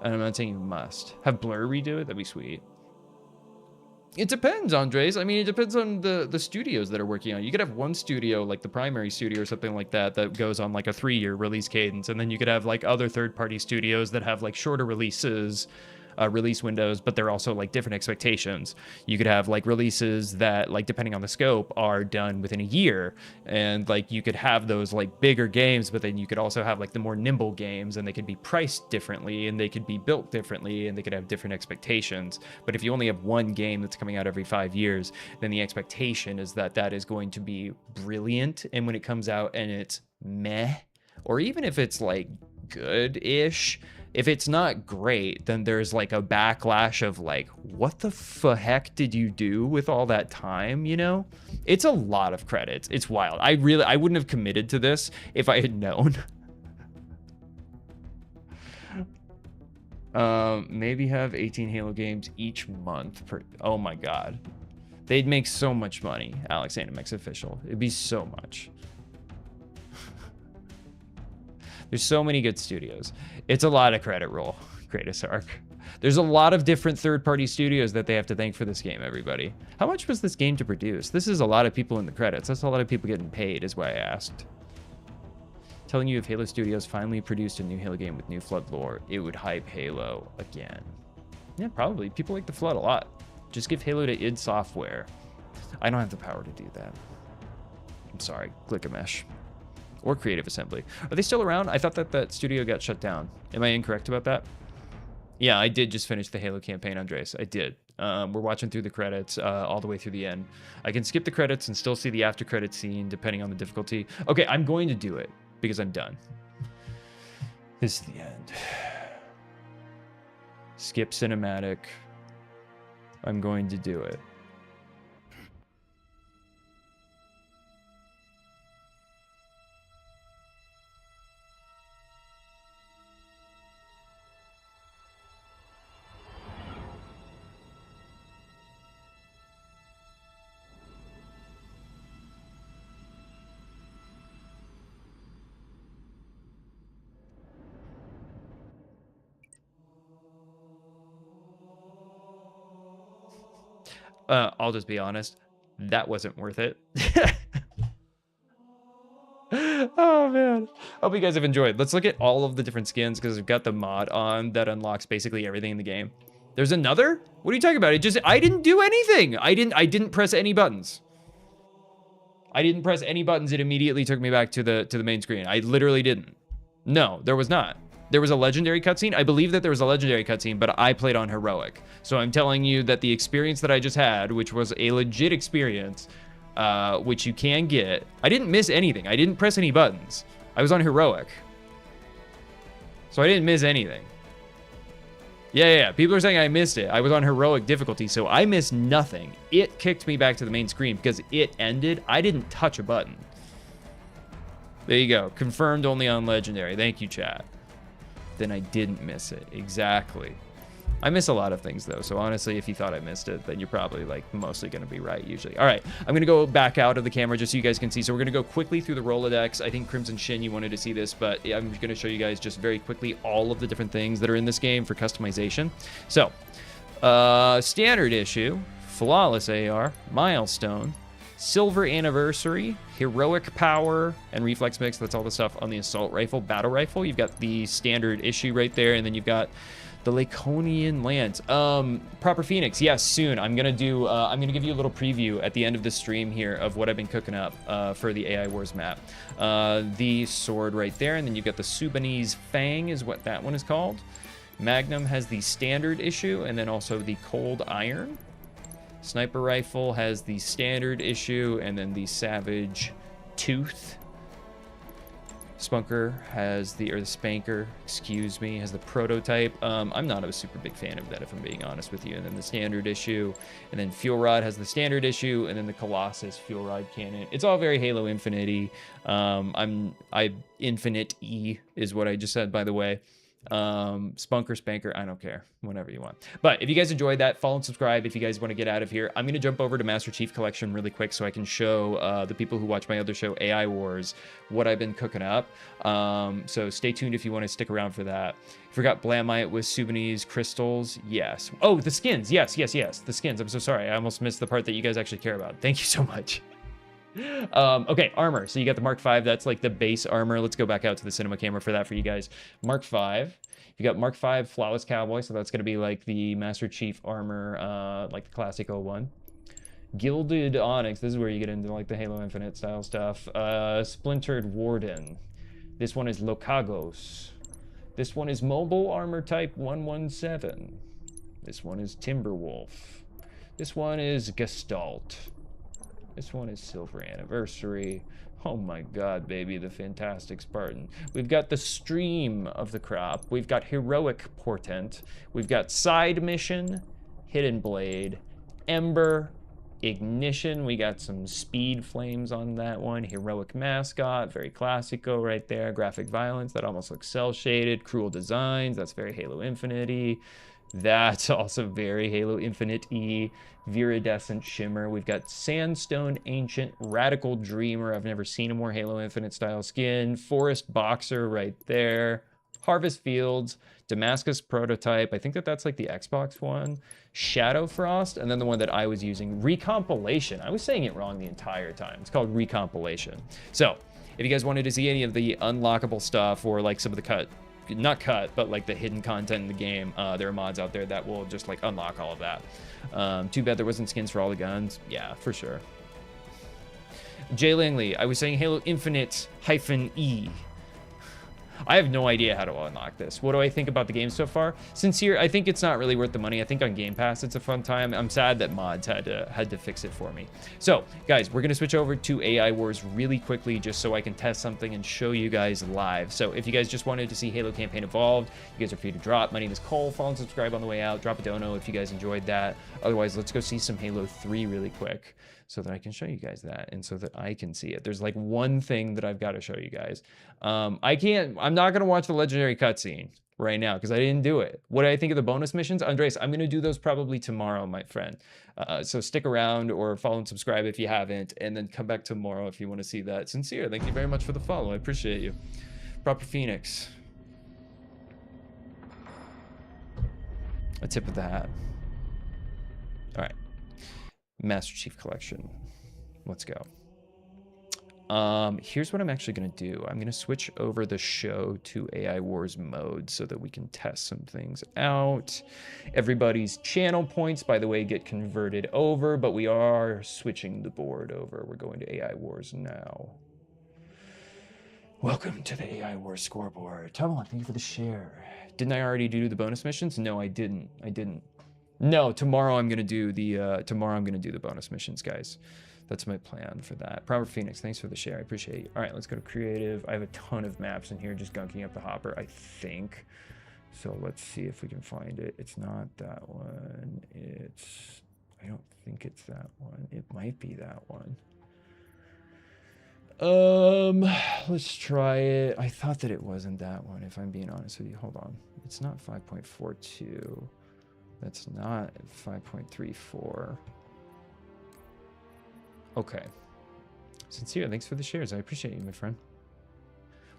and I'm not saying you must, have Blur redo it, that'd be sweet. It depends, Andres. I mean, it depends on the studios that are working on it. You could have one studio, like the primary studio or something like that, that goes on like a 3-year release cadence. And then you could have like other third-party studios that have like shorter releases, release windows, but they're also like different expectations. You could have like releases that, like, depending on the scope, are done within a year. And like you could have those like bigger games, but then you could also have like the more nimble games, and they could be priced differently and they could be built differently and they could have different expectations. But if you only have one game that's coming out every 5 years, then the expectation is that that is going to be brilliant. And when it comes out and it's meh, or even if it's like good-ish, if it's not great, then there's like a backlash of like, what the heck did you do with all that time, you know? It's a lot of credits. It's wild. I wouldn't have committed to this if I had known. Maybe have 18 Halo games each month per, oh my God. They'd make so much money, Alex Animex official. It'd be so much. There's so many good studios. It's a lot of credit roll, Greatest Arc. There's a lot of different third-party studios that they have to thank for this game, everybody. How much was this game to produce? This is a lot of people in the credits. That's a lot of people getting paid, is why I asked. Telling you if Halo Studios finally produced a new Halo game with new Flood lore, it would hype Halo again. Yeah, probably. People like the Flood a lot. Just give Halo to id Software. I don't have the power to do that. I'm sorry, Glickamesh. Or Creative Assembly. Are they still around? I thought that that studio got shut down. Am I incorrect about that? Yeah, I did just finish the Halo campaign, Andres. I did. We're watching through the credits all the way through the end. I can skip the credits and still see the after credit scene depending on the difficulty. Okay, I'm going to do it because I'm done. This is the end. Skip cinematic. I'm going to do it. I'll just be honest, that wasn't worth it. Oh man, hope you guys have enjoyed. Let's look at all of the different skins because we've got the mod on that unlocks basically everything in the game. There's another? What are you talking about? I didn't do anything. I didn't press any buttons. I didn't press any buttons. It immediately took me back to the main screen. I literally didn't. No, there was not. There was a legendary cutscene. I believe that there was a legendary cutscene, but I played on heroic. So I'm telling you that the experience that I just had, which was a legit experience, which you can get, I didn't miss anything. I didn't press any buttons. I was on heroic. So I didn't miss anything. Yeah. People are saying I missed it. I was on heroic difficulty, so I missed nothing. It kicked me back to the main screen because it ended. I didn't touch a button. There you go. Confirmed only on legendary. Thank you, chat. Then I didn't miss it. Exactly. I miss a lot of things though, so honestly, if you thought I missed it, then you're probably like mostly gonna be right usually. All right, I'm gonna go back out of the camera just so you guys can see. So we're gonna go quickly through the Rolodex. I think Crimson Shin, you wanted to see this, but I'm gonna show you guys just very quickly all of the different things that are in this game for customization. So, standard issue, flawless AR, milestone, silver anniversary, heroic power, and reflex mix. That's all the stuff on the assault rifle, battle rifle. You've got the standard issue right there, and then you've got the Laconian Lance. Proper Phoenix, yes, soon. I'm gonna give you a little preview at the end of the stream here of what I've been cooking up for the AI Wars map. The sword right there, and then you've got the Sudanese Fang is what that one is called. Magnum has the standard issue, and then also the Cold Iron. Sniper rifle has the standard issue, and then the Savage Tooth. Spunker has the Spanker, excuse me, has the prototype. I'm not a super big fan of that, if I'm being honest with you. And then the standard issue, and then Fuel Rod has the standard issue, and then the Colossus Fuel Rod cannon. It's all very Halo Infinite-y. Infinite E is what I just said, by the way. Spunk or Spanker, I don't care, whatever you want. But if you guys enjoyed that, follow and subscribe if you guys want to get out of here. I'm going to jump over to Master Chief Collection really quick so I can show the people who watch my other show, AI Wars, what I've been cooking up. So stay tuned if you want to stick around for that. Forgot Blamite with souvenirs, crystals. Yes. Oh, the skins. Yes. The skins. I'm so sorry. I almost missed the part that you guys actually care about. Thank you so much. Okay, armor. So you got the Mark V. That's like the base armor. Let's go back out to the cinema camera for that for you guys. Mark V. You got Mark V Flawless Cowboy. So that's going to be like the Master Chief armor, like the classic 01. Gilded Onyx. This is where you get into like the Halo Infinite style stuff. Splintered Warden. This one is Locagos. This one is Mobile Armor Type 117. This one is Timberwolf. This one is Gestalt. This one is Silver Anniversary. Oh my god, baby, the Fantastic Spartan. We've got the Stream of the Crop. We've got Heroic Portent. We've got Side Mission, Hidden Blade, Ember, Ignition. We got some Speed Flames on that one. Heroic Mascot, very classico right there. Graphic Violence, that almost looks cel-shaded. Cruel Designs, that's very Halo Infinite-y. That's also very Halo Infinite-y. Viridescent Shimmer. We've got Sandstone Ancient, Radical Dreamer. I've never seen a more Halo Infinite style skin. Forest Boxer right there. Harvest Fields. Damascus Prototype. I think that's like the Xbox one. Shadow Frost. And then the one that I was using, Recompilation. I was saying it wrong the entire time. It's called Recompilation. So if you guys wanted to see any of the unlockable stuff or like some of the not cut, but like the hidden content in the game, there are mods out there that will just like unlock all of that. Too bad there wasn't skins for all the guns. Yeah, for sure. Jay Langley, I was saying Halo Infinite -E. I have no idea how to unlock this. What do I think about the game so far? Sincere, I think it's not really worth the money. I think on Game Pass it's a fun time. I'm sad that mods had to fix it for me. So, guys, we're going to switch over to AI Wars really quickly just so I can test something and show you guys live. So, if you guys just wanted to see Halo Campaign Evolved, you guys are free to drop. My name is Cole. Follow and subscribe on the way out. Drop a dono if you guys enjoyed that. Otherwise, let's go see some Halo 3 really quick so that I can show you guys that and so that I can see it. There's like one thing that I've got to show you guys. I'm not going to watch the legendary cutscene right now because I didn't do it. What do I think of the bonus missions? Andres, I'm going to do those probably tomorrow, my friend. So stick around or follow and subscribe if you haven't, and then come back tomorrow if you want to see that. Sincere, thank you very much for the follow. I appreciate you. Proper Phoenix. A tip of the hat. All right. Master Chief Collection. Let's go. Here's what I'm actually going to do. I'm going to switch over the show to AI Wars mode so that we can test some things out. Everybody's channel points, by the way, get converted over, but we are switching the board over. We're going to AI Wars now. Welcome to the AI Wars scoreboard. Tom, thank you for the share. Didn't I already do the bonus missions? No, I didn't. No, tomorrow I'm gonna do the bonus missions, guys. That's my plan for that. Proper Phoenix, thanks for the share. I appreciate you. All right, let's go to creative. I have a ton of maps in here, just gunking up the hopper, I think. So let's see if we can find it. It's not that one. I don't think it's that one. It might be that one. Let's try it. I thought that it wasn't that one, if I'm being honest with you. Hold on. It's not 5.42. That's not 5.34. Okay. Sincere, thanks for the shares. I appreciate you, my friend.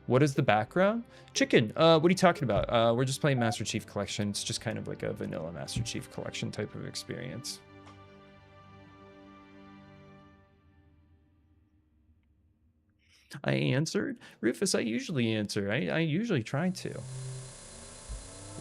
What is the background? Chicken. What are you talking about? We're just playing Master Chief Collection. It's just kind of like a vanilla Master Chief Collection type of experience. I answered? Rufus, I usually answer. I usually try to.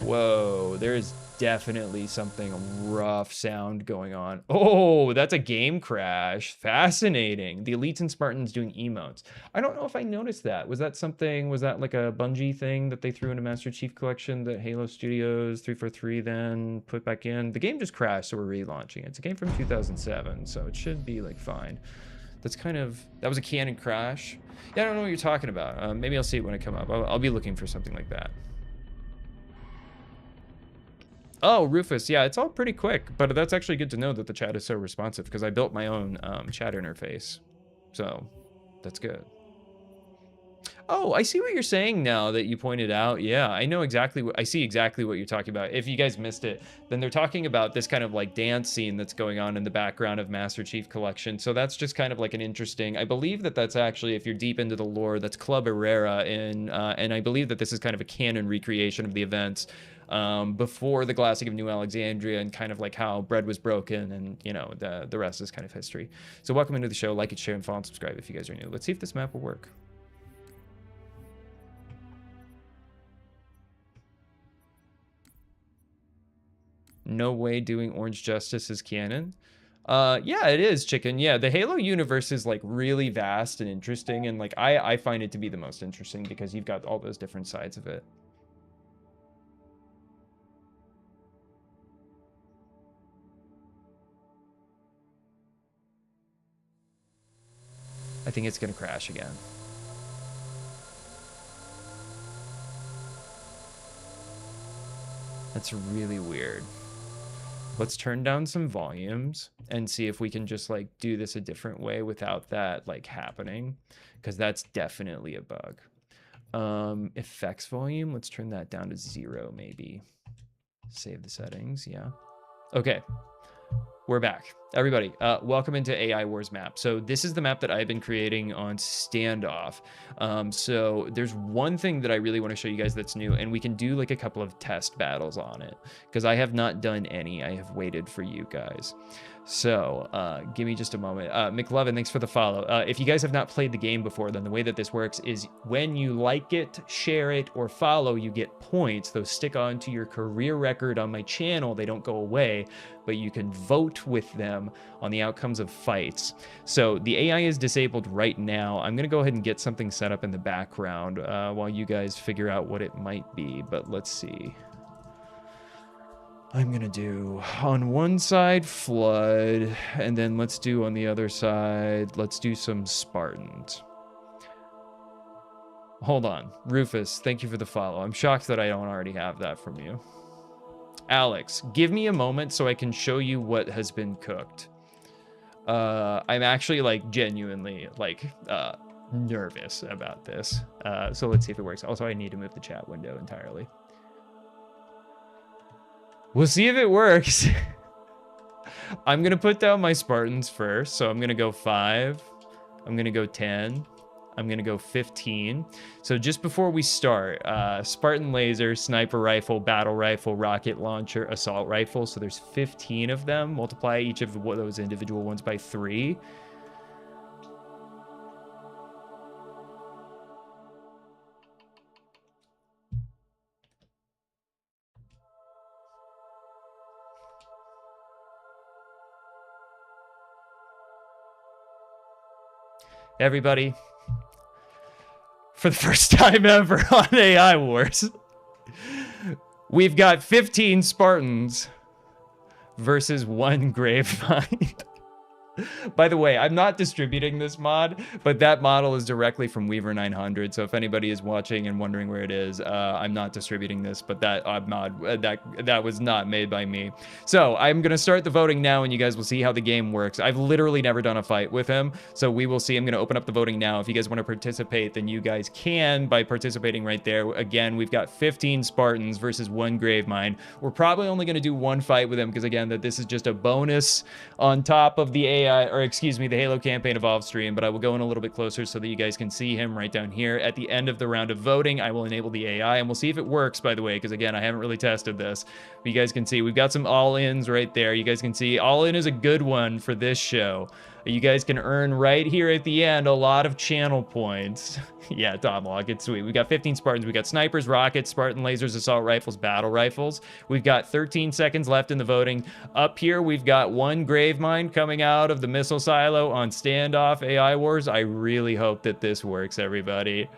Whoa, there is definitely something rough sound going on. Oh, that's a game crash. Fascinating. The Elites and Spartans doing emotes. I don't know if I noticed that. Was that like a Bungie thing that they threw into Master Chief Collection that Halo Studios 343 then put back in? The game just crashed, so we're relaunching it. It's a game from 2007, so it should be like fine. That was a canon crash. Yeah, I don't know what you're talking about. Maybe I'll see it when I come up. I'll be looking for something like that. Oh, Rufus, yeah, it's all pretty quick, but that's actually good to know that the chat is so responsive because I built my own chat interface, so that's good. Oh, I see what you're saying now that you pointed out. Yeah, I know exactly what I see exactly what you're talking about. If you guys missed it, then they're talking about this kind of like dance scene that's going on in the background of Master Chief Collection. So that's just kind of like an interesting. I believe that that's actually, if you're deep into the lore, that's Club Herrera in, and I believe that this is kind of a canon recreation of the events before the Glassing of New Alexandria, and kind of like how bread was broken, and you know the rest is kind of history. So welcome into the show. Like it, share, and follow, and subscribe if you guys are new. Let's see if this map will work. No way doing Orange Justice is canon. Yeah, it is, Chicken. Yeah, the Halo universe is like really vast and interesting, and like I find it to be the most interesting because you've got all those different sides of it. I think it's gonna crash again. That's really weird. Let's turn down some volumes and see if we can just like do this a different way without that like happening, because that's definitely a bug. Effects volume, let's turn that down to 0 maybe. Save the settings, yeah. Okay, we're back. Everybody, welcome into AI Wars map. So this is the map that I've been creating on Standoff. So there's one thing that I really want to show you guys that's new, and we can do like a couple of test battles on it, because I have not done any. I have waited for you guys. So give me just a moment. McLovin, thanks for the follow. If you guys have not played the game before, then the way that this works is when you like it, share it, or follow, you get points. Those stick onto your career record on my channel. They don't go away, but you can vote with them on the outcomes of fights. So the AI is disabled right now. I'm gonna go ahead and get something set up in the background while you guys figure out what it might be, but let's see. I'm gonna do on one side Flood, and then let's do on the other side, let's do some Spartans. Hold on, Rufus, thank you for the follow. I'm shocked that I don't already have that from you. Alex, give me a moment so I can show you what has been cooked. I'm actually like genuinely like nervous about this. So let's see if it works. Also, I need to move the chat window entirely. We'll see if it works. I'm gonna put down my Spartans first. So I'm gonna go 5. I'm gonna go 10. I'm gonna go 15. So just before we start, Spartan laser, sniper rifle, battle rifle, rocket launcher, assault rifle. So there's 15 of them. Multiply each of those individual ones by 3. Everybody, for the first time ever on AI Wars, we've got 15 Spartans versus 1 Gravemind. By the way, I'm not distributing this mod, but that model is directly from Weaver 900. So if anybody is watching and wondering where it is, I'm not distributing this, but that mod that was not made by me. So I'm gonna start the voting now, and you guys will see how the game works. I've literally never done a fight with him, so we will see. I'm gonna open up the voting now. If you guys want to participate, then you guys can by participating right there. Again, we've got 15 Spartans versus 1 Gravemind. We're probably only gonna do one fight with him because again, that this is just a bonus on top of the AI. Or excuse me, the Halo Campaign Evolved stream, but I will go in a little bit closer so that you guys can see him right down here. At the end of the round of voting, I will enable the AI, and we'll see if it works, by the way, because again, I haven't really tested this. But you guys can see, we've got some all-ins right there. You guys can see, all-in is a good one for this show. You guys can earn right here at the end a lot of channel points. Yeah, Tomlog, it's sweet. We've got 15 Spartans. We've got snipers, rockets, Spartan lasers, assault rifles, battle rifles. We've got 13 seconds left in the voting. Up here, we've got 1 Gravemind coming out of the missile silo on Standoff AI Wars. I really hope that this works, everybody.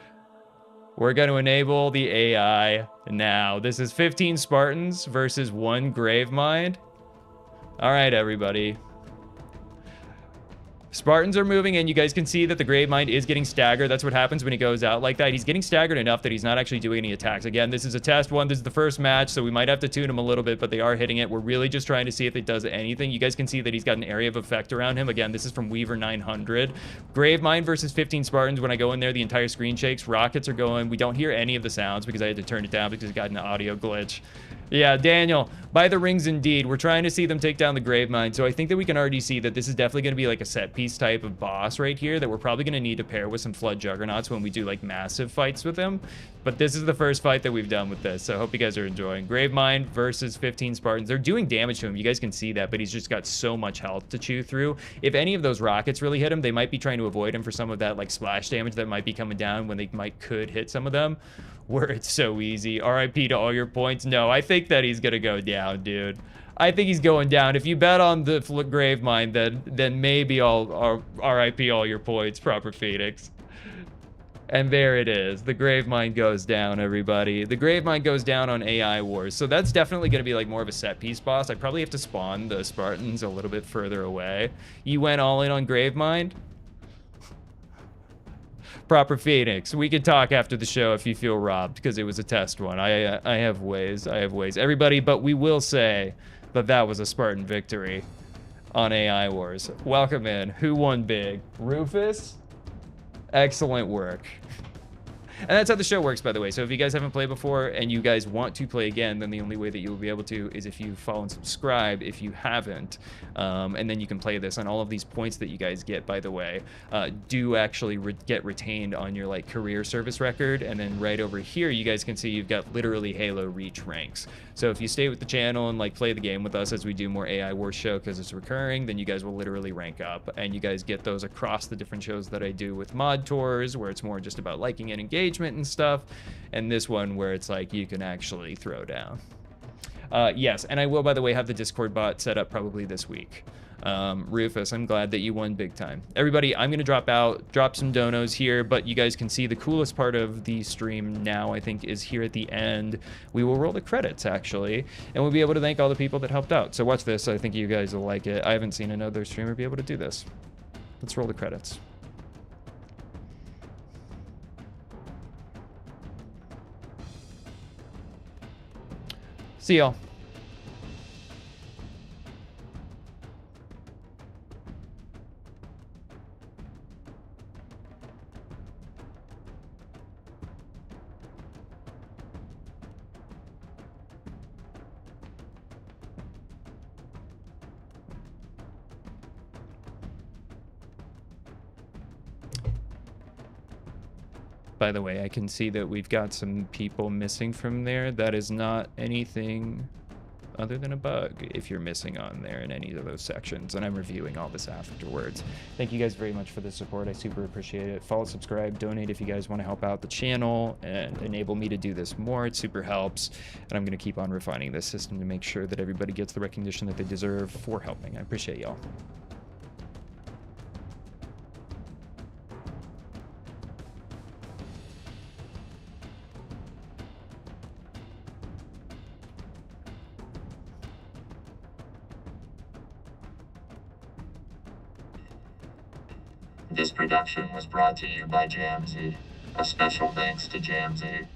We're going to enable the AI now. This is 15 Spartans versus 1 Gravemind. All right, everybody. Spartans are moving in. You guys can see that the Gravemind is getting staggered. That's what happens when he goes out like that. He's getting staggered enough that he's not actually doing any attacks. Again, this is a test one. This is the first match, so we might have to tune him a little bit, but they are hitting it. We're really just trying to see if it does anything. You guys can see that he's got an area of effect around him. Again, this is from Weaver 900. Gravemind versus 15 Spartans. When I go in there, the entire screen shakes. Rockets are going. We don't hear any of the sounds because I had to turn it down because it got an audio glitch. Yeah, Daniel, by the rings indeed. We're trying to see them take down the Gravemind, so I think that we can already see that this is definitely going to be like a set piece type of boss right here that we're probably going to need to pair with some Flood Juggernauts when we do like massive fights with him. But this is the first fight that we've done with this, so I hope you guys are enjoying. Gravemind versus 15 Spartans. They're doing damage to him. You guys can see that, but he's just got so much health to chew through. If any of those rockets really hit him, they might be trying to avoid him for some of that like splash damage that might be coming down when they could hit some of them. Where it's so easy. RIP to all your points. No, I think that he's gonna go down, dude. I think he's going down. If you bet on the Gravemind, then maybe I'll RIP all your points, Proper Phoenix. And there it is. The Gravemind goes down, everybody. The Gravemind goes down on AI Wars. So that's definitely going to be like more of a set piece boss. I probably have to spawn the Spartans a little bit further away. You went all in on Gravemind? Proper Phoenix. We could talk after the show if you feel robbed because it was a test one. I have ways. I have ways. Everybody, but we will say that that was a Spartan victory on AI Wars. Welcome in. Who won big? Rufus? Excellent work. And that's how the show works, by the way. So if you guys haven't played before and you guys want to play again, then the only way that you will be able to is if you follow and subscribe if you haven't. And then you can play this. And all of these points that you guys get, by the way, do actually get retained on your like career service record. And then right over here, you guys can see you've got literally Halo Reach ranks. So if you stay with the channel and like play the game with us as we do more AI Wars show because it's recurring, then you guys will literally rank up. And you guys get those across the different shows that I do with mod tours, where it's more just about liking and engagement and stuff, and this one where it's like you can actually throw down. Yes, and I will, by the way, have the Discord bot set up probably this week. Rufus, I'm glad that you won big time. Everybody, I'm gonna drop some donos here, but you guys can see the coolest part of the stream now, I think, is here at the end. We will roll the credits, actually, and we'll be able to thank all the people that helped out. So watch this. I think you guys will like it. I haven't seen another streamer be able to do this. Let's roll the credits. See y'all. By the way, I can see that we've got some people missing from there. That is not anything other than a bug if you're missing on there in any of those sections. And I'm reviewing all this afterwards. Thank you guys very much for the support. I super appreciate it. Follow, subscribe, donate if you guys want to help out the channel and enable me to do this more. It super helps. And I'm going to keep on refining this system to make sure that everybody gets the recognition that they deserve for helping. I appreciate y'all. This production was brought to you by Jamsey. A special thanks to Jamsey.